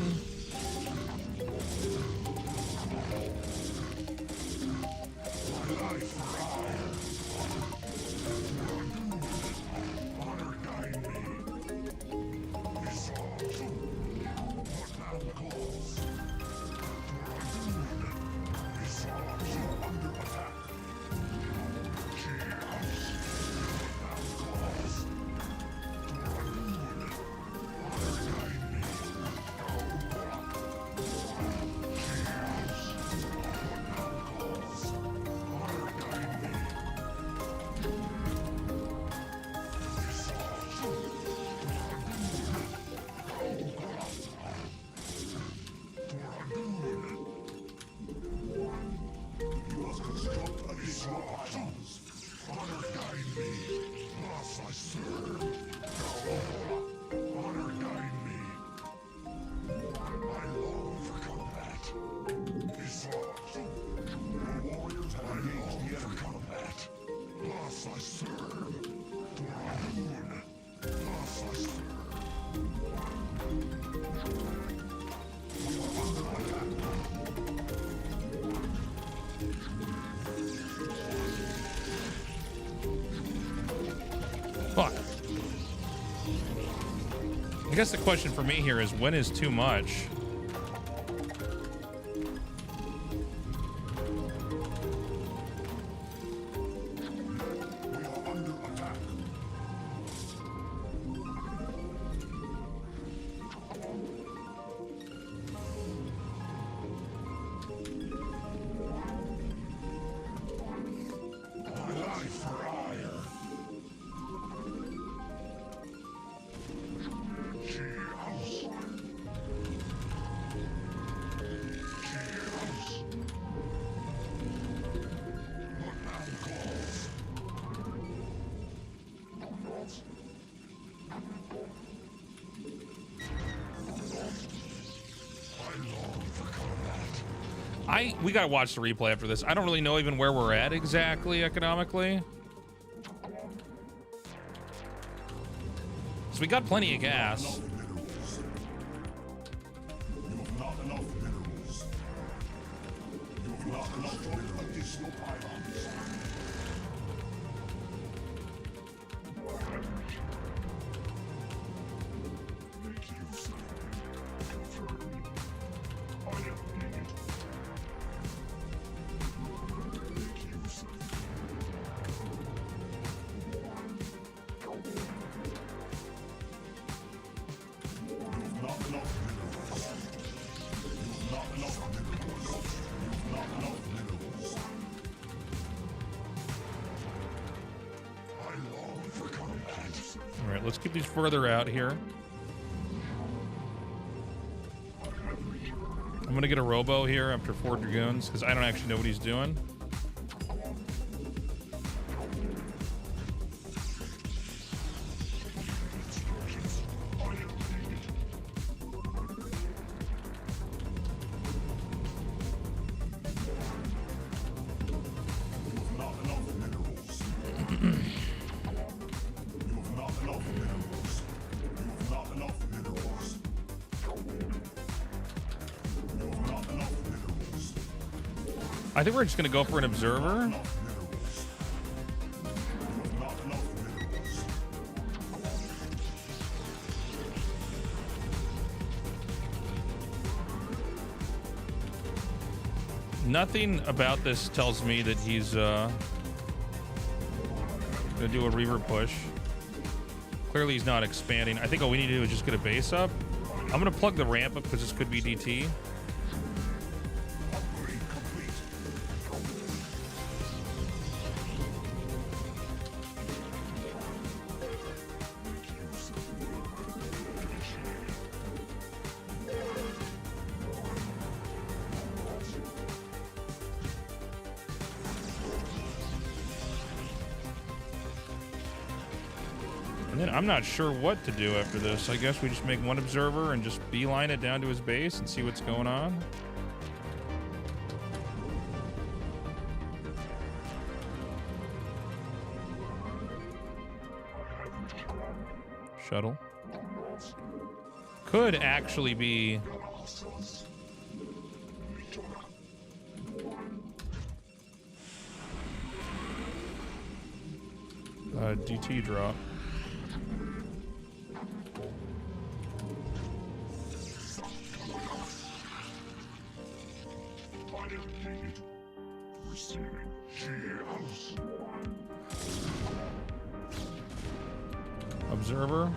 Fuck. I guess the question for me here is, when is too much? We gotta watch the replay after this. I don't really know even where we're at exactly economically. So we got plenty of gas. All right, let's keep these further out here. I'm gonna get a robo here after 4 dragoons because I don't actually know what he's doing. I think we're just gonna go for an observer. Nothing about this tells me that he's gonna do a reaver push. Clearly he's not expanding. I think all we need to do is just get a base up. I'm gonna plug the ramp up because this could be DT. I'm not sure what to do after this. I guess we just make one observer and just beeline it down to his base and see what's going on. Shuttle. Could actually be... DT drop. Observer.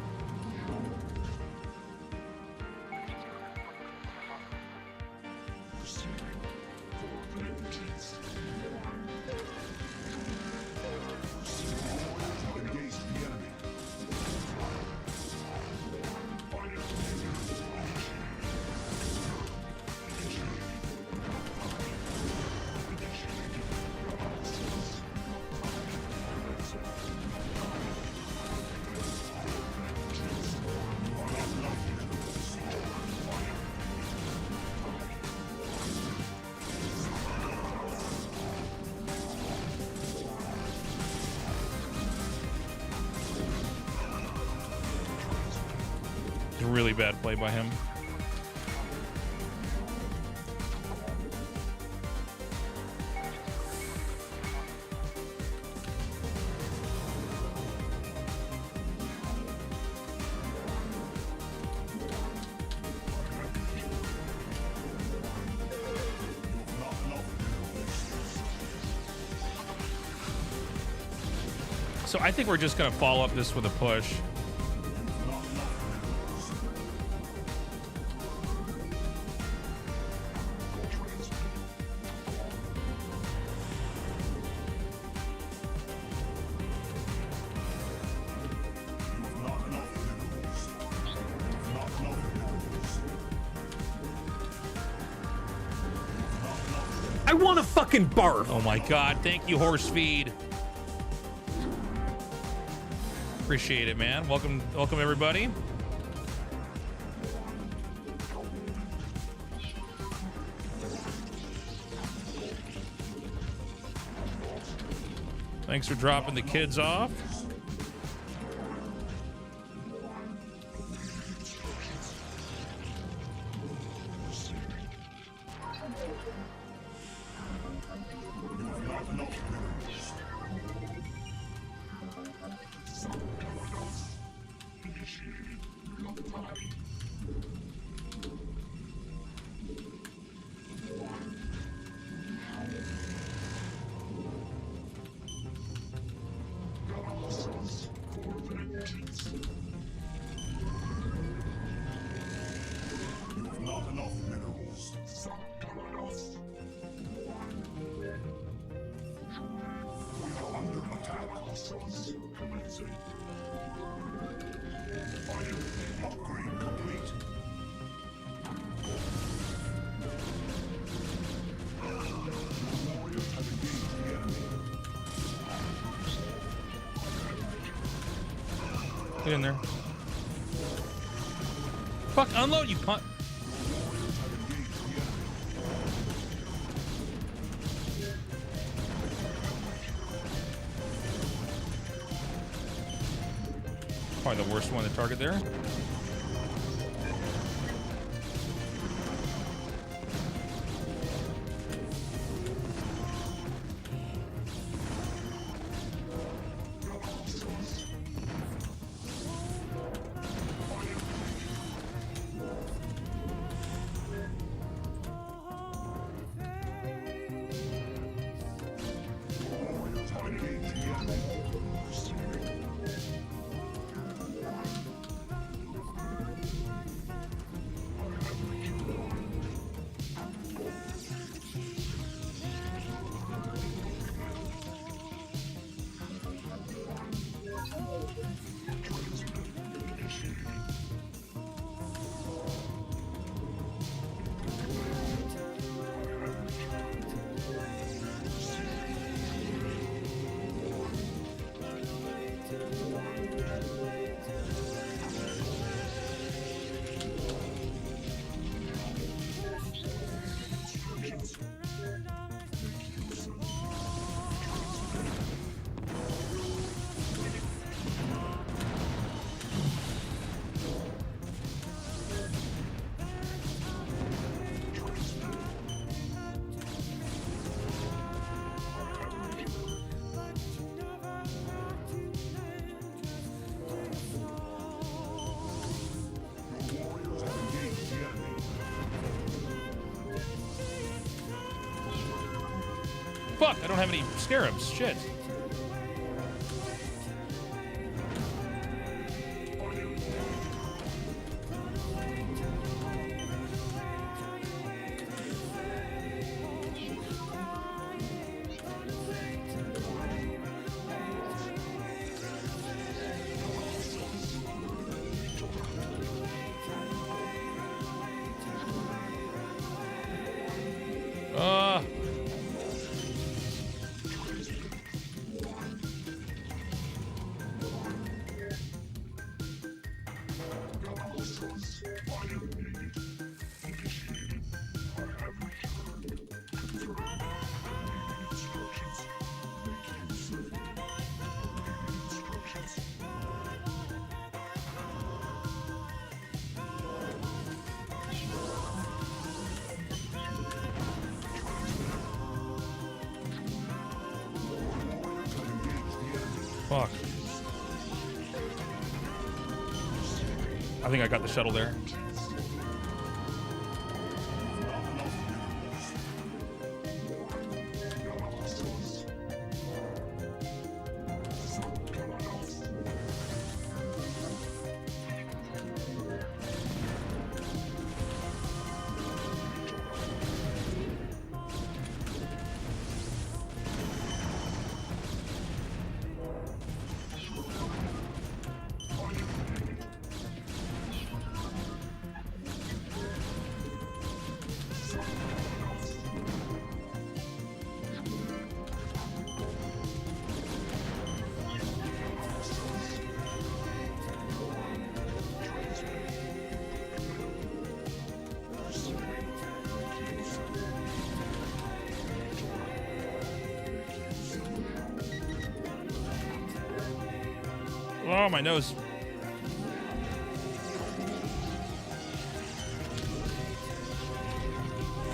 Really bad play by him. So I think we're just going to follow up this with a push. I want to fucking barf. Oh my god, thank you, horse feed. Appreciate it, man. Welcome everybody. Thanks for dropping the kids off. Get in there. Fuck, unload, you punt. Probably the worst one to target there. Fuck, I don't have any scarabs. Shit. Fuck. I think I got the shuttle there. Oh, my nose.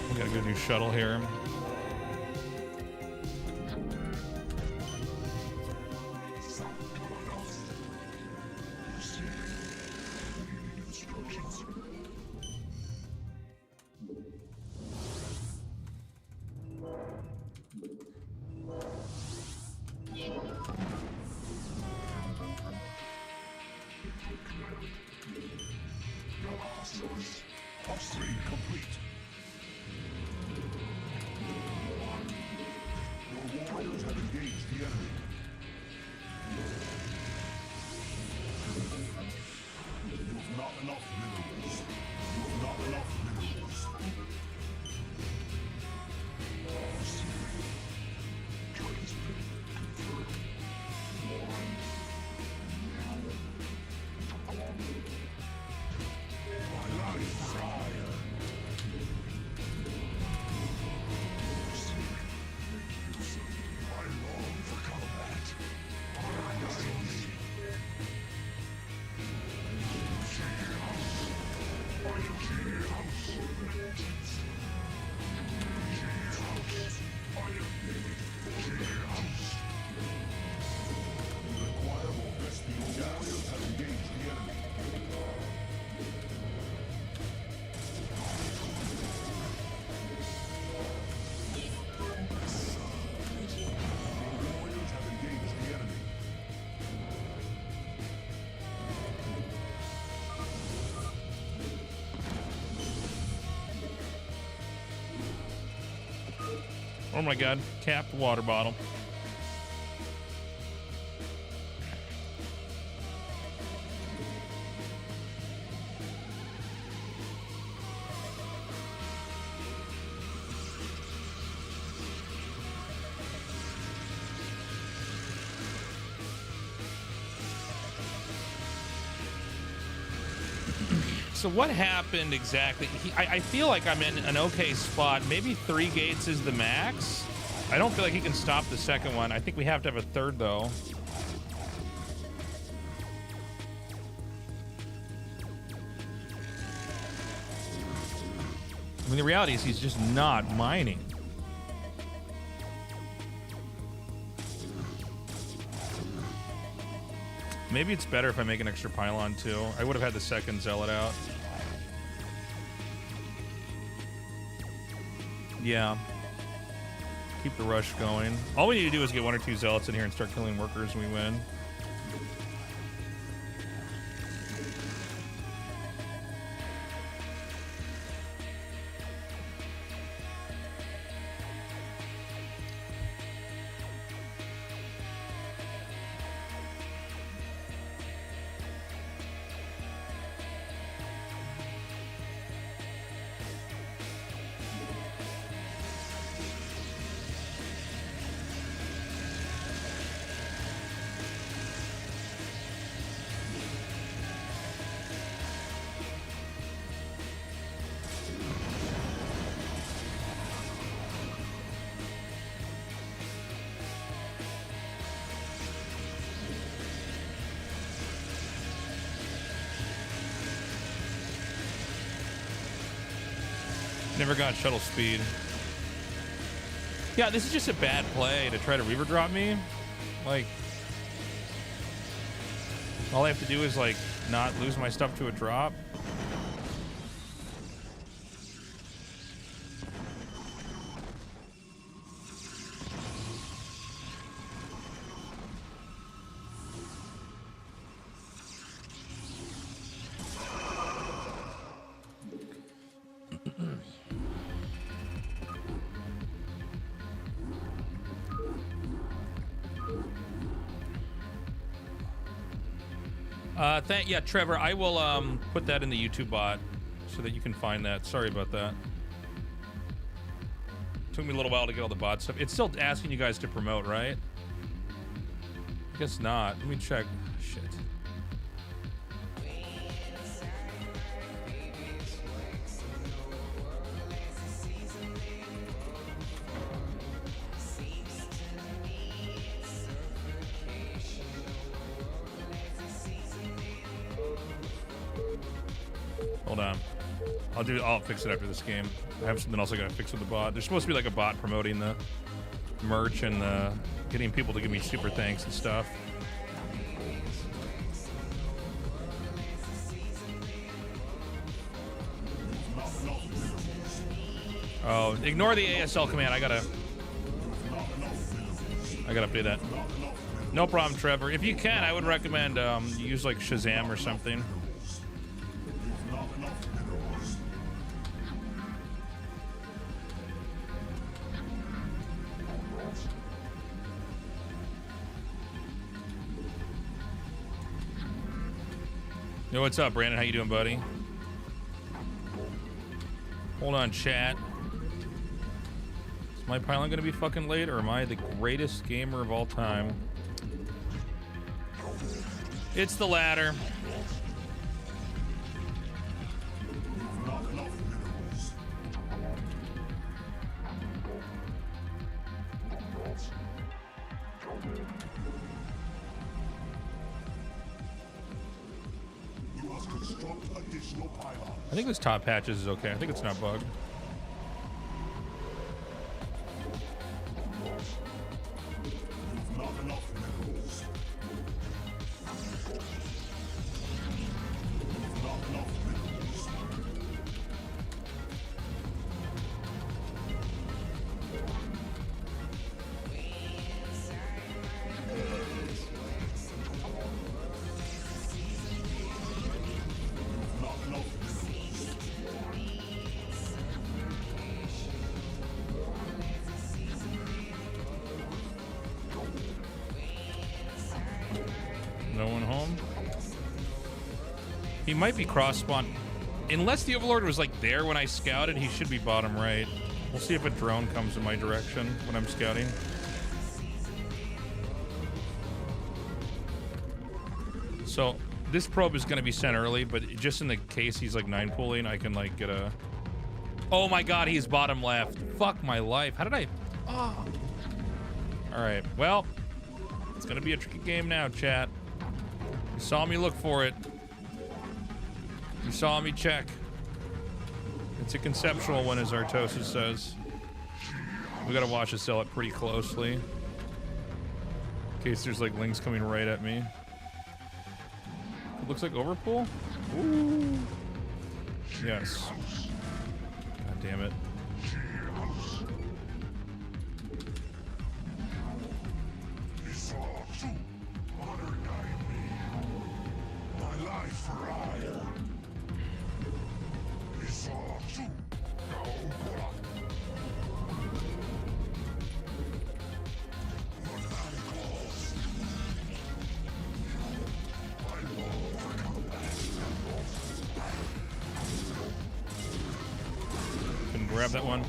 We got a good new shuttle here. Upgrade complete. Your warriors have engaged the enemy. You have not enough minerals. You have not enough minerals. Oh my god, capped water bottle. So what happened exactly? I feel like I'm in an okay spot. Maybe 3 gates is the max. I don't feel like he can stop the second one. I think we have to have a third, though. I mean, the reality is he's just not mining. Maybe it's better if I make an extra pylon, too. I would have had the second zealot out. Yeah. Keep the rush going. All we need to do is get 1 or 2 zealots in here and start killing workers and we win. Never got shuttle speed. Yeah, this is just a bad play to try to Reaver drop me. Like, all I have to do is, like, not lose my stuff to a drop. Yeah, Trevor, I will put that in the YouTube bot so that you can find that. Sorry about that. Took me a little while to get all the bot stuff. It's still asking you guys to promote, right? I guess not. Let me check. Shit. Hold on. I'll fix it after this game. I have something else I gotta fix with the bot. There's supposed to be like a bot promoting the merch and getting people to give me super thanks and stuff. Oh, ignore the ASL command. I gotta update that. No problem, Trevor. If you can, I would recommend you use like Shazam or something. Yo, what's up, Brandon? How you doing, buddy? Hold on, chat. Is my pylon gonna be fucking late, or am I the greatest gamer of all time? It's the latter. You must construct additional pylons. I think this top patches is okay. I think it's not bugged. Not enough minerals. Not enough minerals. Not enough minerals. No one home. He might be cross spawn. Unless the Overlord was like there when I scouted, he should be bottom right. We'll see if a drone comes in my direction when I'm scouting. So this probe is going to be sent early, but just in the case he's like 9-pooling, I can like get a... Oh my god, he's bottom left. Fuck my life. How did I... Oh. Alright, well, it's going to be a tricky game now, chat. You saw me look for it. You saw me check. It's a conceptual one, as Artosis says. We gotta watch us sell it pretty closely. In case there's like links coming right at me. It looks like overpull? Ooh. Yes. God damn it. Can grab that one.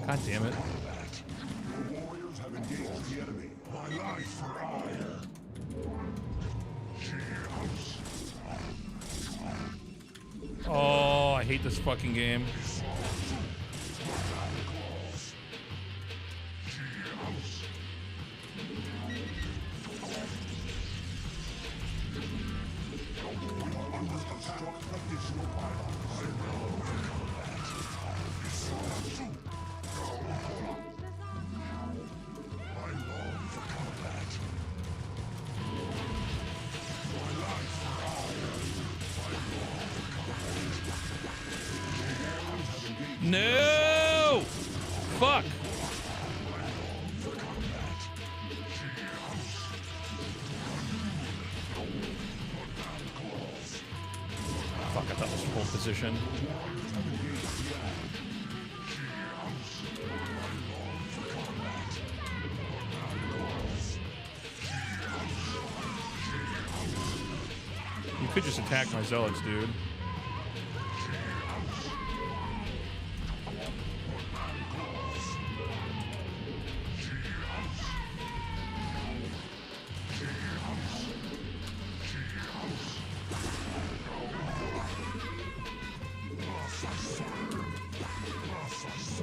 God damn it. The warriors have engaged the enemy. My life for ire. Oh, I hate this fucking game. No! Fuck! Fuck, I thought this was full position. You could just attack my zealots, dude.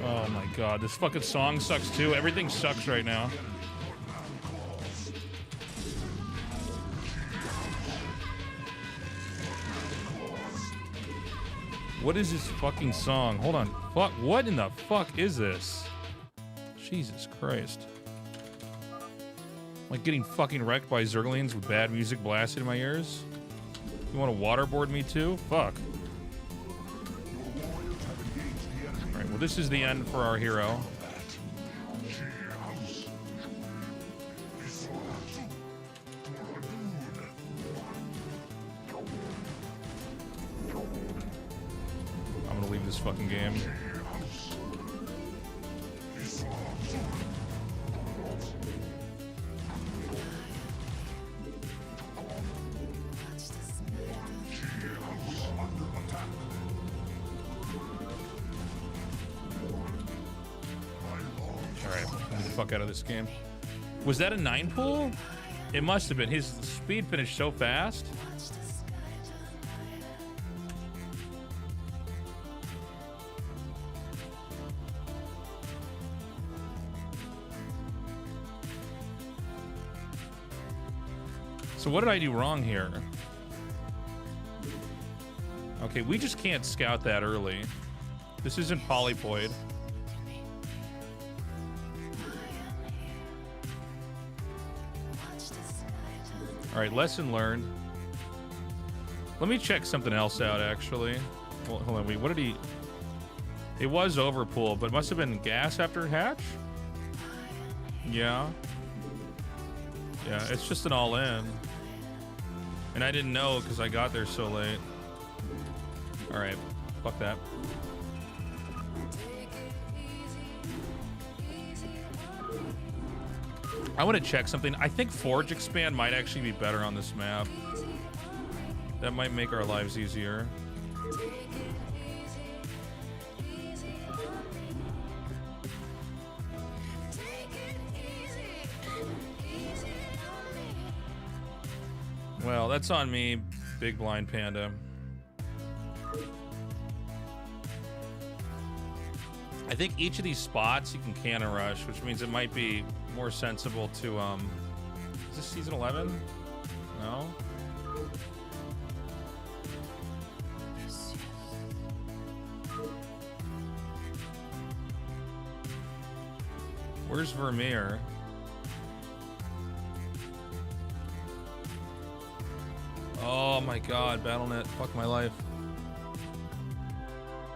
Oh my god, this fucking song sucks too. Everything sucks right now. What is this fucking song? Hold on. Fuck, what in the fuck is this? Jesus Christ. Like getting fucking wrecked by Zerglings with bad music blasted in my ears? You want to waterboard me too? Fuck. Alright, well this is the end for our hero. I'm gonna leave this fucking game. Alright, get the fuck out of this game. Was that a 9 pool? It must have been. His speed finished so fast. So what did I do wrong here? Okay, we just can't scout that early. This isn't polypoid. All right, lesson learned. Let me check something else out, actually. Well, hold on, wait, what did he... It was overpool, but it must have been gas after hatch? Yeah. Yeah, it's just an all-in. And I didn't know because I got there so late. All right, fuck that. I want to check something. I think Forge Expand might actually be better on this map. That might make our lives easier. Well, that's on me, Big Blind Panda. I think each of these spots you can cannon rush, which means it might be more sensible to, is this season 11? No? Where's Vermeer? Oh my god, BattleNet, fuck my life.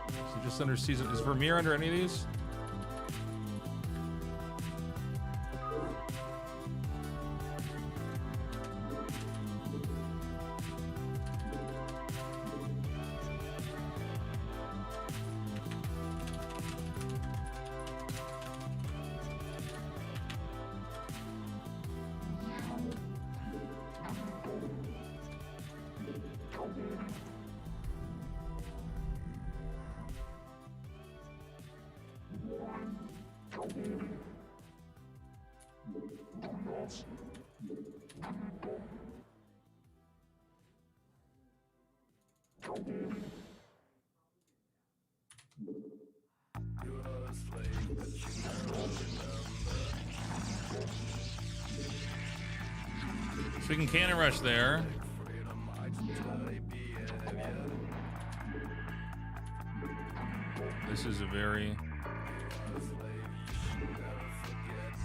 So just under season, is Vermeer under any of these? So we can cannon rush there. This is a very...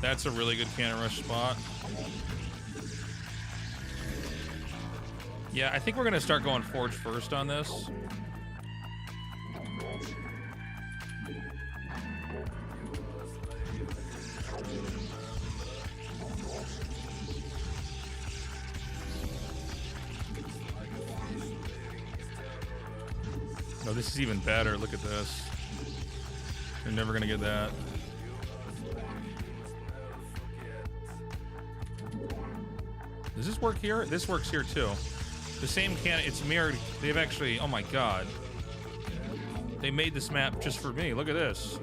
That's a really good cannon rush spot. Yeah, I think we're gonna start going Forge first on this. No, this is even better. Look at this. You're never gonna get that. Does this work here? This works here too. The same cannon, it's mirrored. They've actually, oh my god. They made this map just for me. Look at this.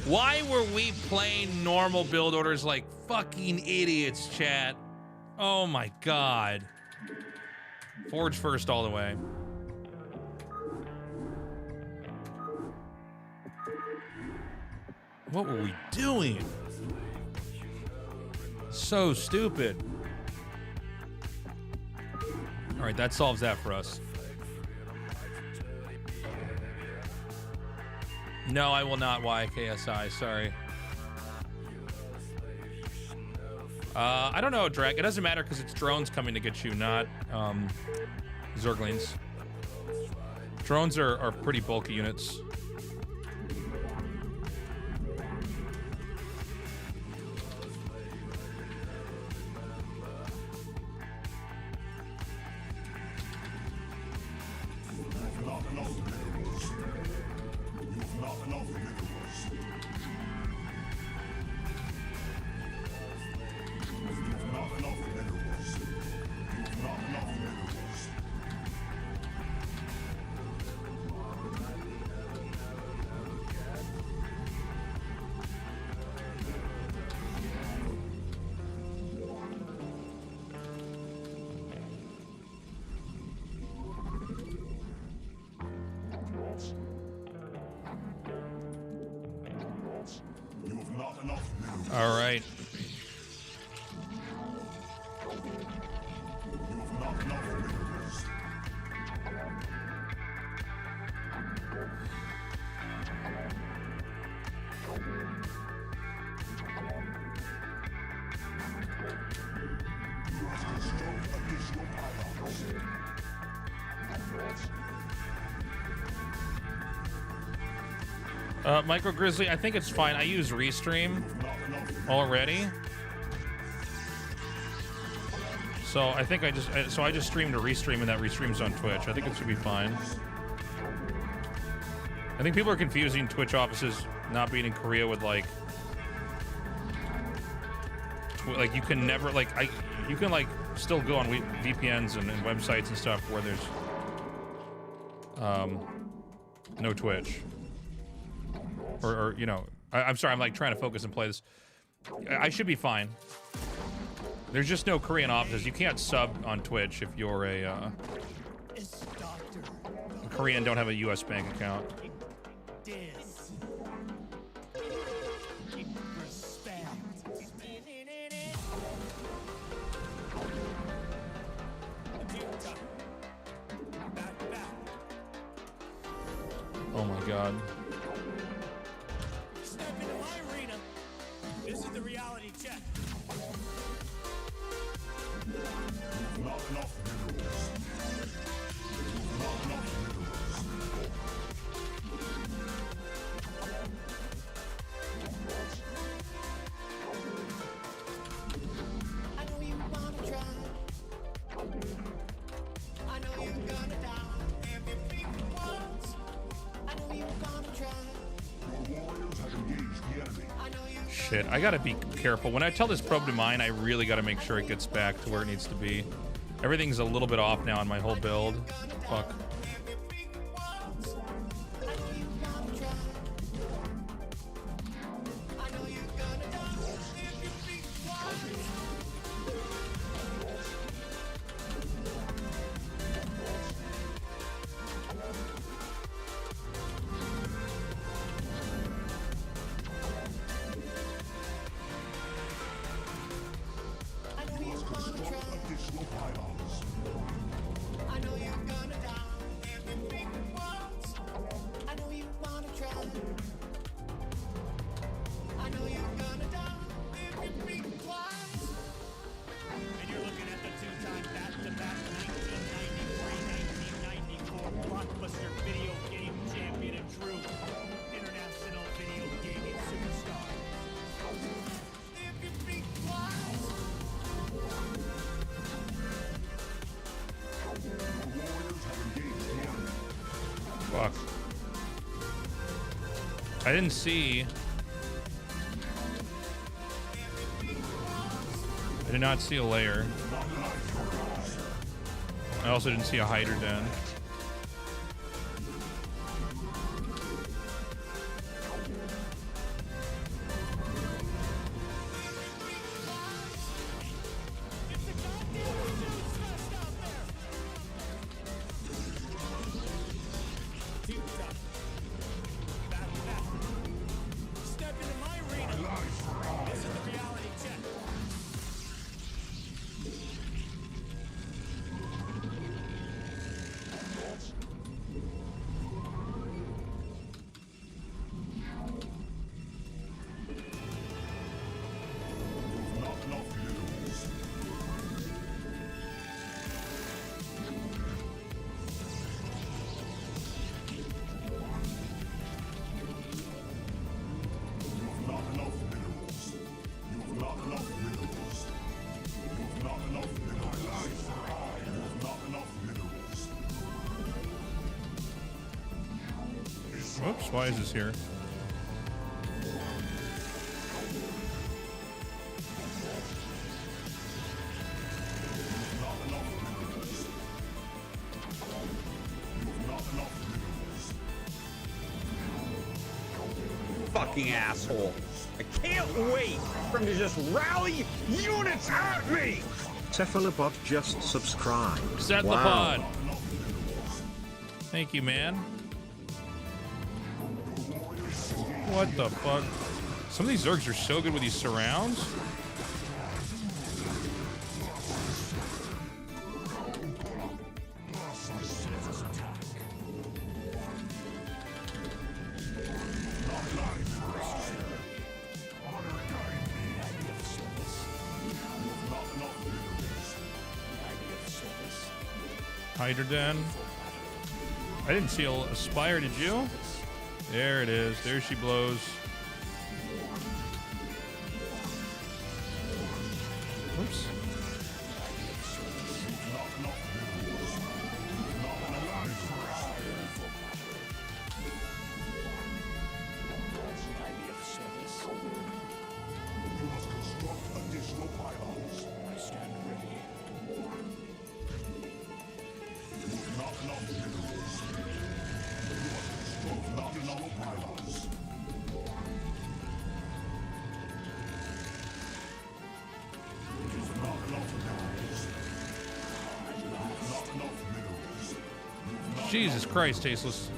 Why were we playing normal build orders like fucking idiots, chat? Oh my god. Forge first all the way. What were we doing? So stupid. All right, that solves that for us. No, I will not YKSI, sorry. I don't know, Drek. It doesn't matter because it's drones coming to get you, not Zerglings. Drones are pretty bulky units. All right. Micro Grizzly, I think it's fine. I use Restream already. So I think I just streamed a Restream and that Restream's on Twitch. I think it should be fine. I think people are confusing Twitch offices not being in Korea with like you can never you can like still go on VPNs and websites and stuff where there's no Twitch. Or you know, I'm sorry, I'm like trying to focus and play this. I should be fine. There's just no Korean offices. You can't sub on Twitch if you're a Korean, don't have a US bank account. Oh my god. This is the reality check. Not enough minerals. Not enough minerals. I know you wanna try. I know you're gonna die. Everything once. I know you're gonna try. Your warriors have engaged the enemy. I know you. Shit, I gotta be careful. When I tell this probe to mine, I really gotta make sure it gets back to where it needs to be. Everything's a little bit off now on my whole build. Fuck. And you're looking at the two-time back-to-back 1993-1994 blockbuster video game champion and true international video gaming superstar. Fuck. I didn't see. I did not see a layer. I also didn't see a hider den. Step into my arena. This is the reality check. Not enough minerals. Not enough minerals. You've not enough minerals. You've not enough minerals. You've not enough minerals. Whoops, why is this here? Not enough minerals. You've not enough minerals. Fucking asshole. I can't wait for him to just rally units at me! Cephalobot just subscribed. Set the Wow. pod. Thank you, man. What the fuck? Some of these Zergs are so good with these surrounds. Hydroden. I didn't see a spire, did you? There it is. There she blows. Oops. Jesus Christ, Tasteless.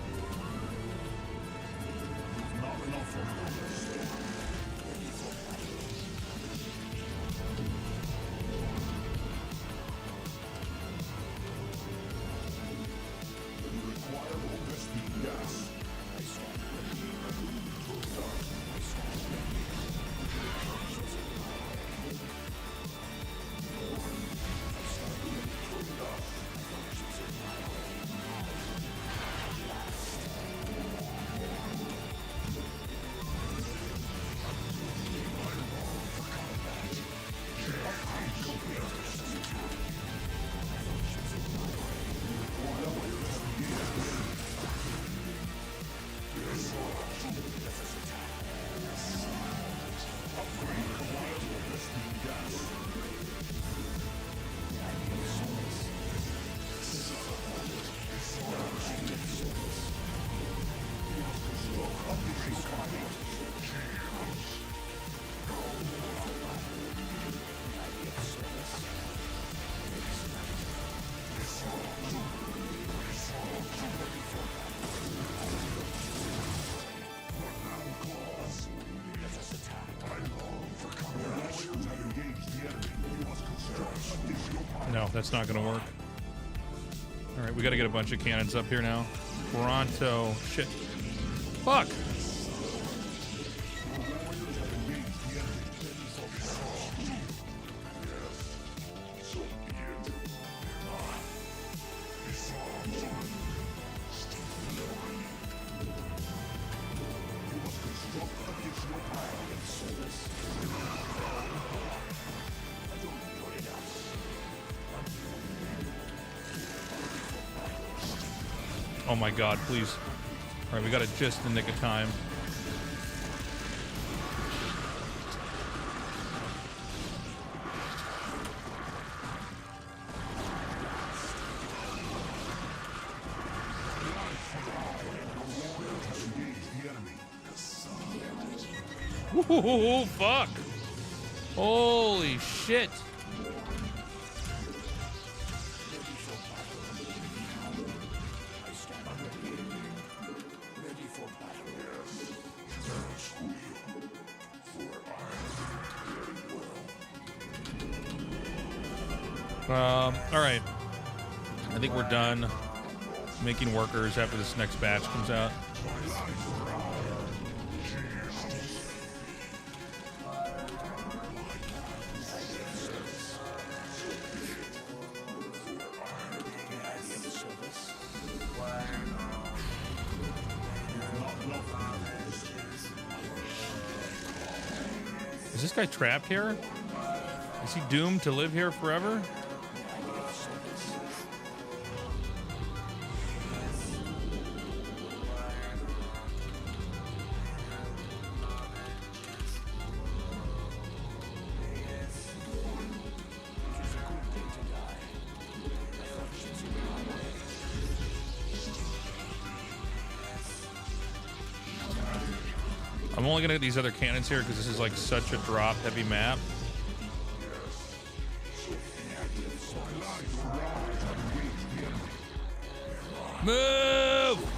No, that's not going to work. All right, we got to get a bunch of cannons up here now. Toronto. Shit. Fuck. Oh my god, please. Alright, we got it just in the nick of time. Ooh, fuck! Holy shit! All right. I think we're done making workers after this next batch comes out. Is this guy trapped here? Is he doomed to live here forever? I'm only gonna get these other cannons here because this is like such a drop heavy map. Move!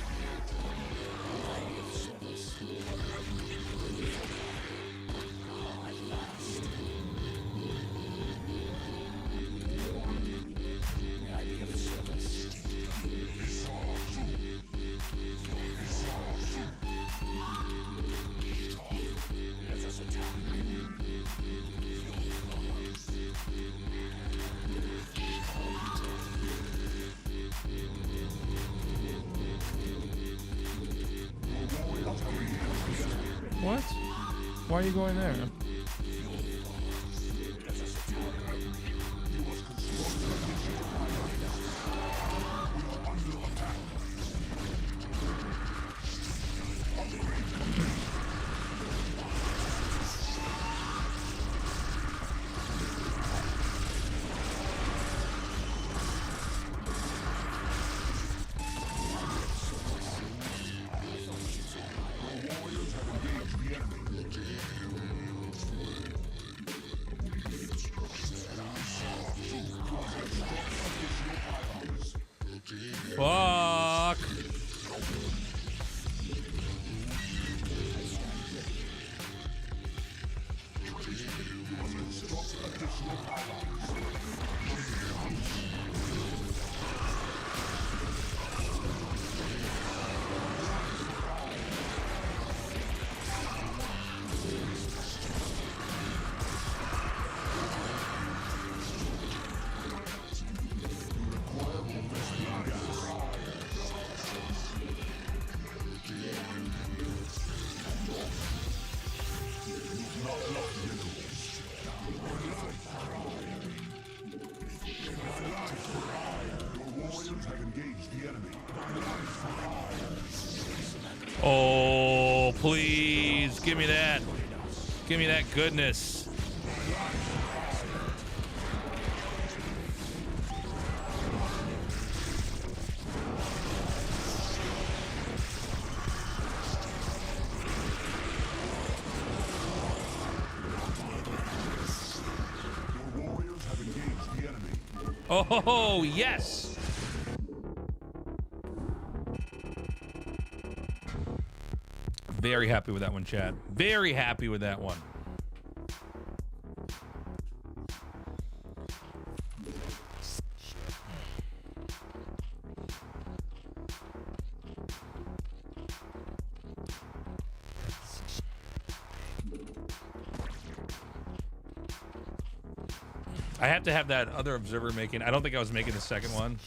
Why are you going there? Fuck. Oh, please give me that. Give me that goodness. Oh, yes. Very happy with that one, chat. Very happy with that one. I have to have that other observer making. I don't think I was making the second one.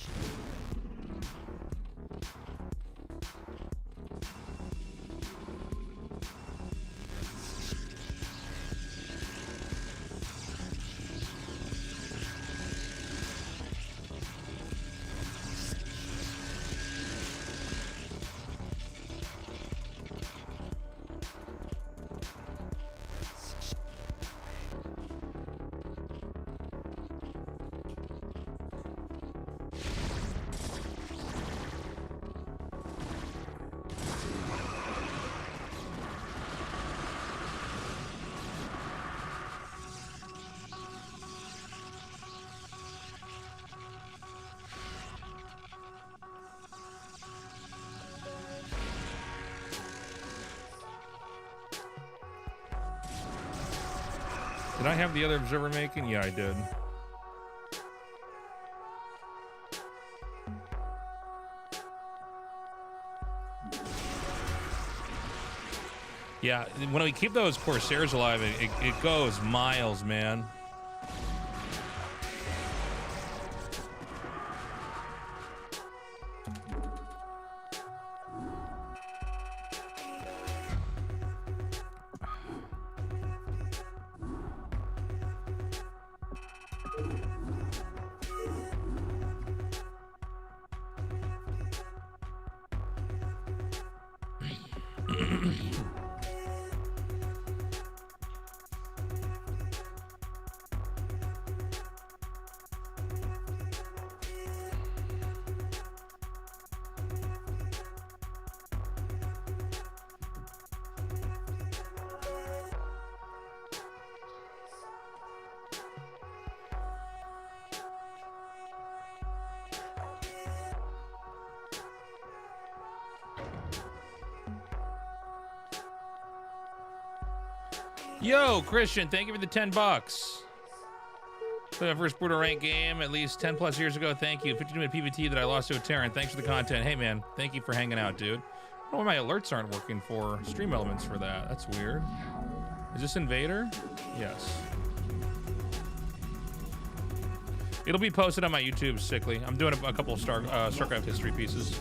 Did I have the other observer making? Yeah, I did. Yeah, when we keep those Corsairs alive, it goes miles, man. Yo, Christian, thank you for the 10 bucks. For my first brutal rank game, at least 10 plus years ago. Thank you. 52-minute PvT that I lost to a Terran. Thanks for the content. Hey, man, thank you for hanging out, dude. I don't know why my alerts aren't working for stream elements for that. That's weird. Is this Invader? Yes. It'll be posted on my YouTube, Sickly. I'm doing a couple of Starcraft history pieces.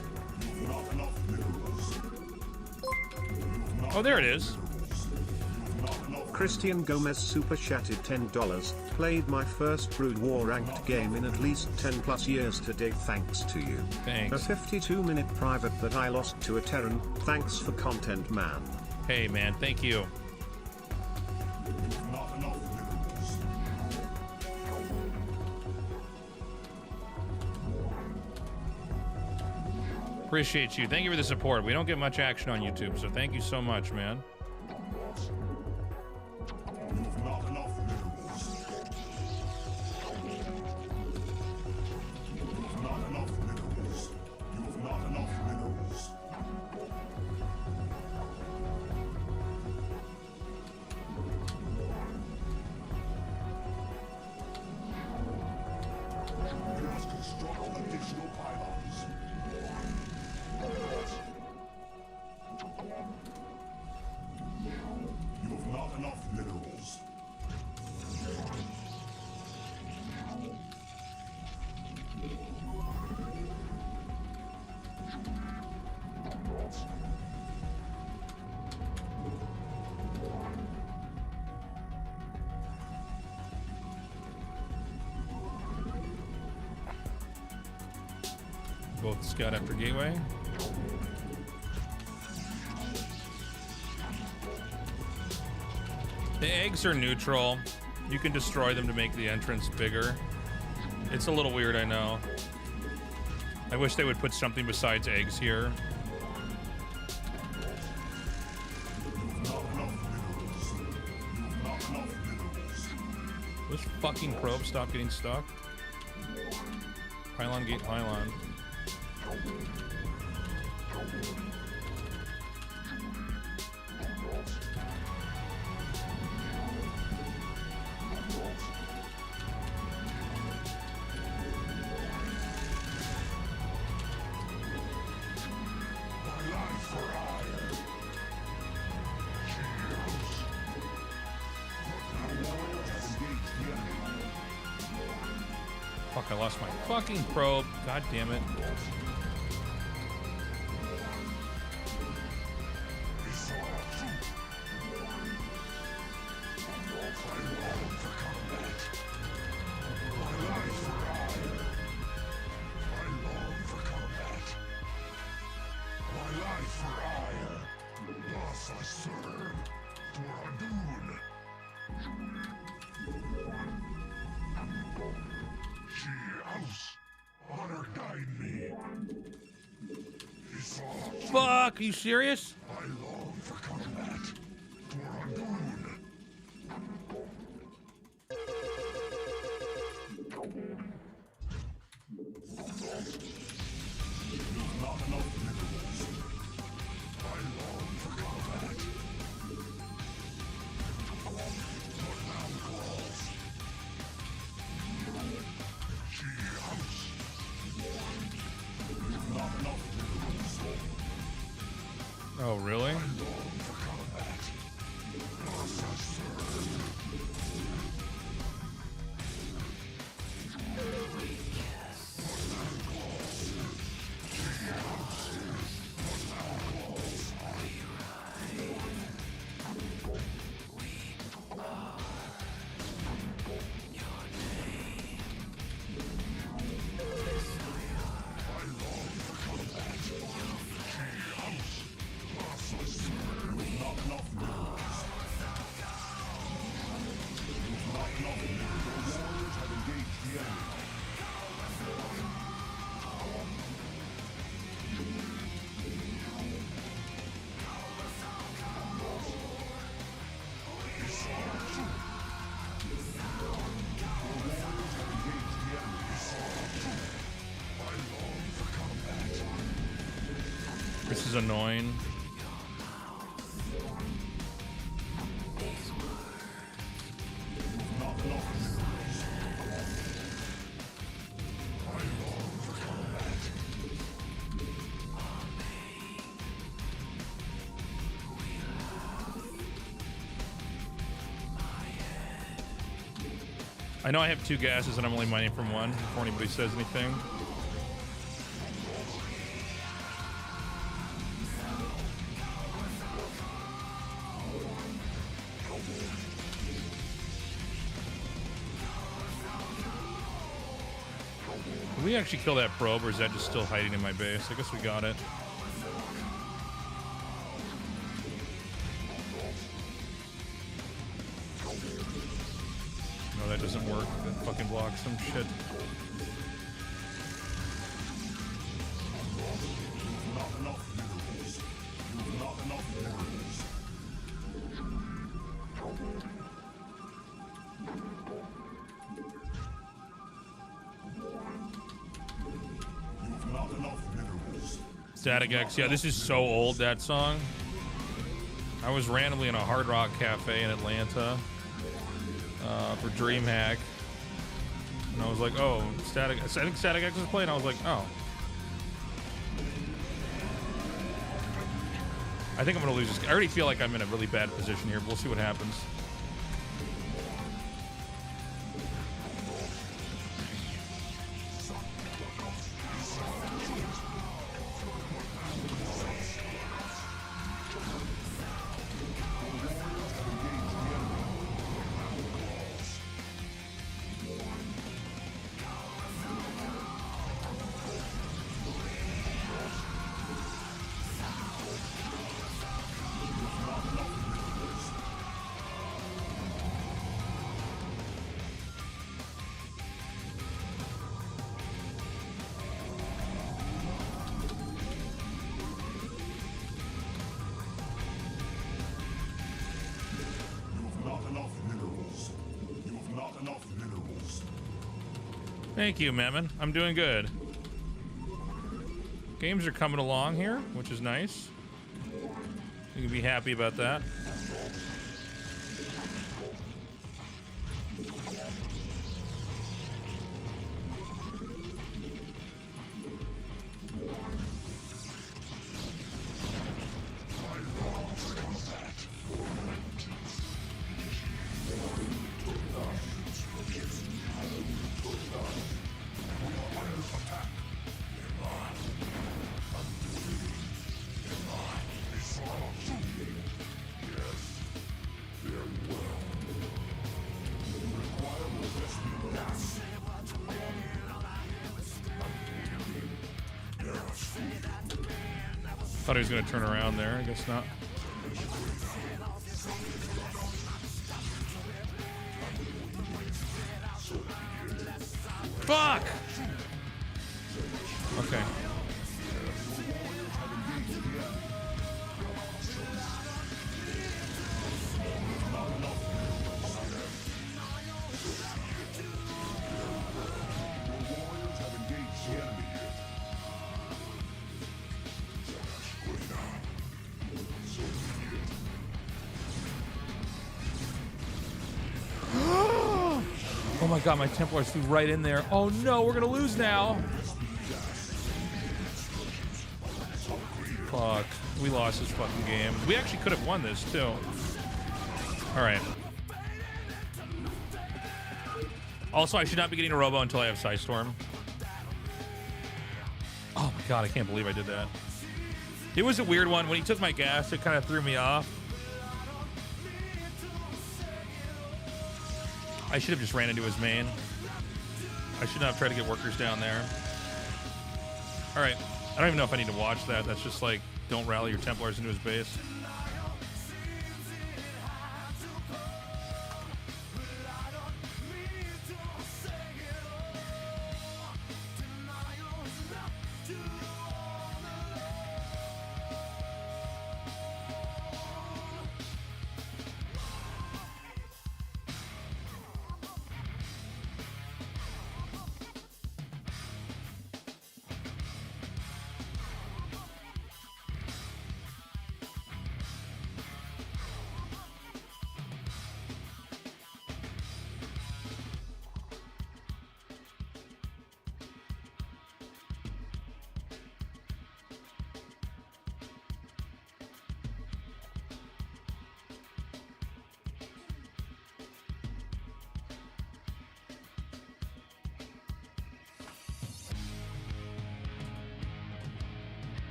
Oh, there it is. Christian Gomez super chatted $10. Played my first Brood War ranked game in at least 10 plus years today thanks to you. Thanks. A 52-minute private that I lost to a Terran. Thanks for content, man. Hey, man, thank you. Not enough minerals. Appreciate you. Thank you for the support. We don't get much action on YouTube, so thank you so much, man. Not enough minerals. Not enough minerals. You have not enough minerals. You must construct additional pylons. You have not enough minerals. Both scout after gateway. The eggs are neutral. You can destroy them to make the entrance bigger. It's a little weird, I know. I wish they would put something besides eggs here. Those fucking probes stop getting stuck. Pylon gate pylon. Fuck, I lost my fucking probe. God damn it. Fuck, are you serious? I long for combat. For Andoon. Not enough minerals. I long for combat. What now calls? She house. Not enough minerals. Oh, really? This is annoying. I know I have two gases and I'm only mining from one before anybody says anything. we actually kill that probe, or is that just still hiding in my base? I guess we got it. No, that doesn't work. That fucking blocks some shit. Static X, yeah, this is so old, that song. I was randomly in a Hard Rock Cafe in Atlanta for DreamHack. And I was like, oh, I think Static X was playing. I was like, oh. I think I'm going to lose this. I already feel like I'm in a really bad position here. We'll see what happens. Thank you, Memon. I'm doing good. Games are coming along here, which is nice. You can be happy about that. Thought he was going to turn around there. I guess not. Fuck! Okay. Oh my god, my Templars flew right in there. Oh no, we're gonna lose now. Fuck. We lost this fucking game. We actually could have won this too. Alright. Also, I should not be getting a robo until I have Psystorm. Oh my god, I can't believe I did that. It was a weird one. When he took my gas, it kind of threw me off. I should have just ran into his main. I should not have tried to get workers down there. All right. I don't even know if I need to watch that. That's just like, don't rally your Templars into his base.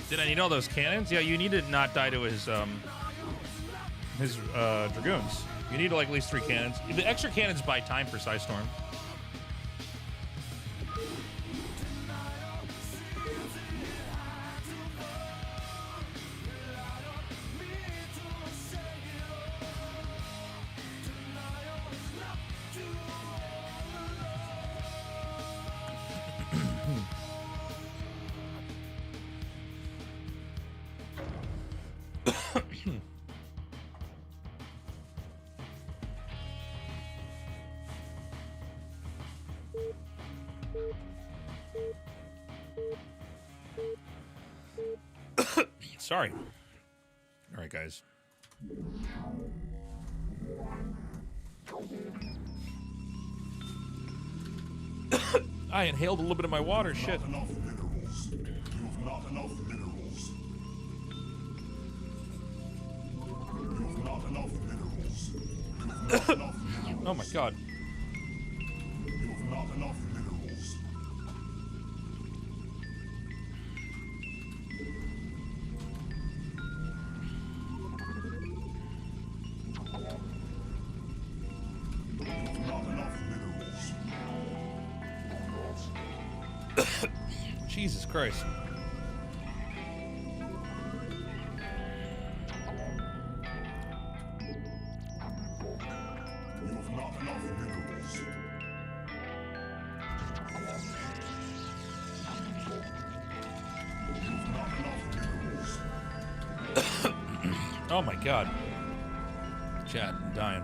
Did I need all those cannons? Yeah, you need to not die to his dragoons. You need like at least 3 cannons. The extra cannons buy time for Psystorm. Sorry. All right, guys. I inhaled a little bit of my water. Shit. Not enough minerals. You have not enough minerals. You have not enough minerals. You have not enough minerals. Oh my god. You have not enough minerals. You have not enough minerals. Jesus Christ. You have not enough minerals. You have not enough minerals. Oh my god. Chat, I'm dying.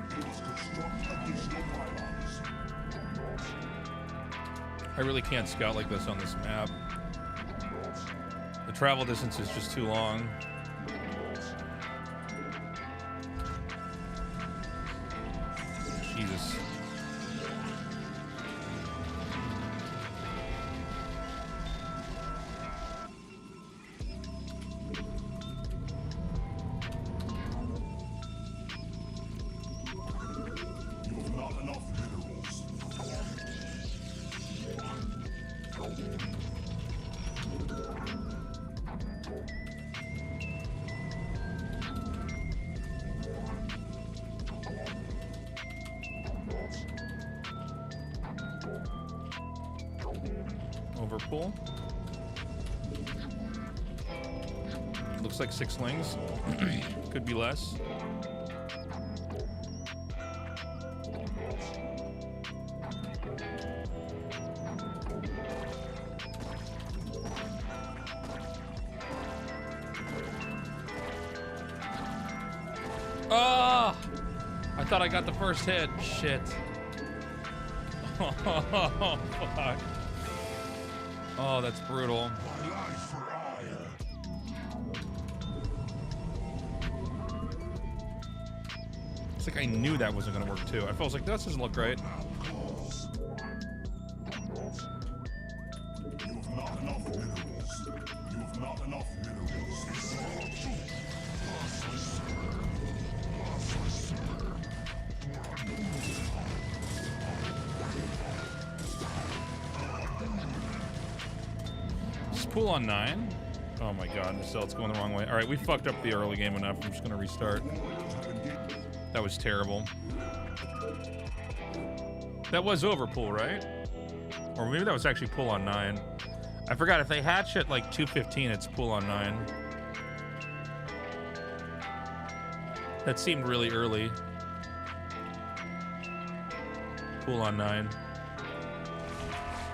You must construct additional pylons. I really can't scout like this on this map. The travel distance is just too long. Jesus. You have not enough minerals. Overpool. Looks like 6 lings. Could be less. Oh! I thought I got the first hit. Shit. Oh, fuck. Oh, that's brutal. My life for hire. It's like I knew that wasn't gonna work too. I was like, this doesn't look right. You have not enough minerals. You have not enough minerals. Just pool on 9. Oh my god, this celt's going the wrong way. Alright, we fucked up the early game enough. I'm just gonna restart. That was terrible. That was overpool, right? Or maybe that was actually pool on 9. I forgot, if they hatch at like 2:15, it's pool on 9. That seemed really early. Pool on 9.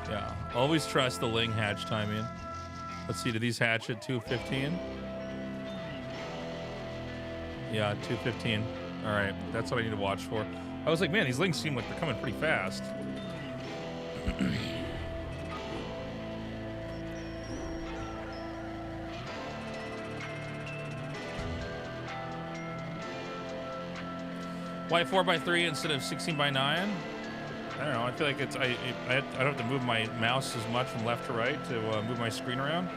Yeah, always trust the Ling hatch timing. Let's see, do these hatch at 2:15? Yeah, 2:15. All right, that's what I need to watch for. I was like, man, these Lings seem like they're coming pretty fast. Why 4x3 instead of 16x9? I don't know. I feel like it's I don't have to move my mouse as much from left to right to move my screen around.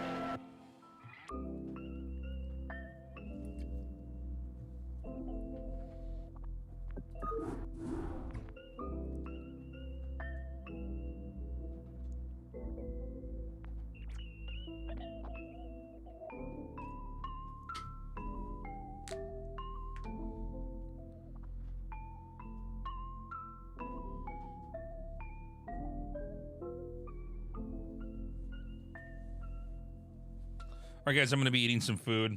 All right, guys, I'm going to be eating some food.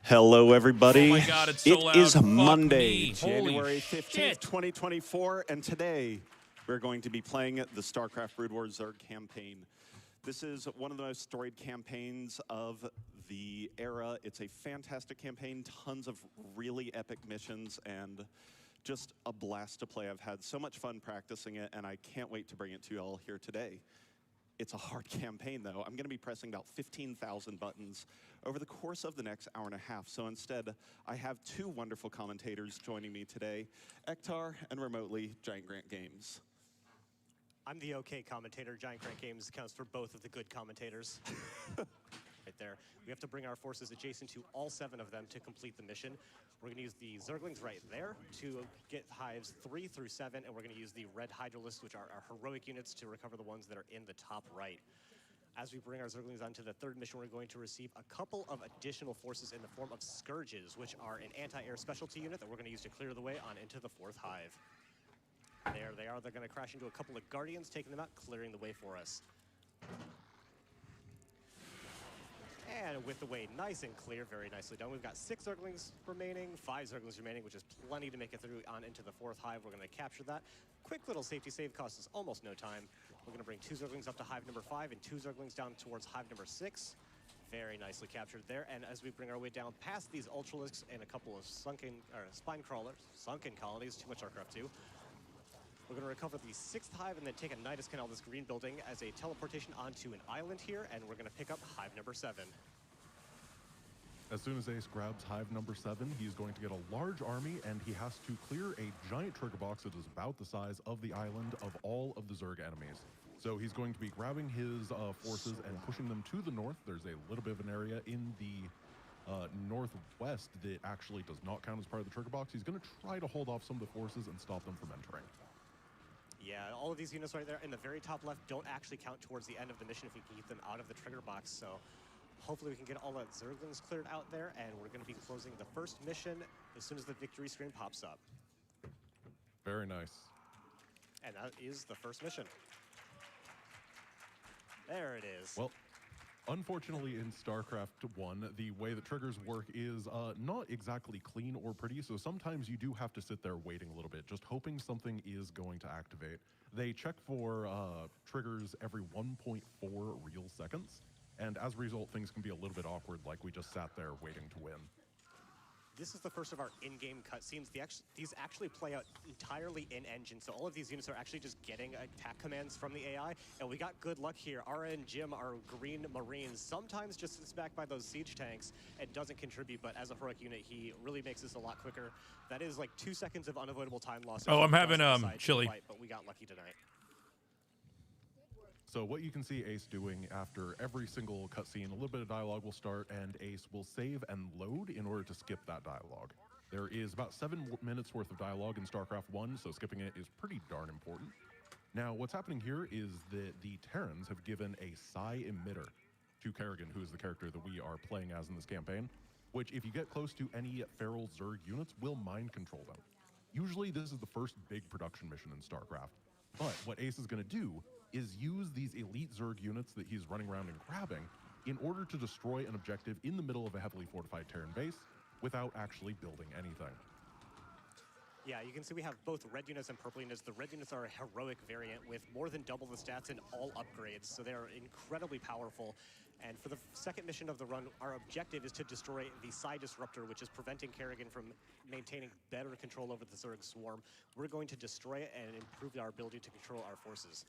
Hello, everybody. Oh my God, it's so It loud. is Fuck Monday, me. Holy January 15th, shit. 2024, and today we're going to be playing the Starcraft Brood War Zerg campaign. This is one of the most storied campaigns of the era. It's a fantastic campaign, tons of really epic missions, and just a blast to play. I've had so much fun practicing it, and I can't wait to bring it to you all here today. It's a hard campaign, though. I'm going to be pressing about 15,000 buttons over the course of the next hour and a half. So instead, I have two wonderful commentators joining me today, Ektar and remotely Giant Grant Games. I'm the okay commentator. Giant Grant Games counts for both of the good commentators. Right there. We have to bring our forces adjacent to all 7 of them to complete the mission. We're going to use the Zerglings right there to get hives 3 through 7, and we're going to use the red Hydralisks, which are our heroic units, to recover the ones that are in the top right. As we bring our Zerglings onto the 3rd mission, we're going to receive a couple of additional forces in the form of Scourges, which are an anti-air specialty unit that we're going to use to clear the way on into the 4th hive. There they are. They're going to crash into a couple of Guardians, taking them out, clearing the way for us. And with the way nice and clear, very nicely done. We've got 6 Zerglings remaining, 5 Zerglings remaining, which is plenty to make it through on into the 4th hive. We're going to capture that. Quick little safety save, costs us almost no time. We're going to bring 2 Zerglings up to hive number 5 and 2 Zerglings down towards hive number 6. Very nicely captured there. And as we bring our way down past these Ultralisks and a couple of sunken colonies, too much Starcraft 2, we're going to recover the 6th hive and then take a Nidus Canal, this green building, as a teleportation onto an island here, and we're going to pick up hive number 7. As soon as Ace grabs hive number 7, he's going to get a large army, and he has to clear a giant trigger box that is about the size of the island of all of the Zerg enemies. So he's going to be grabbing his forces and pushing them to the north. There's a little bit of an area in the northwest that actually does not count as part of the trigger box. He's going to try to hold off some of the forces and stop them from entering. Yeah, all of these units right there in the very top left don't actually count towards the end of the mission if we can keep them out of the trigger box. So hopefully we can get all that Zerglings cleared out there, and we're going to be closing the first mission as soon as the victory screen pops up. Very nice. And that is the first mission. There it is. Well, unfortunately, in StarCraft 1, the way that triggers work is not exactly clean or pretty, so sometimes you do have to sit there waiting a little bit, just hoping something is going to activate. They check for triggers every 1.4 real seconds, and as a result, things can be a little bit awkward, like we just sat there waiting to win. This is the first of our in-game cutscenes. These actually play out entirely in-engine, so all of these units are actually just getting attack commands from the AI, and we got good luck here. RN Jim, our green Marine, sometimes just sits back by those siege tanks and doesn't contribute, but as a heroic unit, he really makes this a lot quicker. That is like 2 seconds of unavoidable time loss. Oh, I'm having chili. Fight, but we got lucky tonight. So what you can see Ace doing after every single cutscene, a little bit of dialogue will start, and Ace will save and load in order to skip that dialogue. There is about 7 minutes worth of dialogue in StarCraft 1, so skipping it is pretty darn important. Now, what's happening here is that the Terrans have given a psi emitter to Kerrigan, who is the character that we are playing as in this campaign, which if you get close to any feral Zerg units, will mind control them. Usually this is the first big production mission in StarCraft, but what Ace is going to do is use these elite Zerg units that he's running around and grabbing in order to destroy an objective in the middle of a heavily fortified Terran base without actually building anything. Yeah, you can see we have both red units and purple units. The red units are a heroic variant with more than double the stats and all upgrades, so they are incredibly powerful. And for the second mission of the run, our objective is to destroy the Psi Disruptor, which is preventing Kerrigan from maintaining better control over the Zerg swarm. We're going to destroy it and improve our ability to control our forces.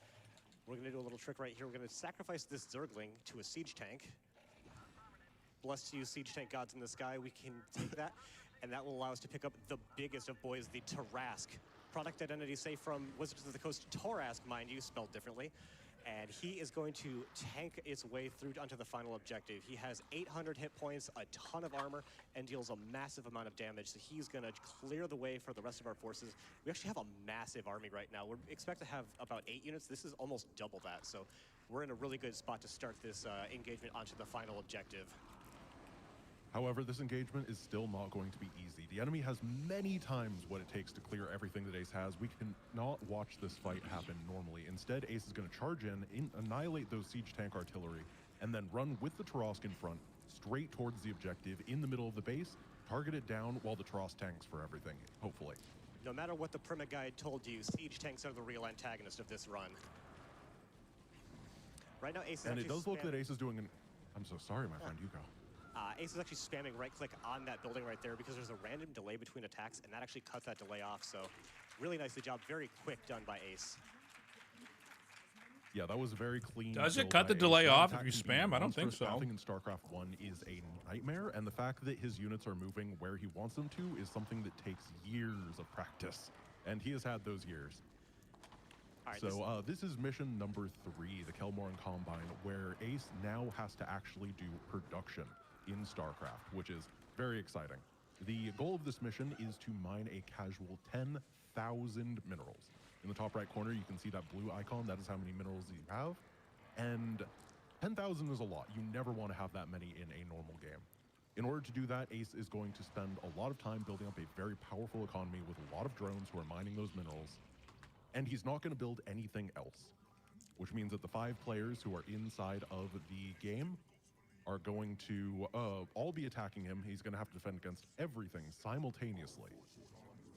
We're going to do a little trick right here. We're going to sacrifice this Zergling to a siege tank. blessed you Siege Tank Gods in the Sky, we can take that, and that will allow us to pick up the biggest of boys, the Tarask. Product identity, say from Wizards of the Coast, Torask, mind you, spelled differently. And he is going to tank its way through onto the final objective. He has 800 hit points, a ton of armor, and deals a massive amount of damage. So he's going to clear the way for the rest of our forces. We actually have a massive army right now. We expect to have about 8 units. This is almost double that. So we're in a really good spot to start this engagement onto the final objective. However, this engagement is still not going to be easy. The enemy has many times what it takes to clear everything that Ace has. We cannot watch this fight happen normally. Instead, Ace is going to charge in, annihilate those siege tank artillery, and then run with the Tarask in front, straight towards the objective in the middle of the base, target it down while the Tarask tanks for everything, hopefully. No matter what the Prima Guide told you, siege tanks are the real antagonist of this run. Right now, Ace is and it does look that Ace is doing an... I'm so sorry, my friend, you go. Ace is actually spamming right-click on that building right there because there's a random delay between attacks, and that actually cuts that delay off. So really nicely job, very quick done by Ace. Yeah, that was very clean. Does it cut the delay off if you spam? I don't think so. Spamming in StarCraft 1 is a nightmare, and the fact that his units are moving where he wants them to is something that takes years of practice, and he has had those years. All right, so this is mission number 3, the Kelmoran Combine, where Ace now has to actually do production in StarCraft, which is very exciting. The goal of this mission is to mine a casual 10,000 minerals. In the top right corner, you can see that blue icon. That is how many minerals you have. And 10,000 is a lot. You never want to have that many in a normal game. In order to do that, Ace is going to spend a lot of time building up a very powerful economy with a lot of drones who are mining those minerals. And he's not going to build anything else, which means that the 5 players who are inside of the game are going to all be attacking him. He's going to have to defend against everything simultaneously,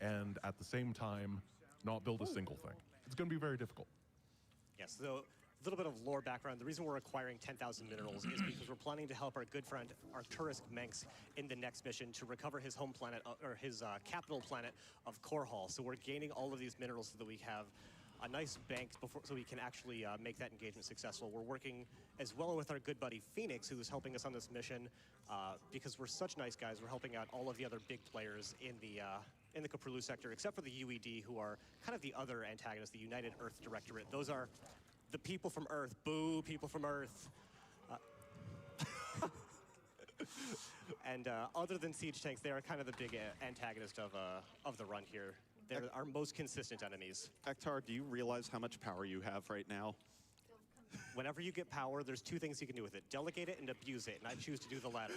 and at the same time, not build a single thing. It's going to be very difficult. Yes, so a little bit of lore background. The reason we're acquiring 10,000 minerals is because we're planning to help our good friend Arcturus Menx in the next mission to recover his home planet, or his capital planet of Korhal. So we're gaining all of these minerals so that we have a nice bank so we can actually make that engagement successful. We're working as well with our good buddy Phoenix, who is helping us on this mission, because we're such nice guys. We're helping out all of the other big players in the Kaprulu sector, except for the UED, who are kind of the other antagonists, the United Earth Directorate. Those are the people from Earth. Boo, people from Earth. And other than siege tanks, they are kind of the big antagonist of the run here. They're our most consistent enemies. Ektar, do you realize how much power you have right now? Whenever you get power, there's 2 things you can do with it. Delegate it and abuse it, and I choose to do the latter.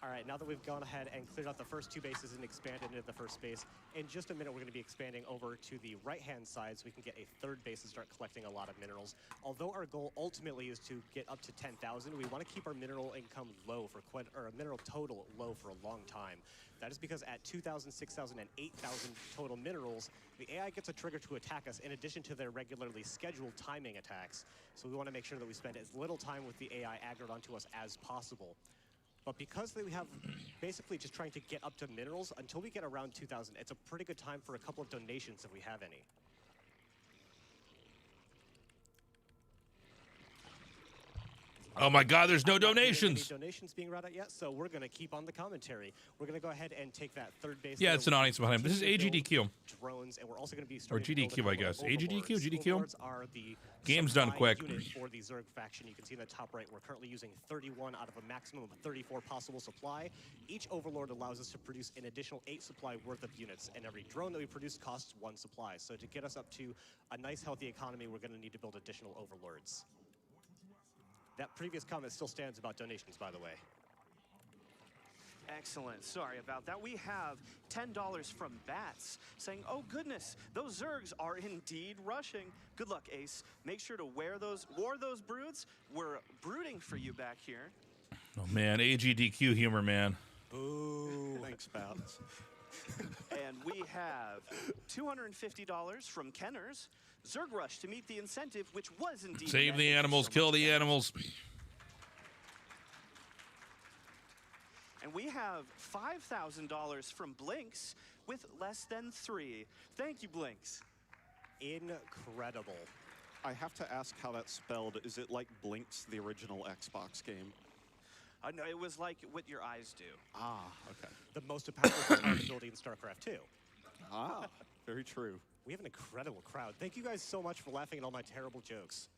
All right, now that we've gone ahead and cleared out the first 2 bases and expanded into the first base, in just a minute we're going to be expanding over to the right-hand side so we can get a 3rd base and start collecting a lot of minerals. Although our goal ultimately is to get up to 10,000, we want to keep our mineral income low or a mineral total low for a long time. That is because at 2,000, 6,000, and 8,000 total minerals, the AI gets a trigger to attack us in addition to their regularly scheduled timing attacks. So we want to make sure that we spend as little time with the AI aggroed onto us as possible. But because we have basically just trying to get up to minerals, until we get around 2,000, it's a pretty good time for a couple of donations if we have any. Oh my God, there's no donations. Any donations being routed out yet, so we're going to keep on the commentary. We're going to go ahead and take that 3rd base. Yeah, it's an audience behind him. This is AGDQ. Drones, and we're also going to be or GDQ, I guess. AGDQ, GDQ? Are the game's done quick. For the Zerg faction, you can see in the top right, we're currently using 31 out of a maximum of 34 possible supply. Each Overlord allows us to produce an additional 8 supply worth of units, and every drone that we produce costs 1 supply. So to get us up to a nice, healthy economy, we're going to need to build additional Overlords. That previous comment still stands about donations, by the way. Excellent. Sorry about that. We have $10 from Bats saying, oh goodness, those Zergs are indeed rushing. Good luck, Ace. Make sure to war those broods. We're brooding for you back here. Oh man, AGDQ humor, man. Boo. Thanks, Bats. And we have $250 from Kenners. Zerg Rush to meet the incentive, which was indeed... Save the animals, kill the animals. And we have $5,000 from Blinks with less than 3. Thank you, Blinks. Incredible. I have to ask how that's spelled. Is it like Blinks, the original Xbox game? No, it was like what your eyes do. Ah, okay. The most powerful ability in StarCraft 2. Ah, very true. We have an incredible crowd. Thank you guys so much for laughing at all my terrible jokes.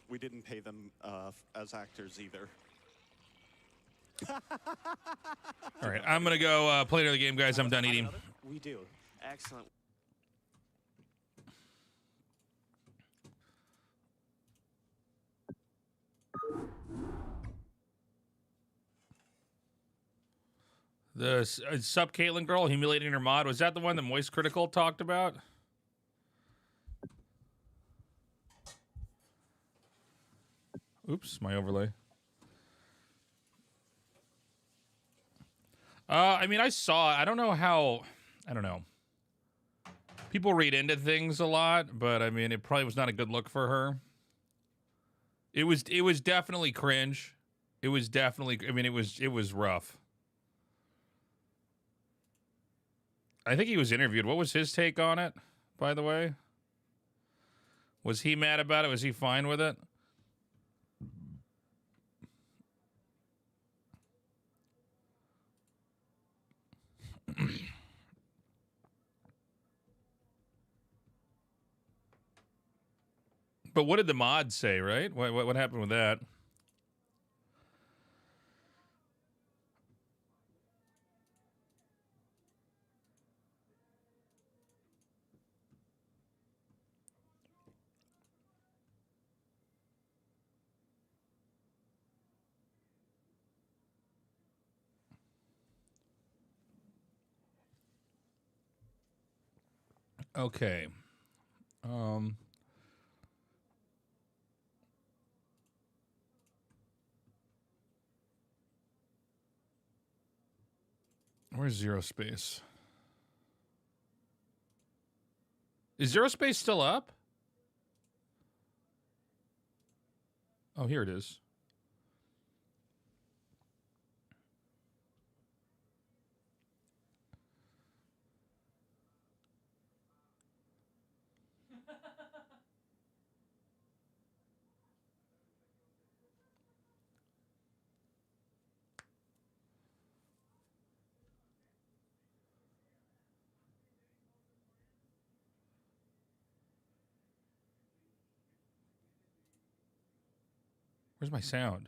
We didn't pay them as actors either. All right, I'm gonna go play another game, guys. I'm done eating. We do. Excellent. The Sup Caitlyn girl humiliating her mod, was that the one that Moist Critical talked about? Oops, my overlay. I mean, I saw, I don't know how, I don't know. People read into things a lot, but I mean, it probably was not a good look for her. It was definitely cringe. It was definitely, I mean, it was rough. I think he was interviewed. What was his take on it, by the way? Was he mad about it? Was he fine with it? But what did the mod say, right? What happened with that? Okay. Where's Zero Space? Is Zero Space still up? Oh, here it is. Where's my sound?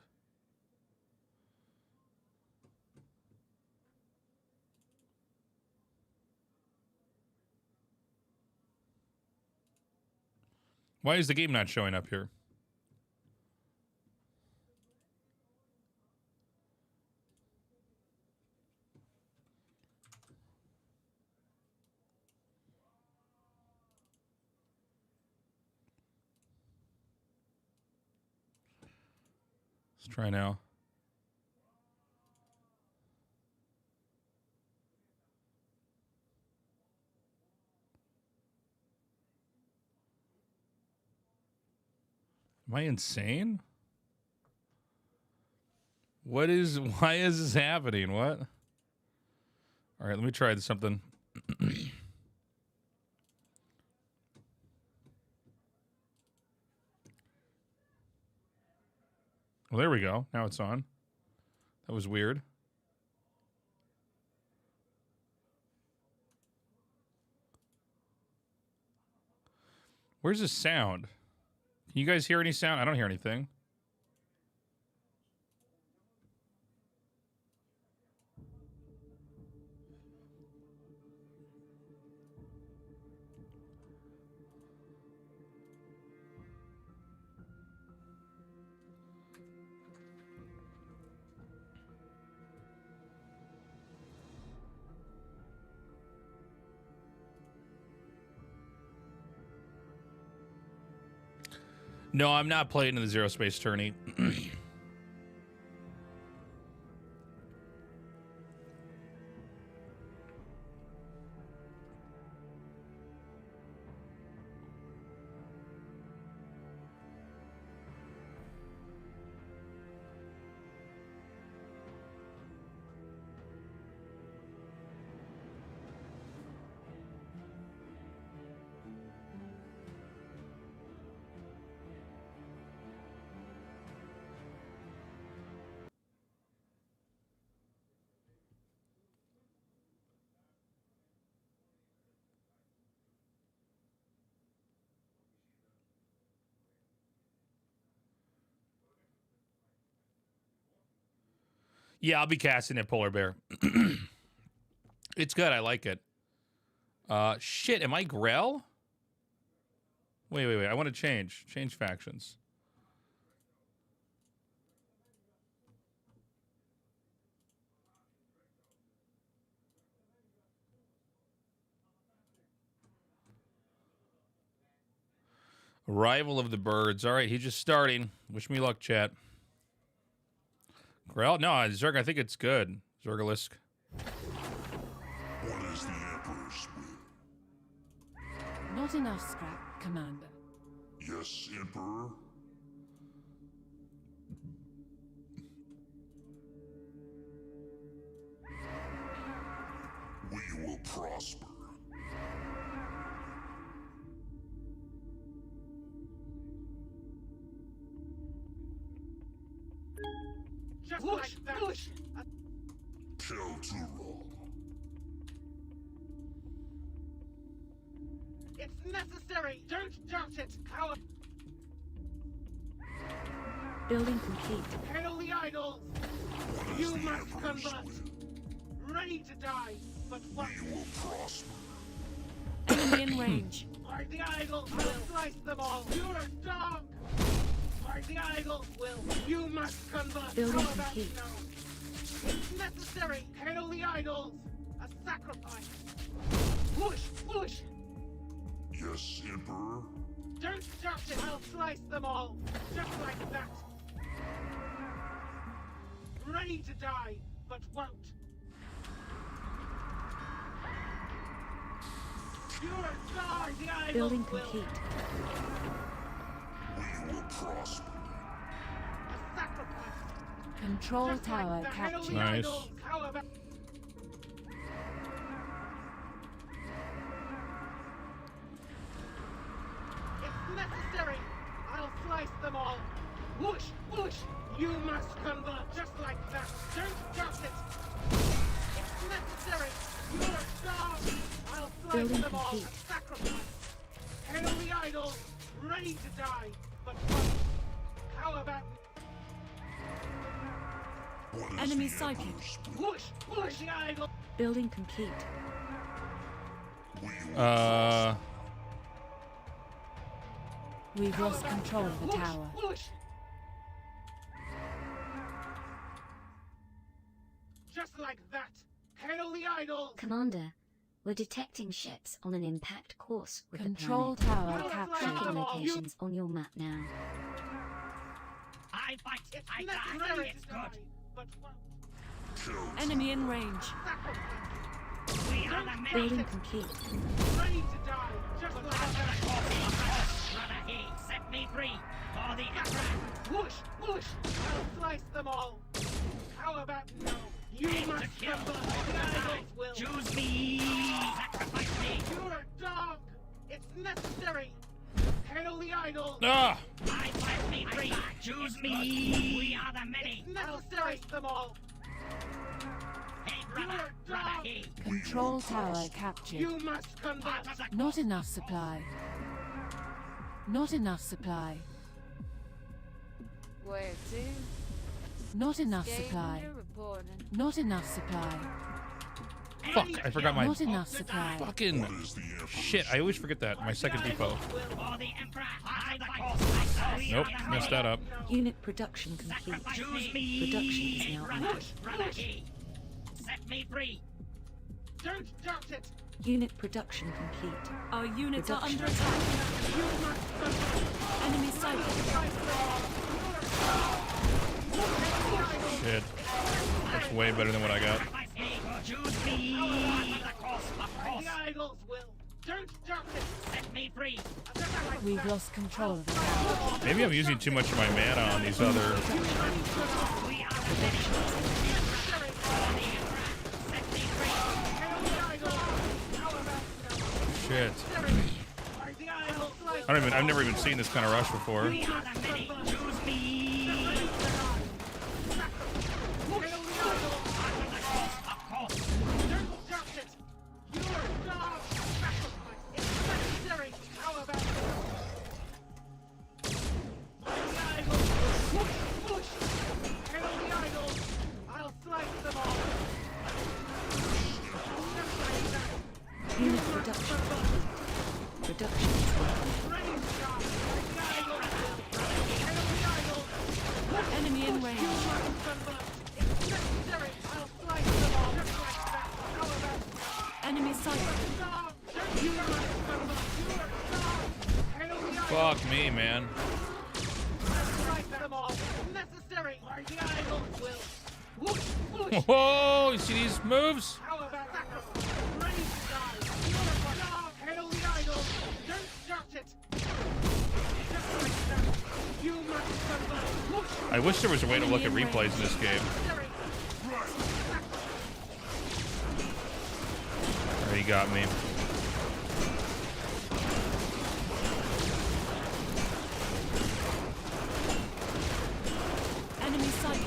Why is the game not showing up here? Let's try now. Am I insane? Why is this happening? What? All right, let me try something. Well, there we go. Now it's on. That was weird. Where's the sound? Can you guys hear any sound? I don't hear anything. No, I'm not playing in the Zero Space tourney. Yeah, I'll be casting it, Polar Bear. It's good. I like it. Shit, am I Grell? Wait. I want to change. Change factions. Arrival of the Birds. All right, he's just starting. Wish me luck, chat. Grell? No, Zerg, I think it's good. Zergalisk. What is the Emperor's will? Not enough scrap, Commander. Yes, Emperor? We will prosper. Just like that. Kill Turok. It's necessary. Don't doubt it. Our Building complete. hail the idols. You must convert. Ready to die, but what? We will prosper. Enemy in range. By the idols, I'll slice them all. You're a dog. By the idols will. You must convert. Building How about complete. now? It's necessary. Hail the idols. A sacrifice. Push, push. Yes, Emperor? Don't touch it. I'll slice them all. Just like that. Ready to die, but won't. You're a dog. The idols Building will. complete. We will prosper. A sacrifice. Control Just tower like that. Hail captured. the Nice. idols. How about... It's necessary. I'll slice them all. Whoosh, whoosh. You must convert just like that. Don't doubt it. It's necessary. You're a dog. I'll slice Building them all. complete. A sacrifice. Hail the idols. Ready to die. But what? How about... What is Enemy the sighted. Emperor's will? Whoosh, whoosh. The idol. Building complete. We will We've lost control of the Whoosh, tower. whoosh. Just like that. Hail the idols. Commander, we're detecting ships on an impact course with Control the planet. tower You're captured. Checking locations on your map now. I fight. It's necessary. It's good. But what? kill Enemy in range. Sacrifice. Building complete. Ready to die. Just like that. Set me free for the Whoosh, whoosh. I'll slice them all. How about now? You must convert. The idols will. Choose me! Sacrifice me! You're a dog. It's necessary. Hail the idols. Ah! Set me free! Choose me! We are the many! I'll slice them all. Hey, You're brother! a dog. Control tower captured. You must convert. Not enough supply. Not enough supply. Where to? Not enough supply. Reporting. Not enough supply. Fuck, I forgot my Not enough supply. fucking What is the Emperor's shit. I always forget that. My second depot. For the Emperor! Hide the course! Nope, messed that up. Unit production complete. Choose me! Production is now Brother! out. Brother! Set me free! Don't doubt it. Unit production complete. Our units are Production. under attack. You must convert. Enemy sighted. Shit. That's way better than what I got. Choose me! The idols will. Don't doubt it. Set me free! We've lost control of the tower. Maybe I'm using too much of my mana on these other. Shit. I've never even seen this kind of rush before. Choose me! Don't doubt it. You're a dog. Sacrifice. It's necessary. How about the idols? Whoosh, whoosh. Hail the idols. I'll slice Production complete. Production is complete. Enemy in range. Enemy sighted. Fuck me, man. Whoa, you see these moves? I wish there was a way to look at replays in this game. Already got me. Enemy sighted.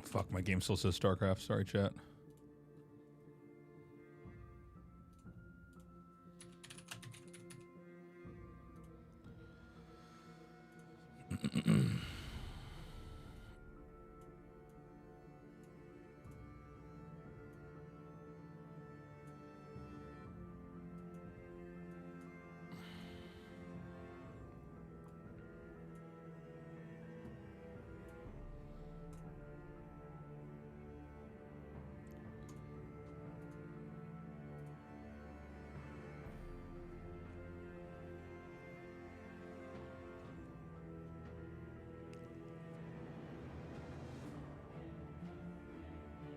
Fuck, my game still says Starcraft. Sorry, chat.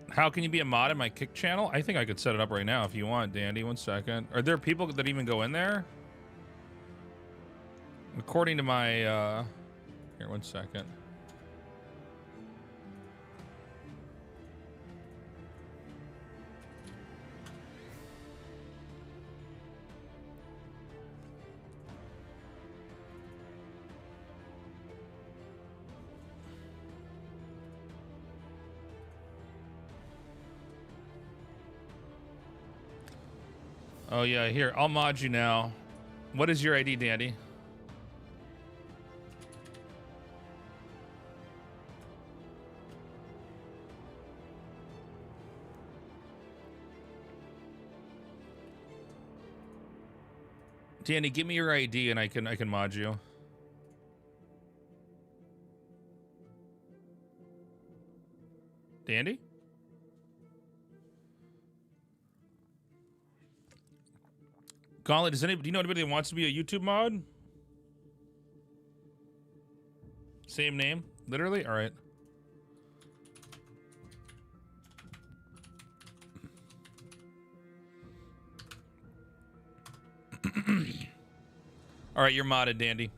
How can you be a mod in my Kick channel? I think I could set it up right now if you want, Dandy. 1 second. Are there people that even go in there? According to my, here, 1 second. Oh yeah, here, I'll mod you now. What is your ID, Dandy? Danny, give me your ID and I can mod you. Dandy? Gauntlet, do you know anybody that wants to be a YouTube mod? Same name? Literally? Alright. Alright, you're modded, Dandy.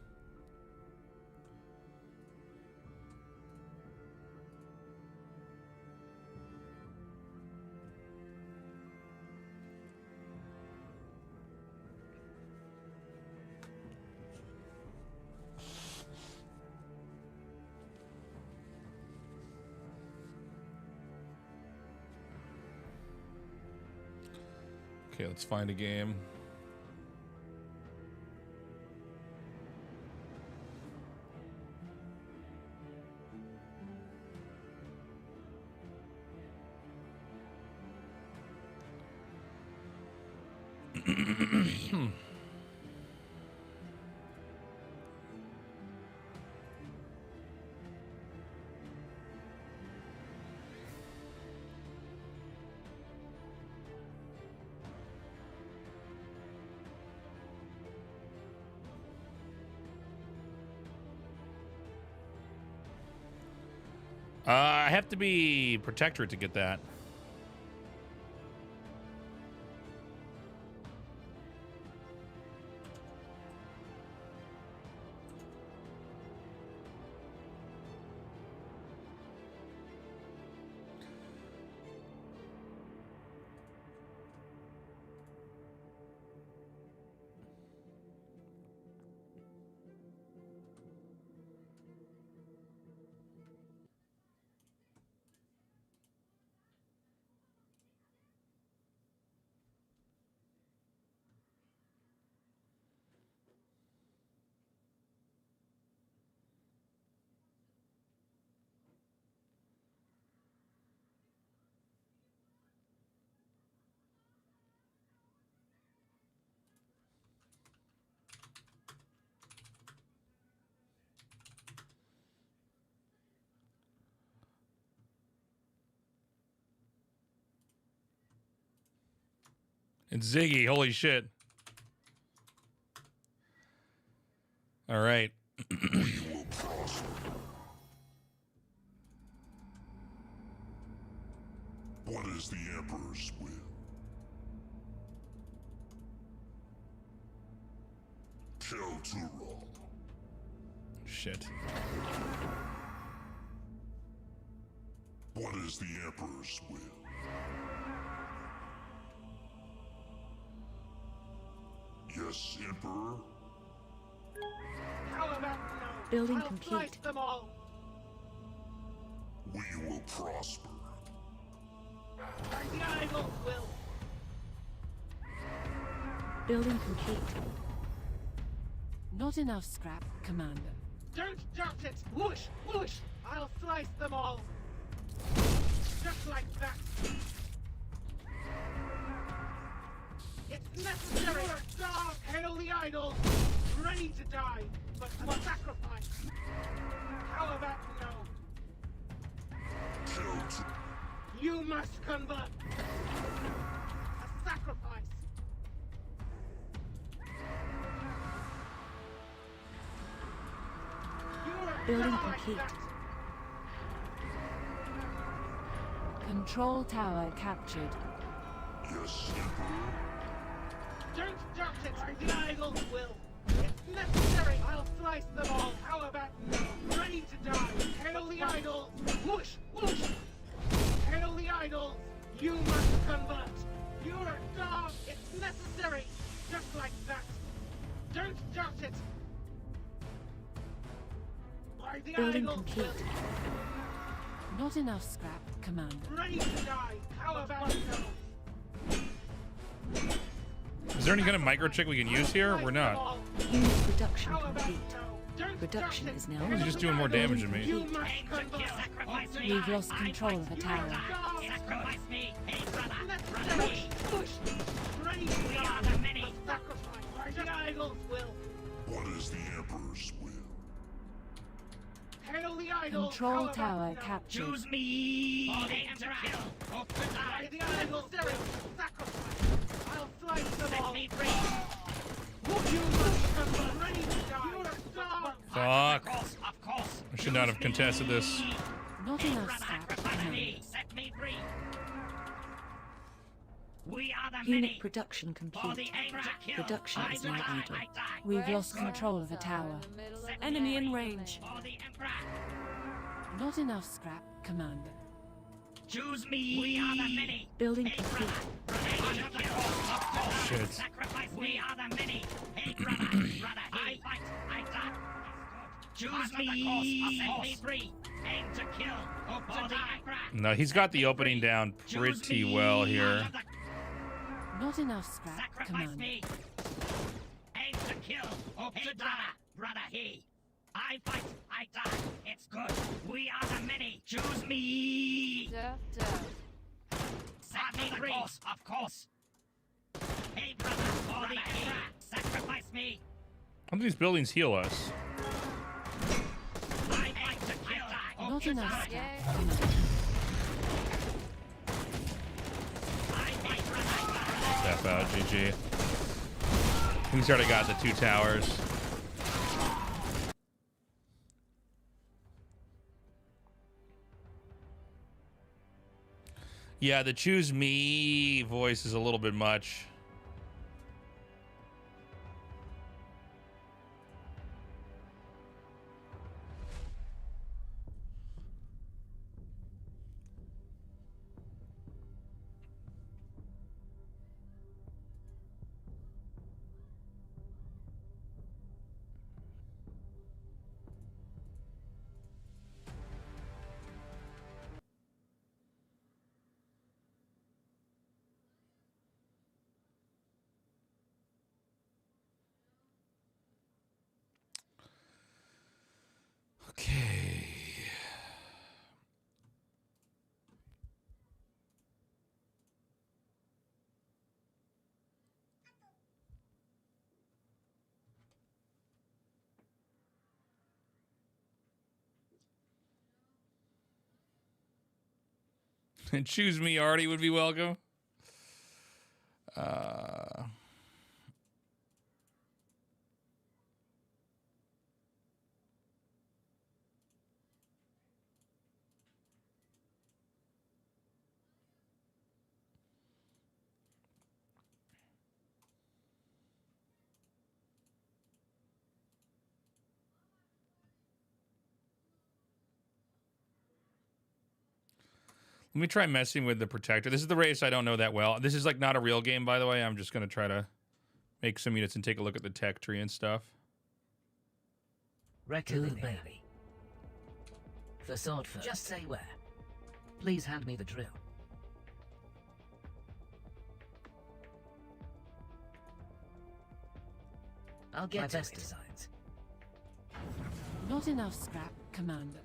Okay, let's find a game. I have to be Protectorate to get that. It's Ziggy. Holy shit. All right. We will prosper. What is the Emperor's will? Kill Turo. Shit. What is the Emperor's will? Yes, Emperor? How about no? Building I'll complete. slice them all. We will prosper. The idols will. Building complete. Not enough scrap, Commander. Don't doubt it. Whoosh, whoosh. I'll slice them all. Just like that. It's necessary. Dog, hail the idols. Ready to die, but for sacrifice. How about no? Kill Turo. You must convert. A sacrifice. Building complete. Control tower captured. Yes, Emperor. Don't doubt it. The idols will. It's necessary. I'll slice them all. How about no? Ready to die. Hail the idols. Whoosh, whoosh. Hail the idols. You must convert. You're a dog. It's necessary. Just like that. Don't doubt it. Why the Building idols complete. will. Not enough scrap, Commander. Ready to die. How about no? Is there any kind of microchip we can use here? We're not. Unit production complete. Production is now He's just doing more damage than me. You must convert. We've lost control of a tower. Sacrifice me, hey brother. Push. Ready to die. A sacrifice. Why the idols will. What is the Emperor's will? Hail the idols. Control tower captured. Choose me. Aim to kill. Hope to die. The idols. Sacrifice. I'll slice them all. Set me free. You must convert. Ready to die. You're a dog. Fuck. Of course. I should not have contested this. Not enough scrap, Commander. Set me free. We are the Unit many. production For the complete. aim to kill. Production is I now die, idle. I die. We've lost control of a tower. Enemy in range. For the Emperor. Not enough scrap, Commander. Choose me. We are the many. Building complete. Shit. Sacrifice. We are the many. Hey, brother. Brother, I fight. I die. Choose me. Set me free. Aim to kill. Hope to die. No, he's got the opening down pretty well here. Not enough scrap, Sacrifice Commander. me. Aim to kill. Hope to die. Brother, he. I fight. I die. It's good. We are the many. Choose me. Set me free. Of course. Hey, brother. For the Emperor. Sacrifice me. How do these buildings heal us? I fight to kill. Hope Not to enough die. scrap, Commander. I fight, brother. Step out, GG. He's already got the 2 towers. Yeah, the choose me voice is a little bit much. Okay. And choose me already would be welcome. Let me try messing with the protector. This is the race I don't know that well. This is like not a real game, by the way. I'm just going to try to make some units and take a look at the tech tree and stuff. Raccoon baby. The sword first. Just say where. Please hand me the drill. I'll get my best designs. Not enough scrap, Commander.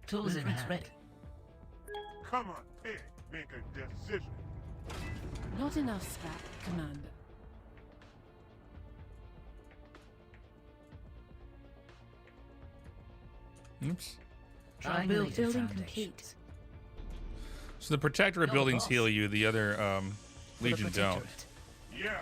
Tools in hand. Ready. Come on, pig. Make a decision. Not enough scrap, Commander. Oops. Building complete. So the protectorate buildings heal you, the other Legion don't. Yeah.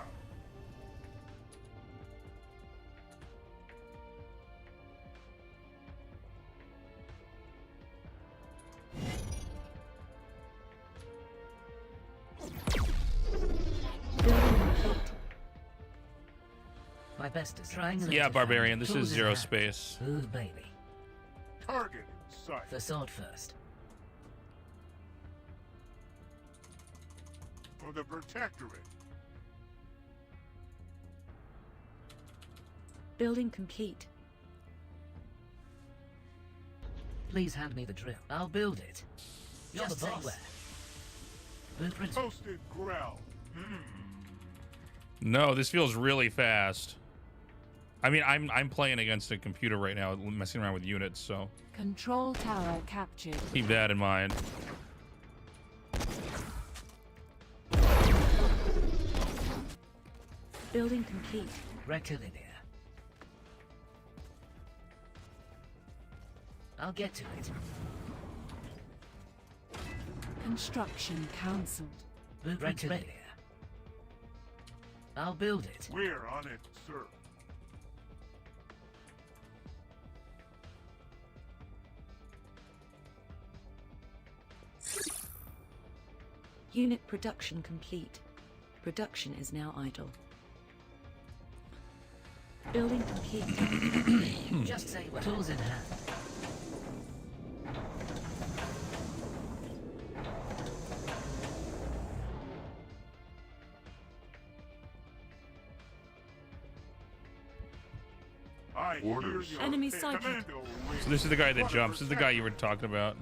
My best is trying. Yeah, Barbarian. This is Zero Space. Ooh, baby. Target in sight. The sword first. For the Protectorate. Building complete. Please hand me the drill. I'll build it. You're the boss. Where? Blueprint. Toasted growl. No, this feels really fast. I mean, I'm playing against a computer right now, messing around with units, so Control tower captured. keep that in mind. Building complete. Raccoon in here. I'll get to it. Construction cancelled. Blueprint ready. I'll build it. We're on it, sir. Unit production complete. Production is now idle. Building complete. Just say what. Tools in hand. Orders. Enemy sighted. So this is the guy that jumps. This is the guy you were talking about.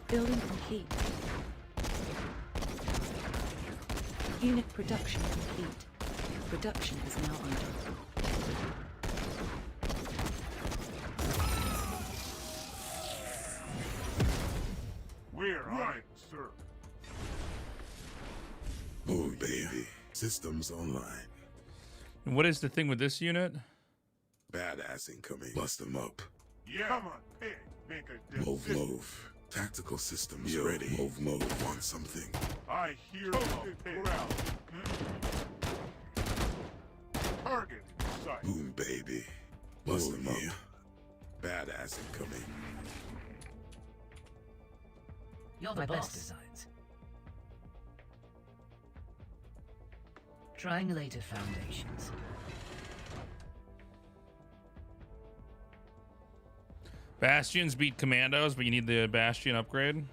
Building complete. Unit production complete. Production is now idle. We're on it, sir. Oh, baby. Systems online. And what is the thing with this unit? Badass incoming. Bust them up. Yeah. Come on, pig. Make a decision. Move. Tactical systems ready. Move. Want something? I hear toasted growl. Target in sight. Boom, baby. Bust them up. Badass incoming. You're the best designs. Triangulated foundations. Bastions beat Commandos, but you need the Bastion upgrade.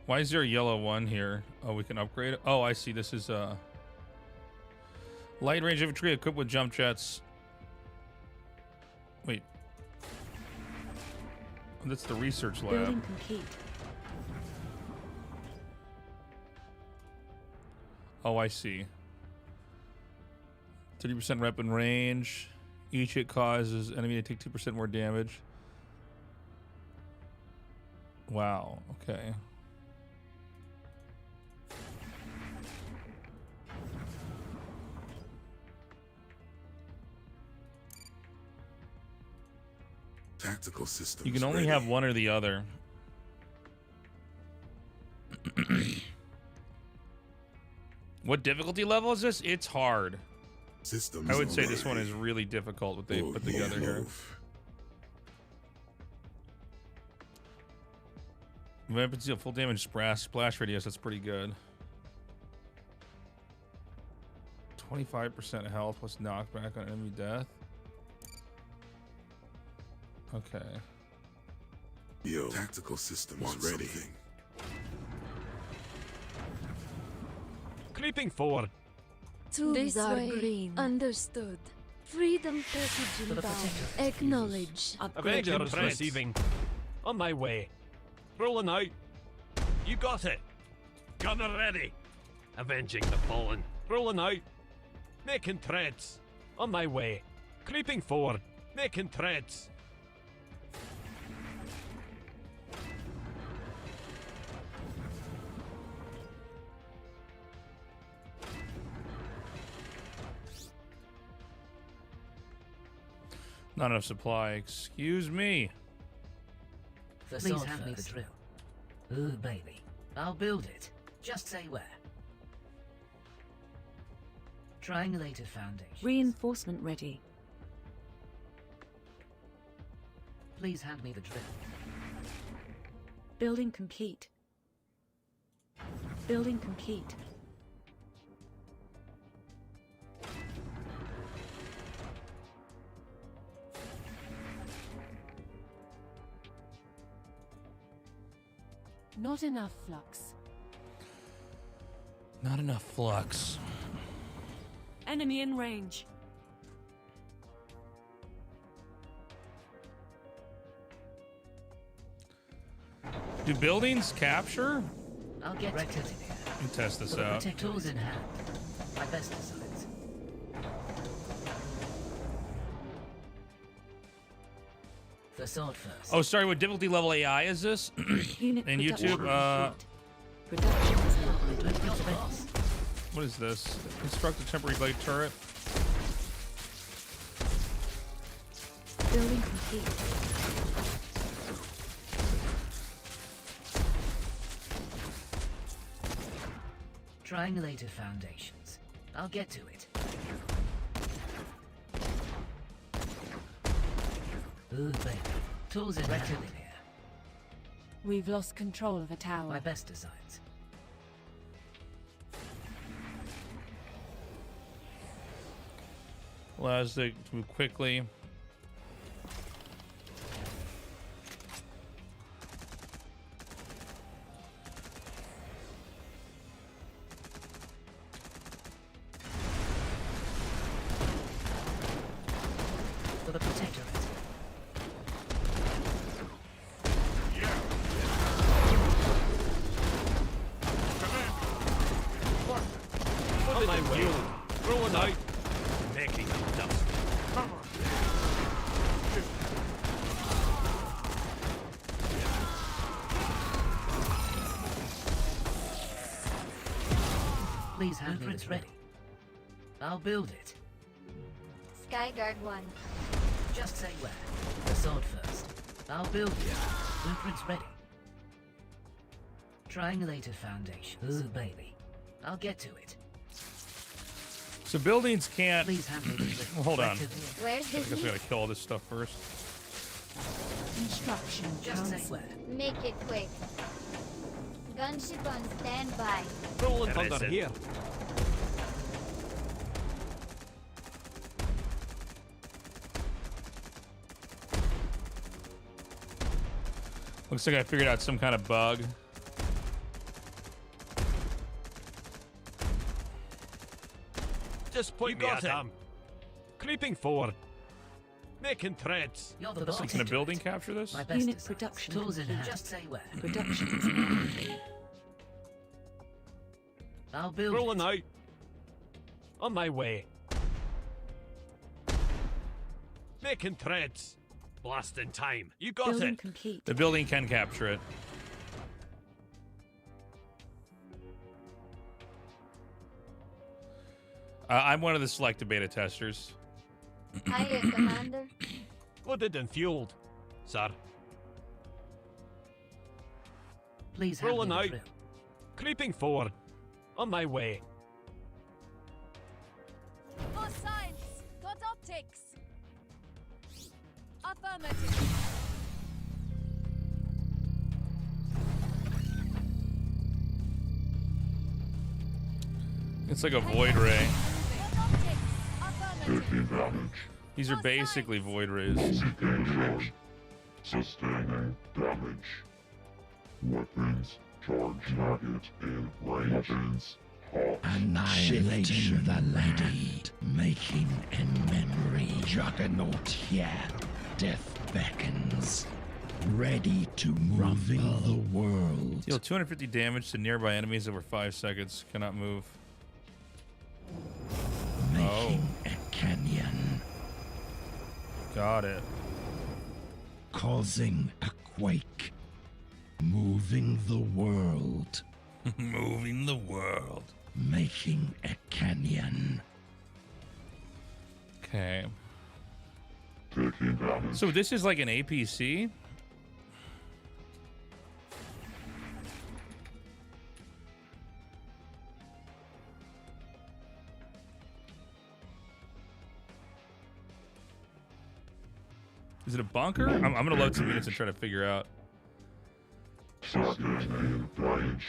Why is there a yellow one here? Oh, we can upgrade it. Oh, I see. This is light range infantry equipped with jump jets. Wait. Oh, that's the research lab. Building complete. Oh, I see. 30% weapon range. Each hit causes enemy to take 2% more damage. Wow, okay. Tactical system. You can only have one or the other. What difficulty level is this? It's hard. Systems I would say this ready. one is really difficult what they put together here. Weapons deal full damage splash radius, that's pretty good. 25% health plus knockback on enemy death. Okay. Yo, tactical systems ready. Creeping forward. Tubes are green. Understood. Freedom passage inbound. Acknowledge. Avengers receiving. On my way. Rolling out. You got it. Gunner ready. Avenging the fallen. Rolling out. Making threads. On my way. Creeping forward. Making threads. Not enough supply. Excuse me. Please hand me the drill. Ooh, baby. I'll build it. Just say where. Triangulated foundation. Reinforcement ready. Please hand me the drill. Building complete. Building complete. Not enough flux. Not enough flux. Enemy in range. Do buildings capture? I'll get right to it. Let me test this out. Tools in hand. My best designs. The sword first. Oh, sorry. What difficulty level AI is this? In YouTube, what is this? Construct a temporary blade turret. Building complete. Triangulated foundations. I'll get to it. Ooh, baby. Tools in hand. Here. We've lost control of a tower. My best designs. Allows to move quickly. For the protectorate. On my way. Rolling out. Making dust. Please hand me the ready. I'll build it. Skyguard 1. Just say where. The sword first. I'll build it. Blueprints ready. Triangulated foundations. Ooh, baby. I'll get to it. So buildings can't. Please hand me the Well, hold on. Where's I guess we gotta kill all this stuff first. Instruction Just say cancelled. where. Make it quick. Gunship on standby. Rolling thunder here. Looks like I figured out some kind of bug. Just point me at him. Creeping forward. Making threads. You're the boss. Can a building capture this? My best Unit designs. production Tools in complete. hand. Just say where. Production is complete. I'll build Rolling it. out. On my way. Making threads. Blasting time. You got Building it. complete. The building can capture it. I'm one of the selected beta testers. Hiya, Commander. Loaded and fueled, sir. Please hand Rolling me the out. drill. Creeping forward. On my way. For science, got optics. Affirmative. It's like a void ray. Taking damage. These are basically void rays. Seeking sustaining damage. Weapons charge target in range. Weapons hot. Annihilation the lead, making a memory. Juggernaut here. Death beckons. Ready to rumble the world. Deal 250 damage to nearby enemies over 5 seconds. Cannot move. Making a canyon. Got it. Causing a quake. Moving the world. Moving the world. Making a canyon. Okay. Taking damage. So this is like an APC? Is it a bunker? I'm gonna load some units and try to figure out. Sustaining range.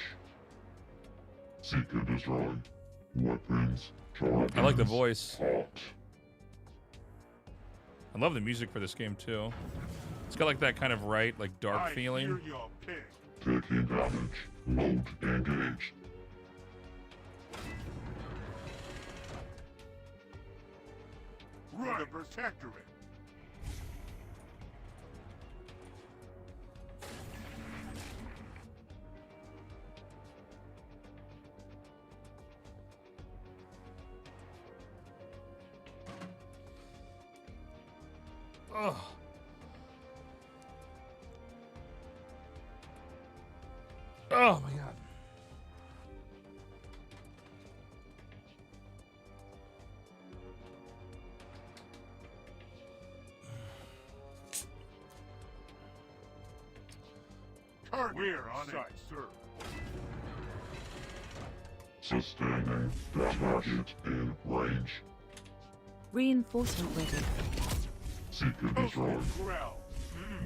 Seek and destroy. Weapons charge. I like the voice. Hot. I love the music for this game too. It's got like that kind of like dark feeling. Taking damage. Load engaged. Run the protectorate. Ugh. Oh my god. We're on site, sir. Sustaining damage in range. Reinforcement ready. Seek and destroy. Corral.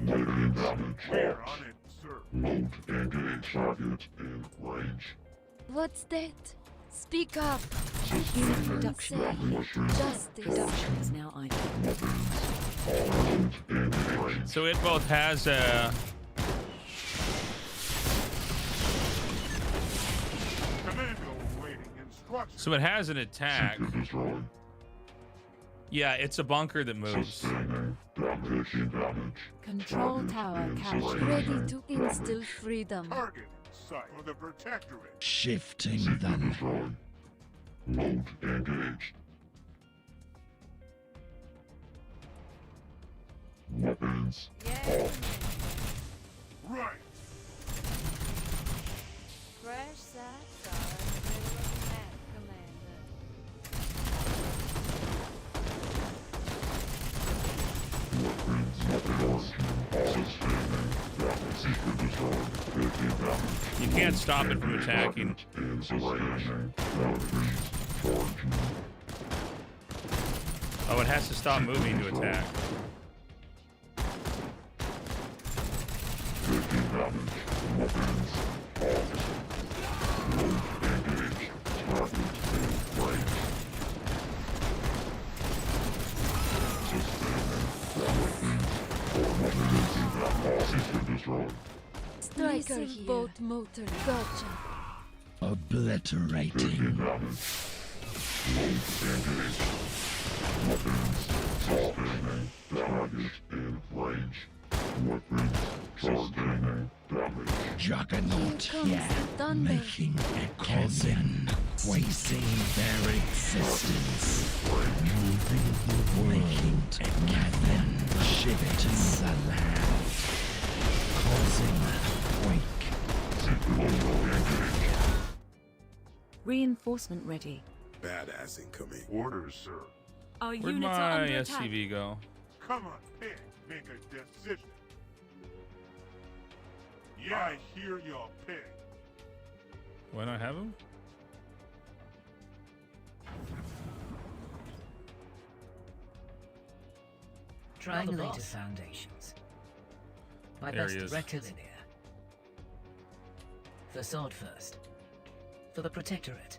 Taking damage. We're Hot. on it, sir. Load engage. Target in range. What's that? Speak up. Unit production. Justice. Production is now idle. Load in range. So it both has a Commando awaiting instructions. so it has an attack. Seek and destroy. Yeah, it's a bunker that moves. Sustaining damage. Damage. Control tower captured. Ready to instill freedom. Target in sight for the protectorate. Shifting Seek and them. destroy. Load engaged. Weapons hot. Right. Fresh satire, middle of the map, Commander. You can't stop it from attacking. Oh, it has to stop moving to attack. Striker here. Boat motor. Gotcha. Obliterating. Sustaining target in range. Weapons sustaining damage. Juggernaut Here comes here, the thunder. making a canyon, ceasing their existence, moving the world, making a canyon. inhibiting the land, causing quake. Reinforcement ready. Badass incoming. Orders, sir. Our Where'd units are my under attack. SCV go? Come on, pick. Make a decision. Yeah, I hear your pick. Why not have him? Triangulated foundations. There he Bypass is. rectilinear. For sword first. For the Protectorate.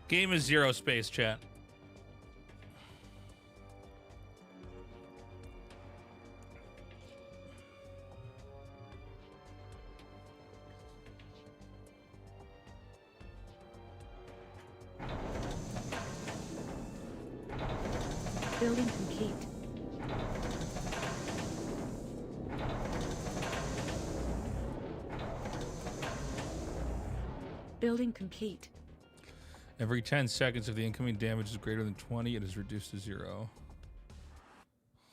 Game is zero space, chat. Building complete. Building complete. Every 10 seconds, if the incoming damage is greater than 20, it is reduced to 0.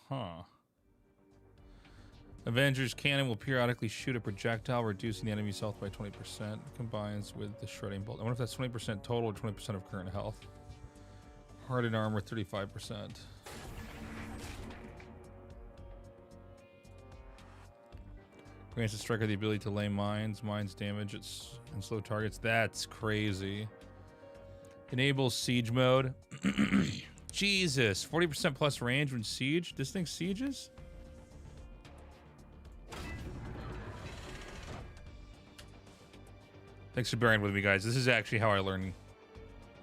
Huh. Avengers cannon will periodically shoot a projectile, reducing the enemy's health by 20%. Combines with the shredding bolt. I wonder if that's 20% total or 20% of current health. Hardened armor, 35%. Grants the striker the ability to lay mines. Mines damage and slow targets. That's crazy. Enables siege mode. Jesus. 40% plus range when siege. This thing sieges? Thanks for bearing with me, guys. This is actually how I learn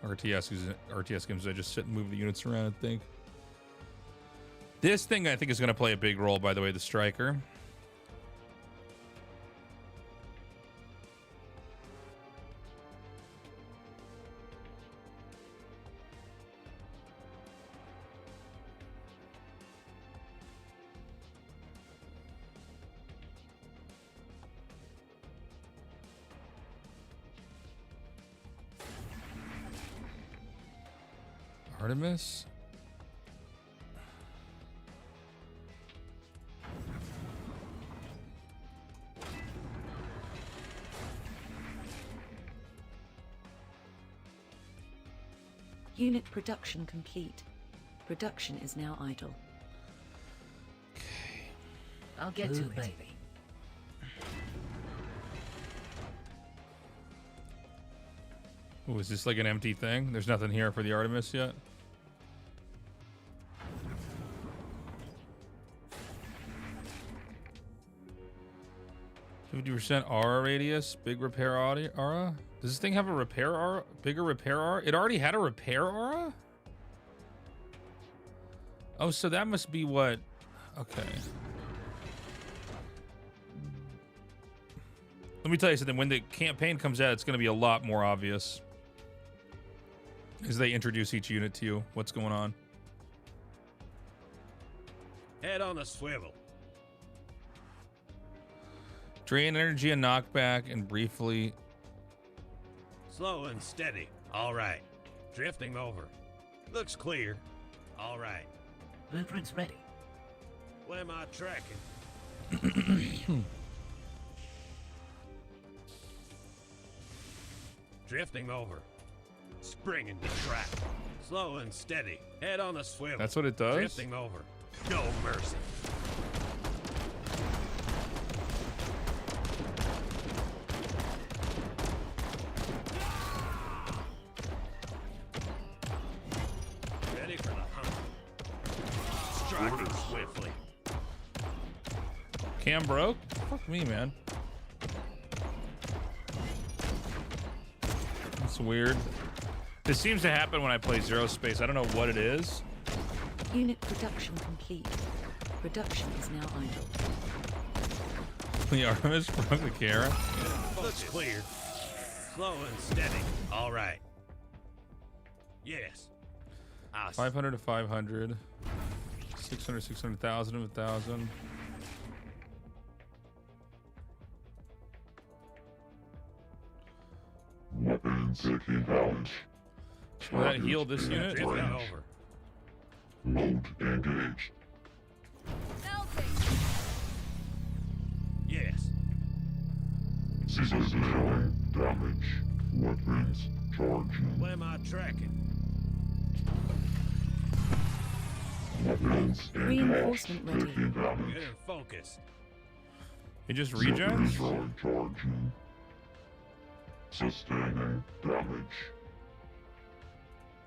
RTS games. I just sit and move the units around and think. This thing I think is going to play a big role, by the way, the striker. Artemis? Unit production complete. Production is now idle. I'll get to it, baby. Ooh, is this like an empty thing? There's nothing here for the Artemis yet? 50% aura radius, big repair aura. Does this thing have a repair aura? Bigger repair aura? It already had a repair aura? Oh, so that must be what... Okay. Let me tell you something. When the campaign comes out, it's going to be a lot more obvious. As they introduce each unit to you. What's going on? Head on a swivel. Drain energy and knockback and briefly... Slow and steady. All right. Drifting over. Looks clear. All right. Blueprints ready. What am I tracking? Drifting over. Springing the track. Slow and steady. Head on a swivel. That's what it does? Drifting over. No mercy. Ready for the hunt. Striking swiftly. Cam broke? Fuck me, man. That's weird. This seems to happen when I play Zero Space. I don't know what it is. Unit production complete. Production is now idle. The Artemis broke the Kara. Looks clear. Slow and steady. All right. Yes. 500 to 500. 600, 600,000, 1,000. Weapons Weapons taking damage. Will that heal this unit? Drifting over. Load engaged. Yes. Scissors showing damage. Weapons charging. Where am I tracking? Weapons Reinforcement ready. taking damage. Good and focused. It just regens? Charging. Sustaining damage.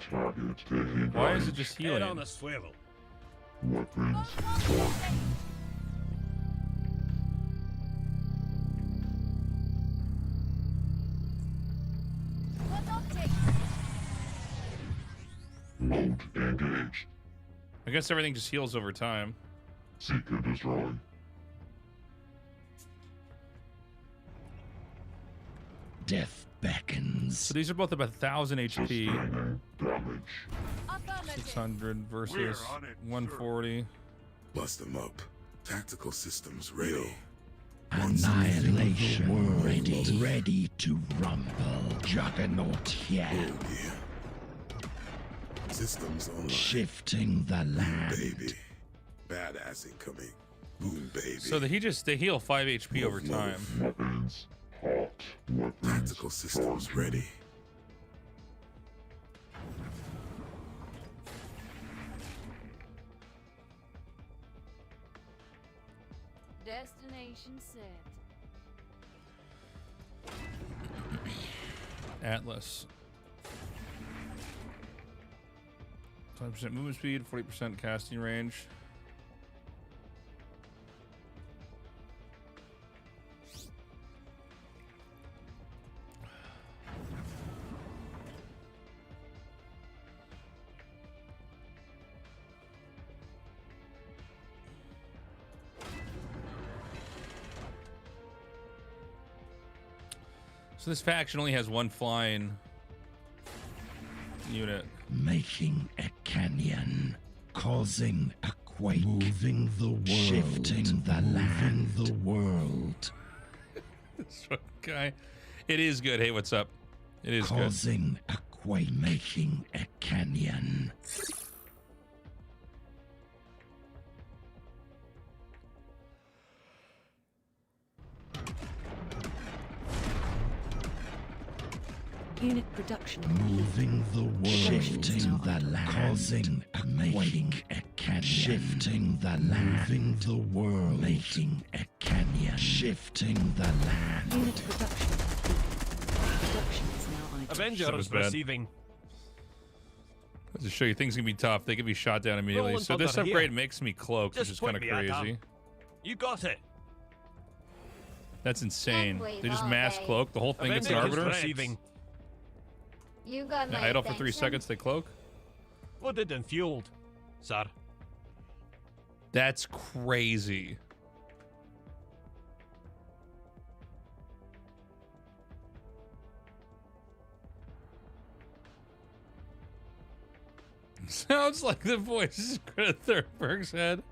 Target taking Why damage. is it just Head healing? on the swivel. Weapons charging. Load engaged. I guess everything just heals over time. Seek and destroy. Death beckons. So these are both about 1,000 HP. Sustaining damage. 600 versus We're on it, 140. Bust them up. Tactical systems ready. Annihilation ready to rumble. Juggernaut here. Oh yeah. Systems online. Shifting the land. Baby. Badass incoming. Boom baby. So they heal 5 HP over time. Weapons hot. Weapons Tactical systems charging. ready. Destination set. Atlas. 20% movement speed, 40% casting range. So this faction only has one flying unit. Making a canyon. Causing a quake. Moving the world. Shifting the land. The world. This guy. It is good. Hey, what's up? It is Causing a quake. Making a canyon. Unit production. Moving the world. Shifting the land. Causing a making a canyon. Shifting the land. Moving the world. Making a canyon. Shifting the land. Unit production complete. Production is now idle. Avengers receiving. To show you things can be tough. They can be shot down immediately. Rolling So this thunder upgrade here. makes me cloak, which is kind of crazy. You got it. That's insane. Wait, They just all mass day. cloak. The whole thing gets an Avengers arbiter. receiving. You got my Idle for 3 attention. seconds, they cloak. Wooded and fueled, sir. That's crazy. Sounds like the voice is Greta Thunberg's head.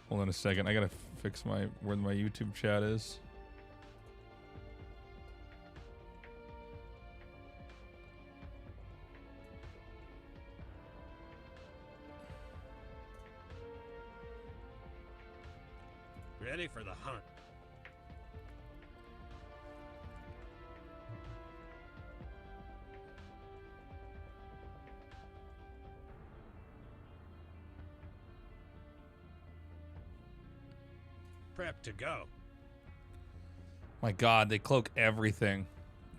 Hold on a second. I gotta fix where my YouTube chat is. Ready for the hunt. Prep to go. My God, they cloak everything.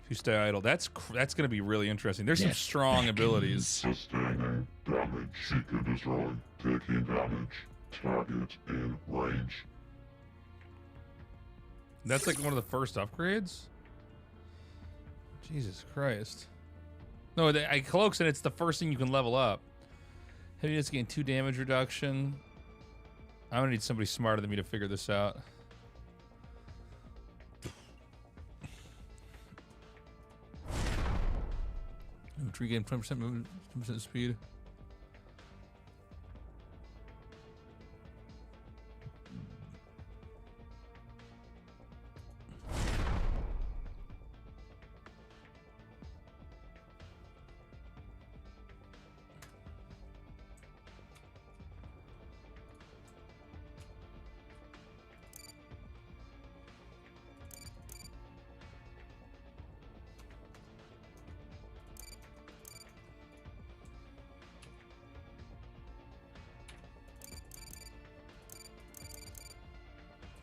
If you stay idle, that's gonna be really interesting. There's some strong abilities. Sustaining damage. Seek and destroy. Taking damage. Target in range. That's like one of the first upgrades. Jesus Christ. No, I cloaks and it's the first thing you can level up. Heavy units gain 2 damage reduction. I'm gonna need somebody smarter than me to figure this out. Regain 20% movement, 20% speed.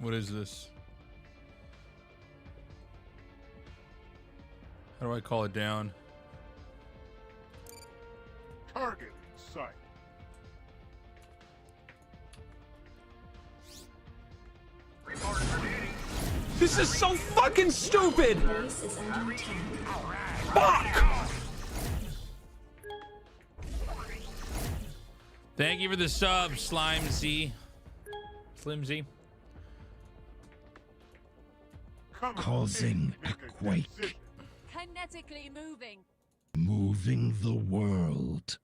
What is this? How do I call it down? Target in sight. This is so fucking stupid! Fuck! Thank you for the sub, Slimzy. Slimzy. Causing a quake. Kinetically moving. Moving the world.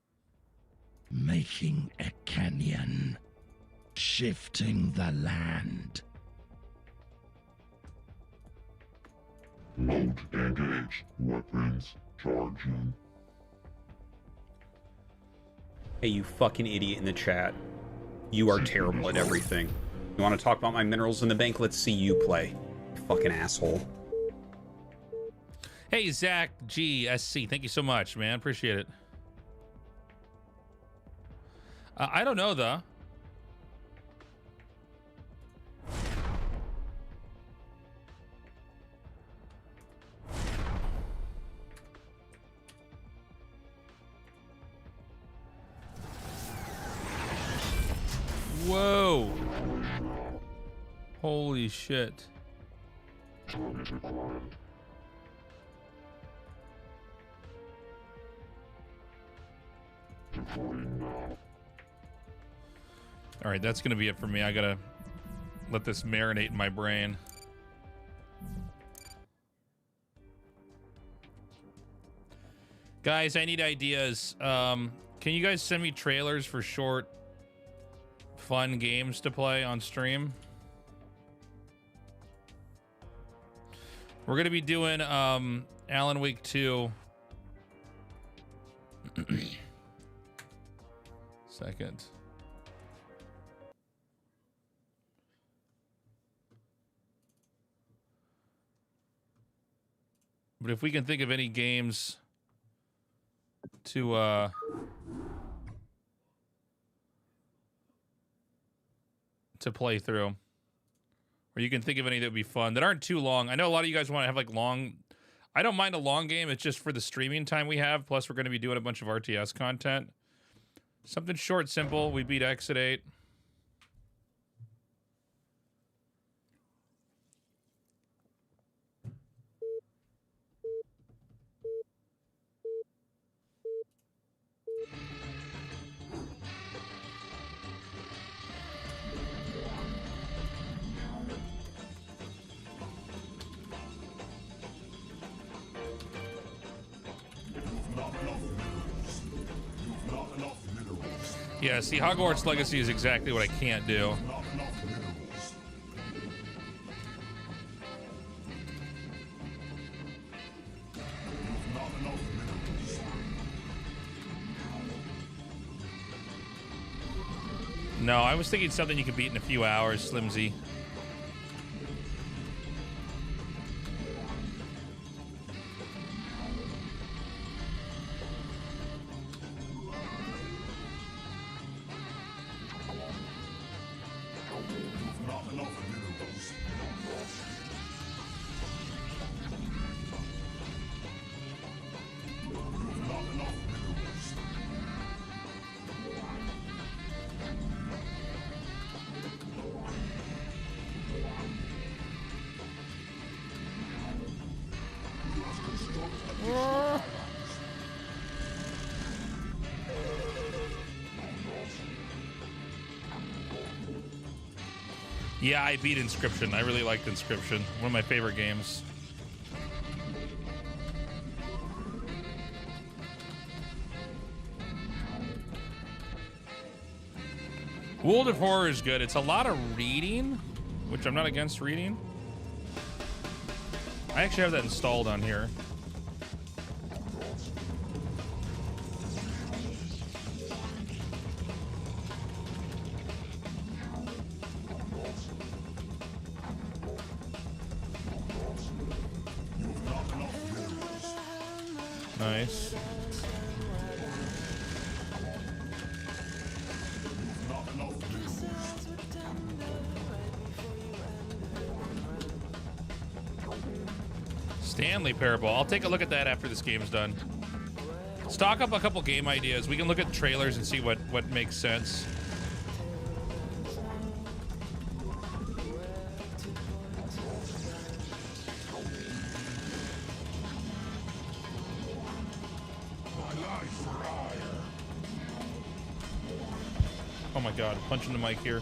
Making a canyon. Shifting the land. Load engage. Weapons charging. Hey, you fucking idiot in the chat. You are terrible at everything. You want to talk about my minerals in the bank? Let's see you play. Fucking asshole. Hey, Zach GSC. Thank you so much, man. Appreciate it. I don't know, though. Whoa. Holy shit. All right, that's gonna be it for me. I gotta let this marinate in my brain. Guys, I need ideas. Can you guys send me trailers for short, fun games to play on stream? We're gonna be doing Alan Wake 2. Second. But if we can think of any games to play through, or you can think of any that would be fun that aren't too long. I know a lot of you guys want to have like long. I don't mind a long game. It's just for the streaming time we have. Plus, we're going to be doing a bunch of RTS content. Something short, simple. We beat Exit 8. Yeah, see, Hogwarts Legacy is exactly what I can't do. No, I was thinking something you could beat in a few hours, Slimzy. Yeah, I beat Inscription. I really liked Inscription. One of my favorite games. World of Horror is good. It's a lot of reading, which I'm not against reading. I actually have that installed on here. Nice. Stanley Parable. I'll take a look at that after this game's done. Stock up a couple game ideas. We can look at trailers and see what makes sense. Oh my god, punching the mic here.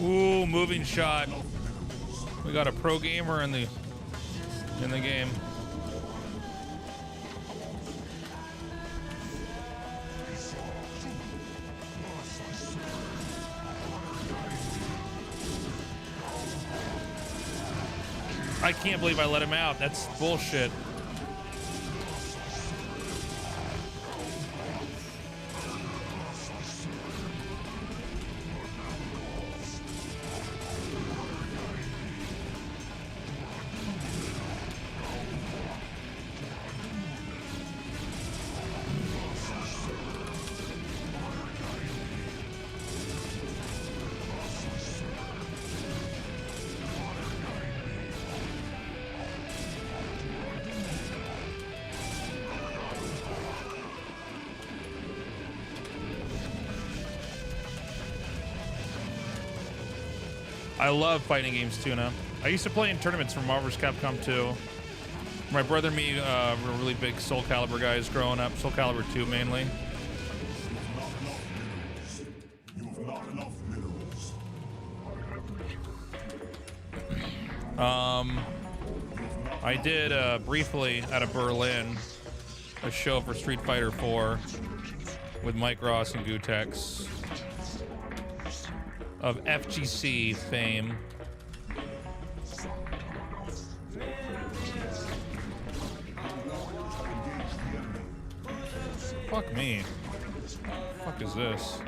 Ooh, moving shot. We got a pro gamer in the game. I can't believe I let him out. That's bullshit. I love fighting games too now. I used to play in tournaments for Marvel vs. Capcom 2. My brother and me were really big Soul Calibur guys growing up. Soul Calibur 2 mainly. I did briefly out of Berlin a show for Street Fighter 4 with Mike Ross and Gutex of FGC fame. Fuck me. Fuck is this?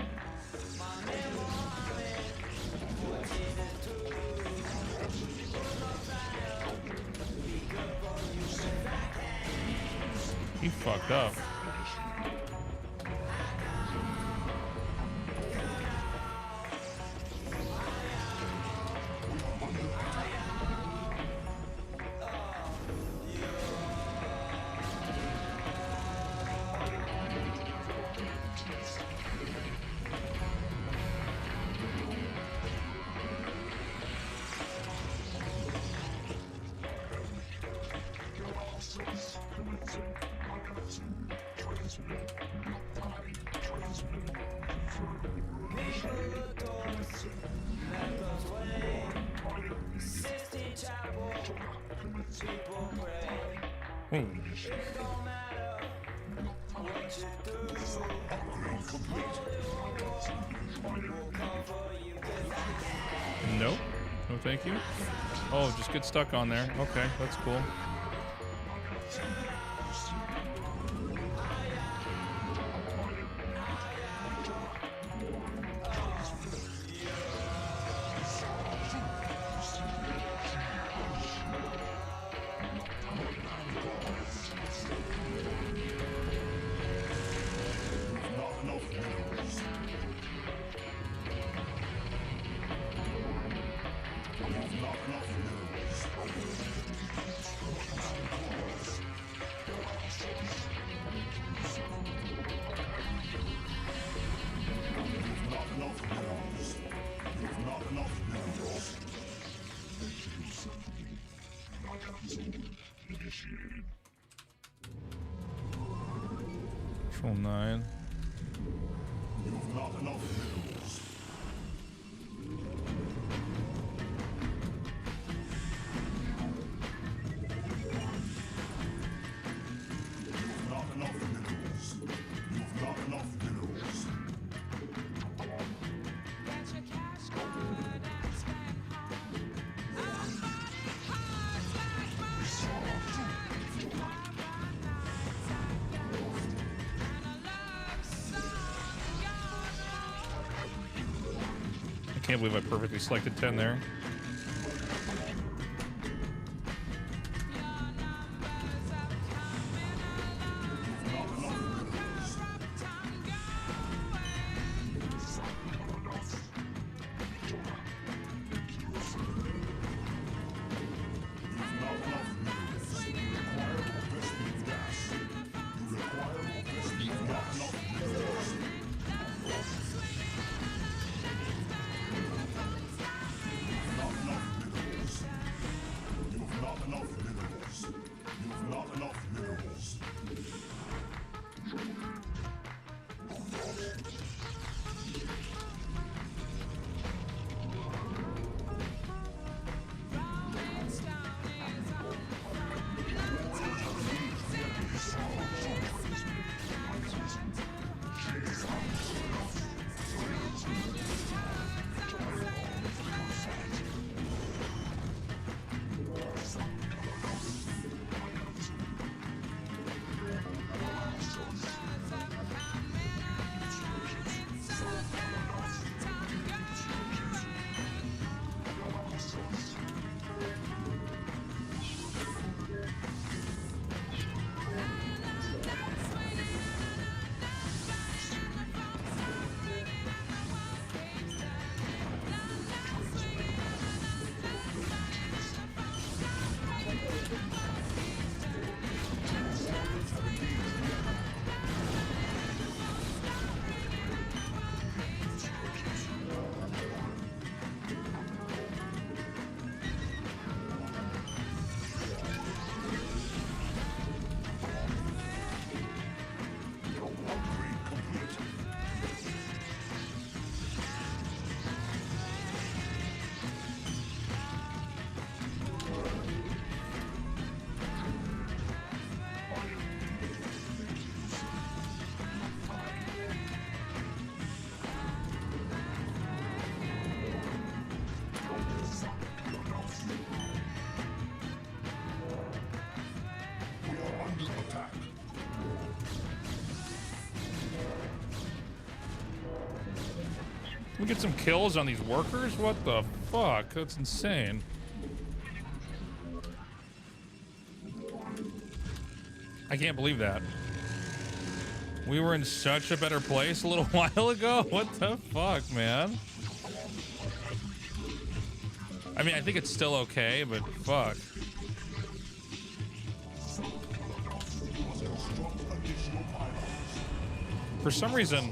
He fucked up. Nope. No, thank you. Oh, just get stuck on there. Okay, that's cool. Control 9. can't believe I perfectly selected 10 there. We get some kills on these workers? What the fuck? That's insane. I can't believe that. We were in such a better place a little while ago? What the fuck, man? I mean, I think it's still okay, but fuck. For some reason,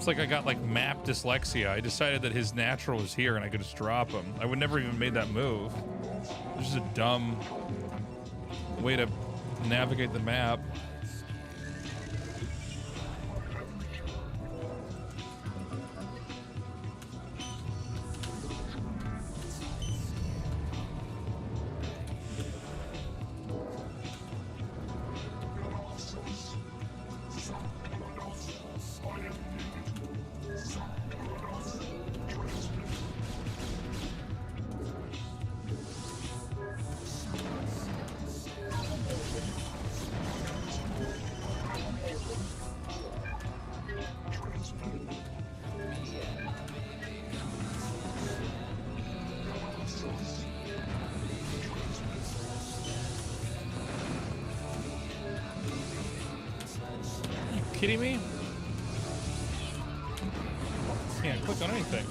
it's like I got like map dyslexia. I decided that his natural was here and I could just drop him. I would never even made that move. It's just a dumb way to navigate the map. Kidding me? Can't click on anything.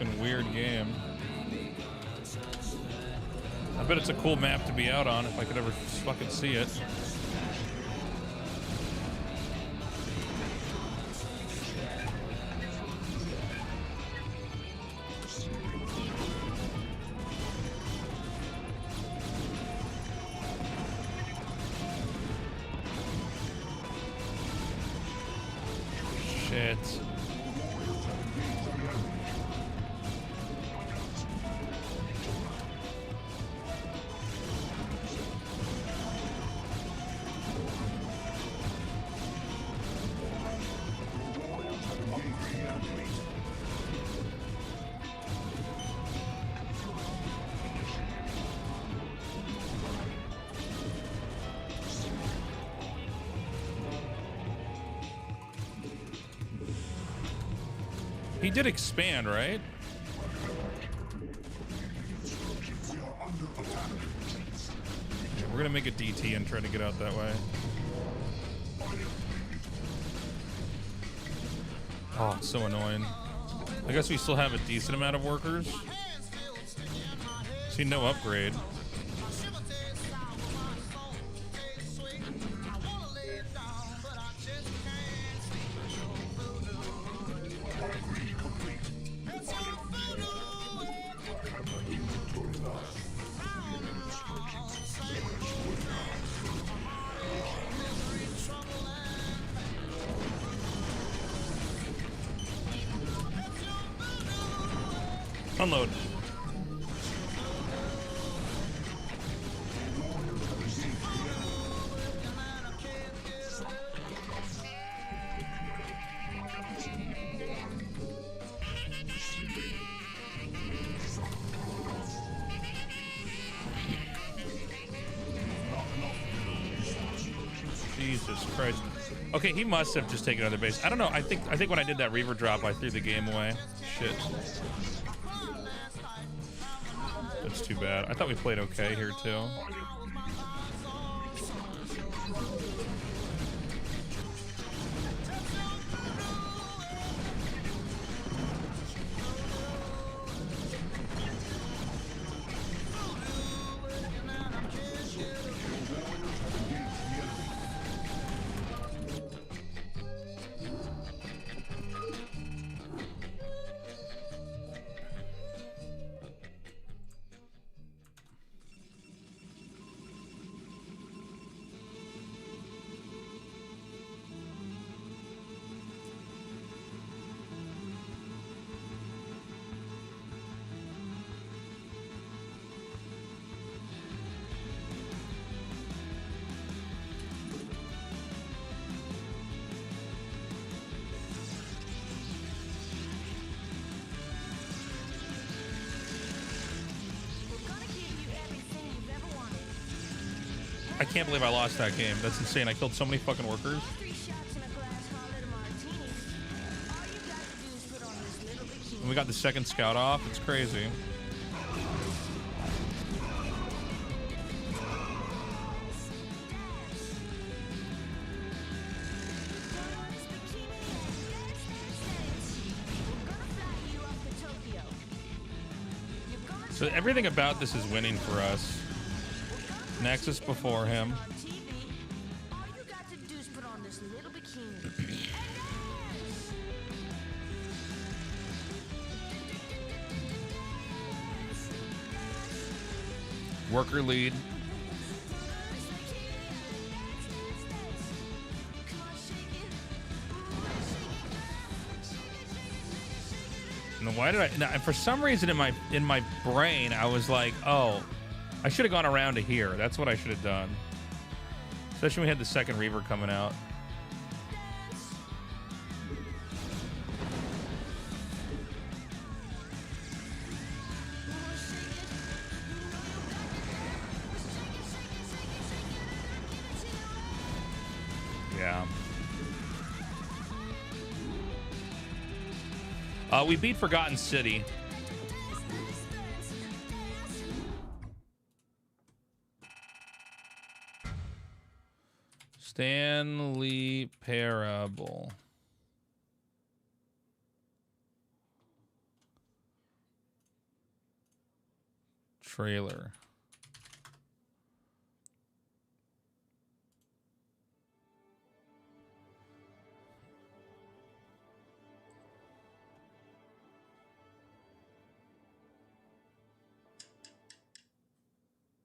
fucking weird game. I bet it's a cool map to be out on if I could ever fucking see it. Shit. He did expand, right? Yeah, we're gonna make a DT and try to get out that way. Oh, it's so annoying. I guess we still have a decent amount of workers. See, no upgrade. Unload. Jesus Christ. Okay, he must have just taken another base. I don't know. I think when I did that Reaver drop, I threw the game away. Shit. That's too bad. I thought we played okay here too. I can't believe I lost that game. That's insane. I killed so many fucking workers. And we got the second scout off. It's crazy. So everything about this is winning for us. Nexus before him. Worker lead. And why did I? Now, for some reason in my brain, I was like, oh. I should have gone around to here. That's what I should have done. Especially when we had the second Reaver coming out. Yeah. We beat Forgotten City. Stanley Parable. trailer.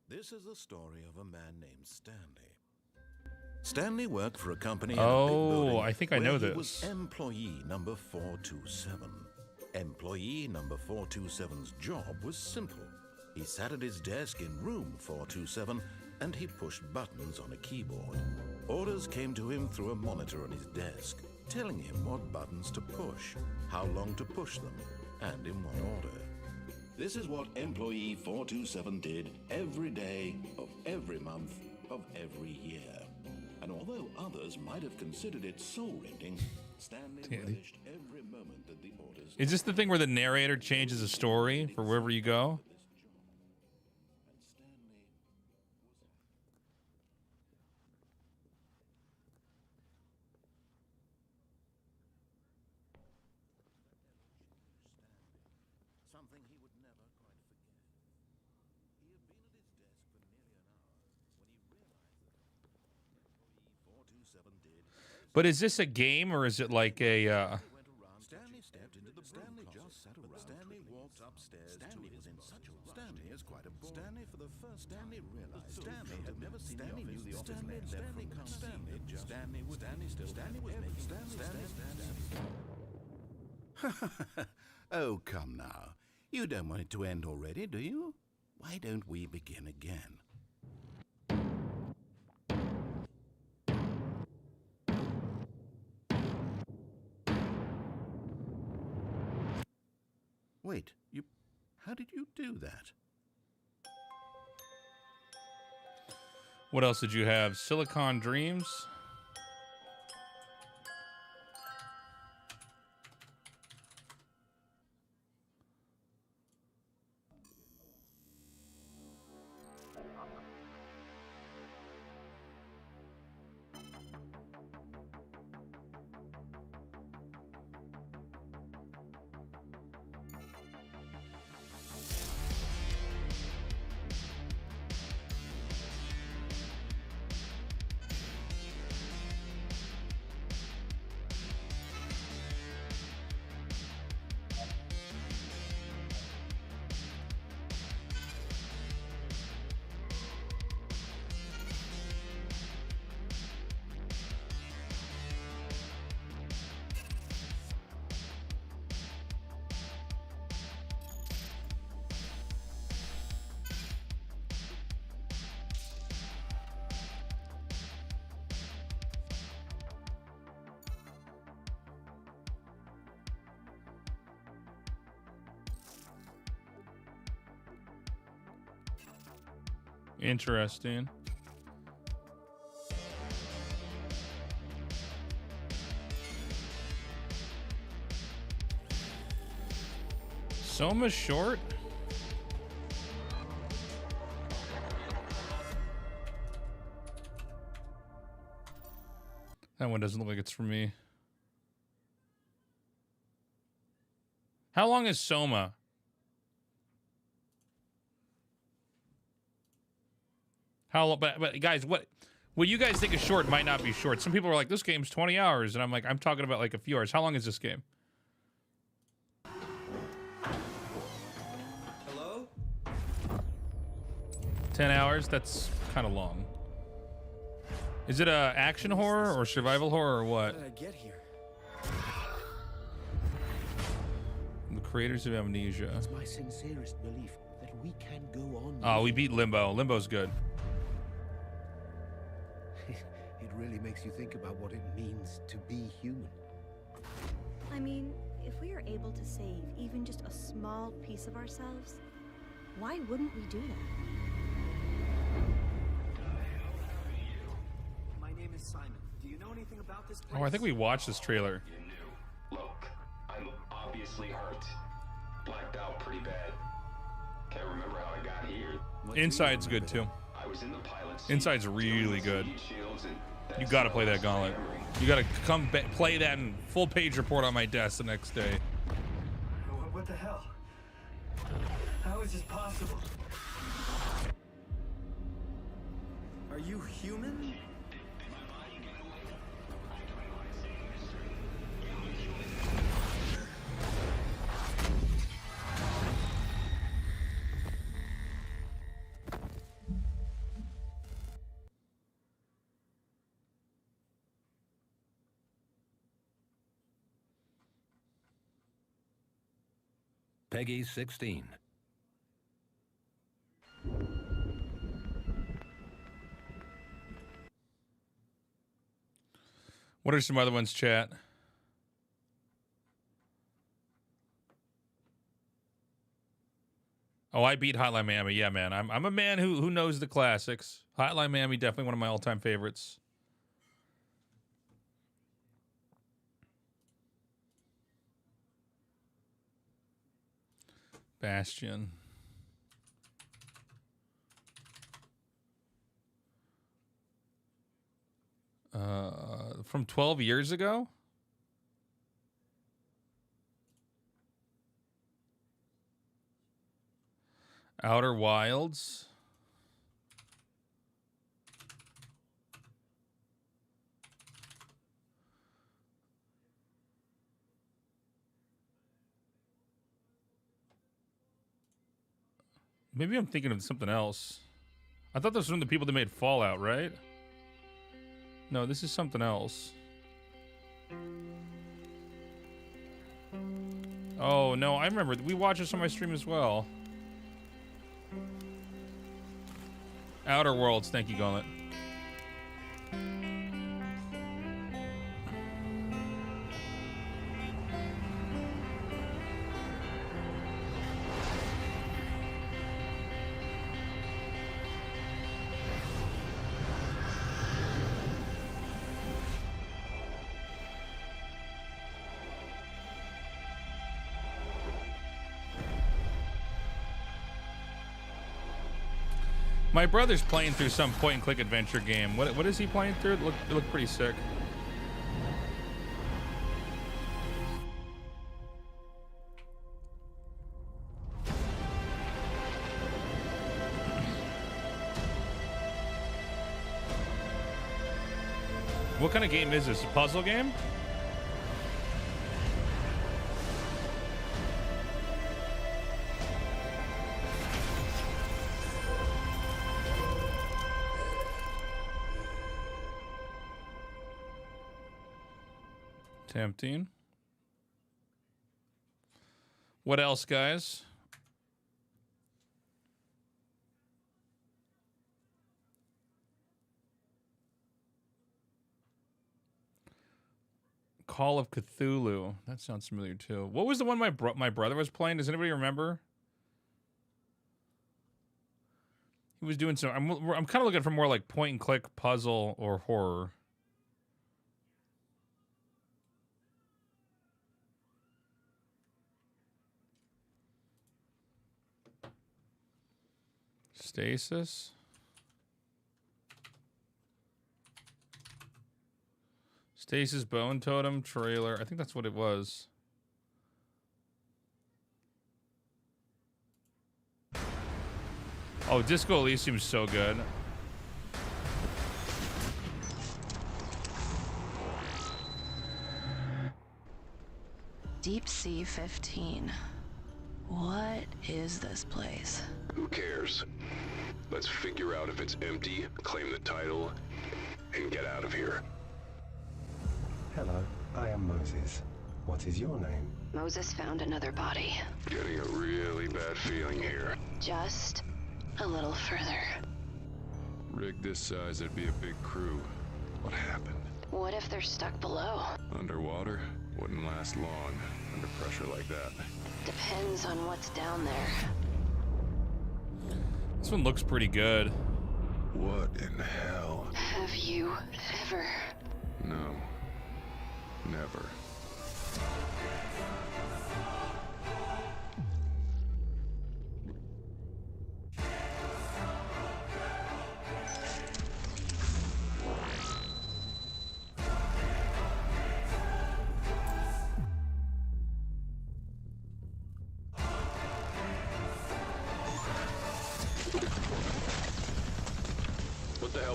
This is the story of a man named Stanley. Stanley worked for a company. Oh, I think I know He this. was employee number 427. Employee number 427's job was simple. He sat at his desk in room 427 and he pushed buttons on a keyboard. Orders came to him through a monitor on his desk, telling him what buttons to push, how long to push them, and in what order. This is what employee 427 did every day of every month of every year. And although others might have considered it soul-rending, Stanley relished every moment that the orders... Is this the thing where the narrator changes the story for wherever you go? Something he would never quite forget. He had been at his desk for nearly an hour when he realized that employee 427 did... But is this a game or is it like a Stanley stepped into the Stanley just sat around. Stanley walked upstairs. Stanley was in such a rush. Stanley is quite a bore. Stanley for the first Stanley realized Stanley had never seen Stanley knew the office. Stanley comes Stanley just Stanley was still Stanley was making Stanley. Oh, come now. You don't want it to end already, do you? Why don't we begin again? Wait, how did you do that? what else did you have? Silicon Dreams? Interesting. Soma short? That one doesn't look like it's for me. How long is Soma? How long? But guys, what you guys think is short might not be short. Some people are like, this game's 20 hours, and I'm like, I'm talking about like a few hours. How long is this game? Hello? 10 hours? That's kind of long. Is it a action horror or survival horror or what? How did I get here? The creators of Amnesia. It's my sincerest belief that we can go on. Oh, we beat Limbo. Limbo's good. It really makes you think about what it means to be human. I mean, if we are able to save even just a small piece of ourselves, why wouldn't we do that? My name is Simon. Do you know anything about this place? Oh, I think we watched this trailer. You knew. Look, I'm obviously hurt. Blacked out pretty bad. Can't remember how I got here. Inside's good too. I was in the pilot seat. Inside's really good. You gotta play that Gauntlet. You gotta come play that in full page report on my desk the next day. What the hell? How is this possible? you human? Peggy 16. What are some other ones, chat? Oh, I beat Hotline Miami. Yeah, man. I'm a man who knows the classics. Hotline Miami, definitely one of my all-time favorites. Bastion. From 12 years ago? Outer Wilds. Maybe I'm thinking of something else. I thought this was from the people that made Fallout, right? No, this is something else. Oh, no, I remember. We watched this on my stream as well. Outer Worlds. Thank you, Gauntlet. My brother's playing through some point-and-click adventure game. What is he playing through? It looked pretty sick. What kind of game is this? A puzzle game? Tempting. What else, guys? Call of Cthulhu. That sounds familiar too. What was the one my brother was playing? Does anybody remember? He was doing some. I'm kind of looking for more like point and click puzzle or horror. Stasis. Stasis Bone Totem trailer. I think that's what it was. Oh, Disco Elysium's so good. Deep Sea 15. What is this place? Who cares? Let's figure out if it's empty, claim the title, and get out of here. Hello, I am Moses. What is your name? Moses found another body. Getting a really bad feeling here. Just a little further. Rig this size, it'd be a big crew. What happened? What if they're stuck below? Underwater? Wouldn't last long, under pressure like that. Depends on what's down there. This one looks pretty good. What in hell? Have you ever? No. Never.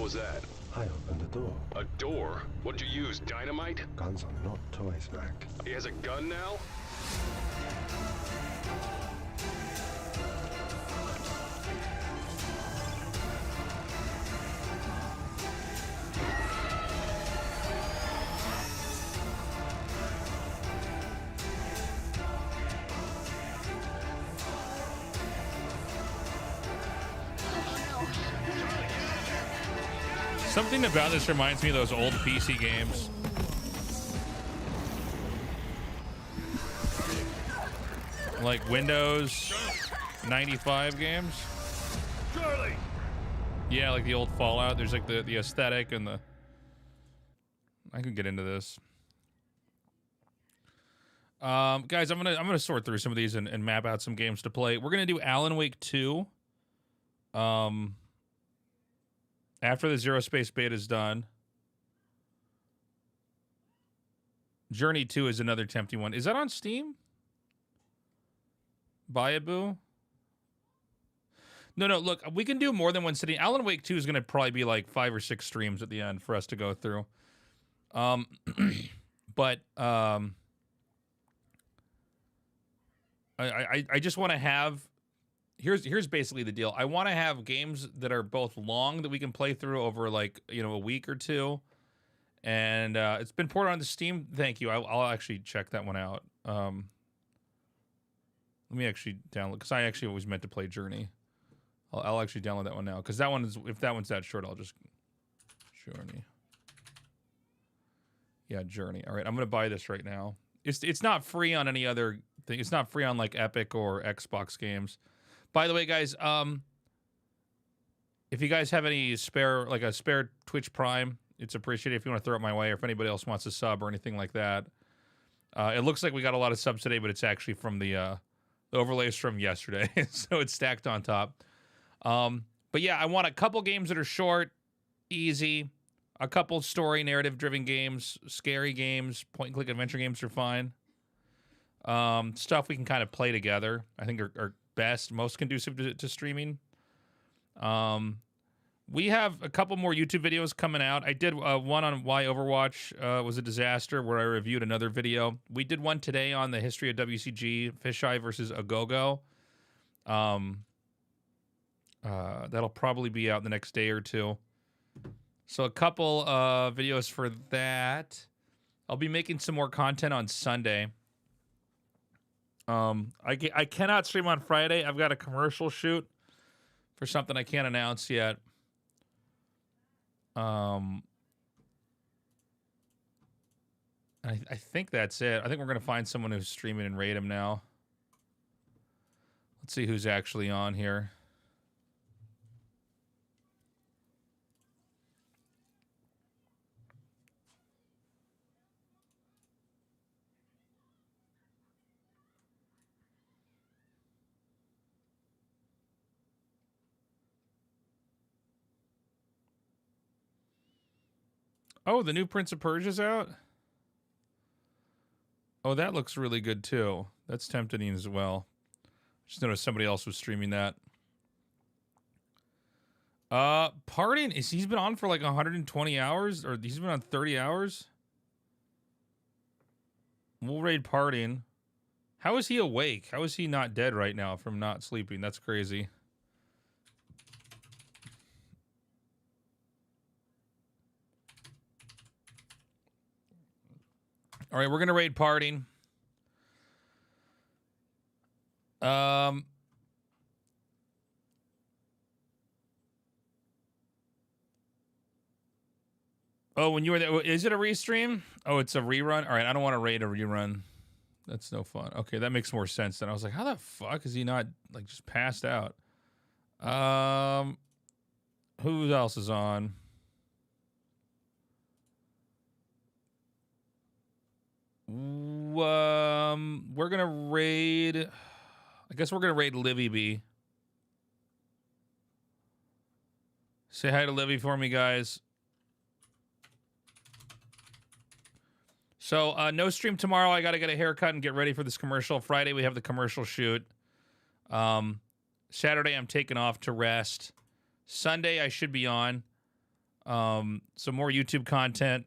was that? I opened a door. A door? What'd you use, dynamite? Guns are not toys, Mac. He has a gun now? Something about this reminds me of those old PC games. Like Windows 95 games. Charlie! Yeah, like the old Fallout. There's like the aesthetic and the... I can get into this. Guys, I'm gonna sort through some of these and map out some games to play. We're gonna do Alan Wake 2. After the Zero Space beta is done. Journey 2 is another tempting one. Is that on Steam? Buyaboo? No, look, we can do more than one sitting. Alan Wake 2 is going to probably be like 5 or 6 streams at the end for us to go through. But I just want to have... Here's basically the deal. I want to have games that are both long that we can play through over like, you know, a week or two. And it's been ported onto Steam. Thank you. I'll actually check that one out. Let me actually download, because I actually always meant to play Journey. I'll actually download that one now, because that one is, if that one's that short, I'll just Journey. Yeah, Journey. All right, I'm gonna buy this right now. It's not free on any other thing. It's not free on like Epic or Xbox games. By the way, guys, if you guys have any spare Twitch Prime, it's appreciated if you want to throw it my way, or if anybody else wants to sub or anything like that. It looks like we got a lot of subs today, but it's actually from the overlays from yesterday, so it's stacked on top. But yeah, I want a couple games that are short, easy, a couple story narrative-driven games, scary games, point-and-click adventure games are fine. Stuff we can kind of play together, I think are best, most conducive to streaming. We have a couple more YouTube videos coming out. I did one on why Overwatch was a disaster, where I reviewed another video. We did one today on the history of WCG, Fisheye versus Agogo. That'll probably be out the next day or two. So a couple videos for that. I'll be making some more content on Sunday. I cannot stream on Friday. I've got a commercial shoot for something I can't announce yet. I think that's it. I think we're going to find someone who's streaming and raid him now. Let's see who's actually on here. Oh, the new Prince of Persia's out? Oh, that looks really good, too. That's tempting as well. Just noticed somebody else was streaming that. Parting, he's been on for like 120 hours? Or he's been on 30 hours? We'll raid Parting. How is he awake? How is he not dead right now from not sleeping? That's crazy. All right, we're gonna raid Parting. Oh, when you were there, is it a restream? Oh, it's a rerun? All right, I don't want to raid a rerun. That's no fun. Okay, that makes more sense then. I was like, how the fuck is he not, like, just passed out? Who else is on? We're gonna raid. I guess we're gonna raid Livy B. Say hi to Livy for me, guys. So no stream tomorrow. I gotta get a haircut and get ready for this commercial. Friday we have the commercial shoot. Saturday I'm taking off to rest. Sunday I should be on. Some more YouTube content,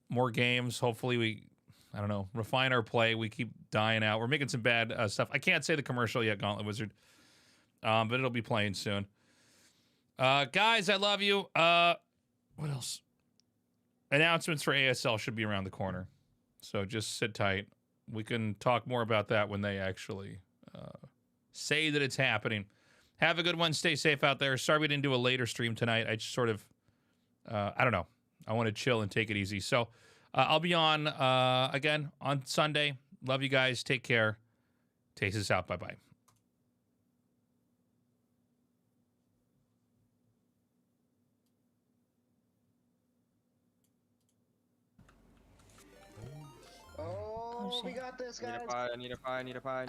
more games. Hopefully we, I don't know, refine our play. We keep dying out. We're making some bad stuff. I can't say the commercial yet, Gauntlet Wizard, but it'll be playing soon. Guys, I love you. What else? Announcements for ASL should be around the corner, so just sit tight. We can talk more about that when they actually say that it's happening. Have a good one. Stay safe out there. Sorry we didn't do a later stream tonight. I just sort of, I don't know. I want to chill and take it easy. So I'll be on again on Sunday. Love you guys. Take care. Taste us out. Bye-bye. Oh, we got this, guys. I need a pie.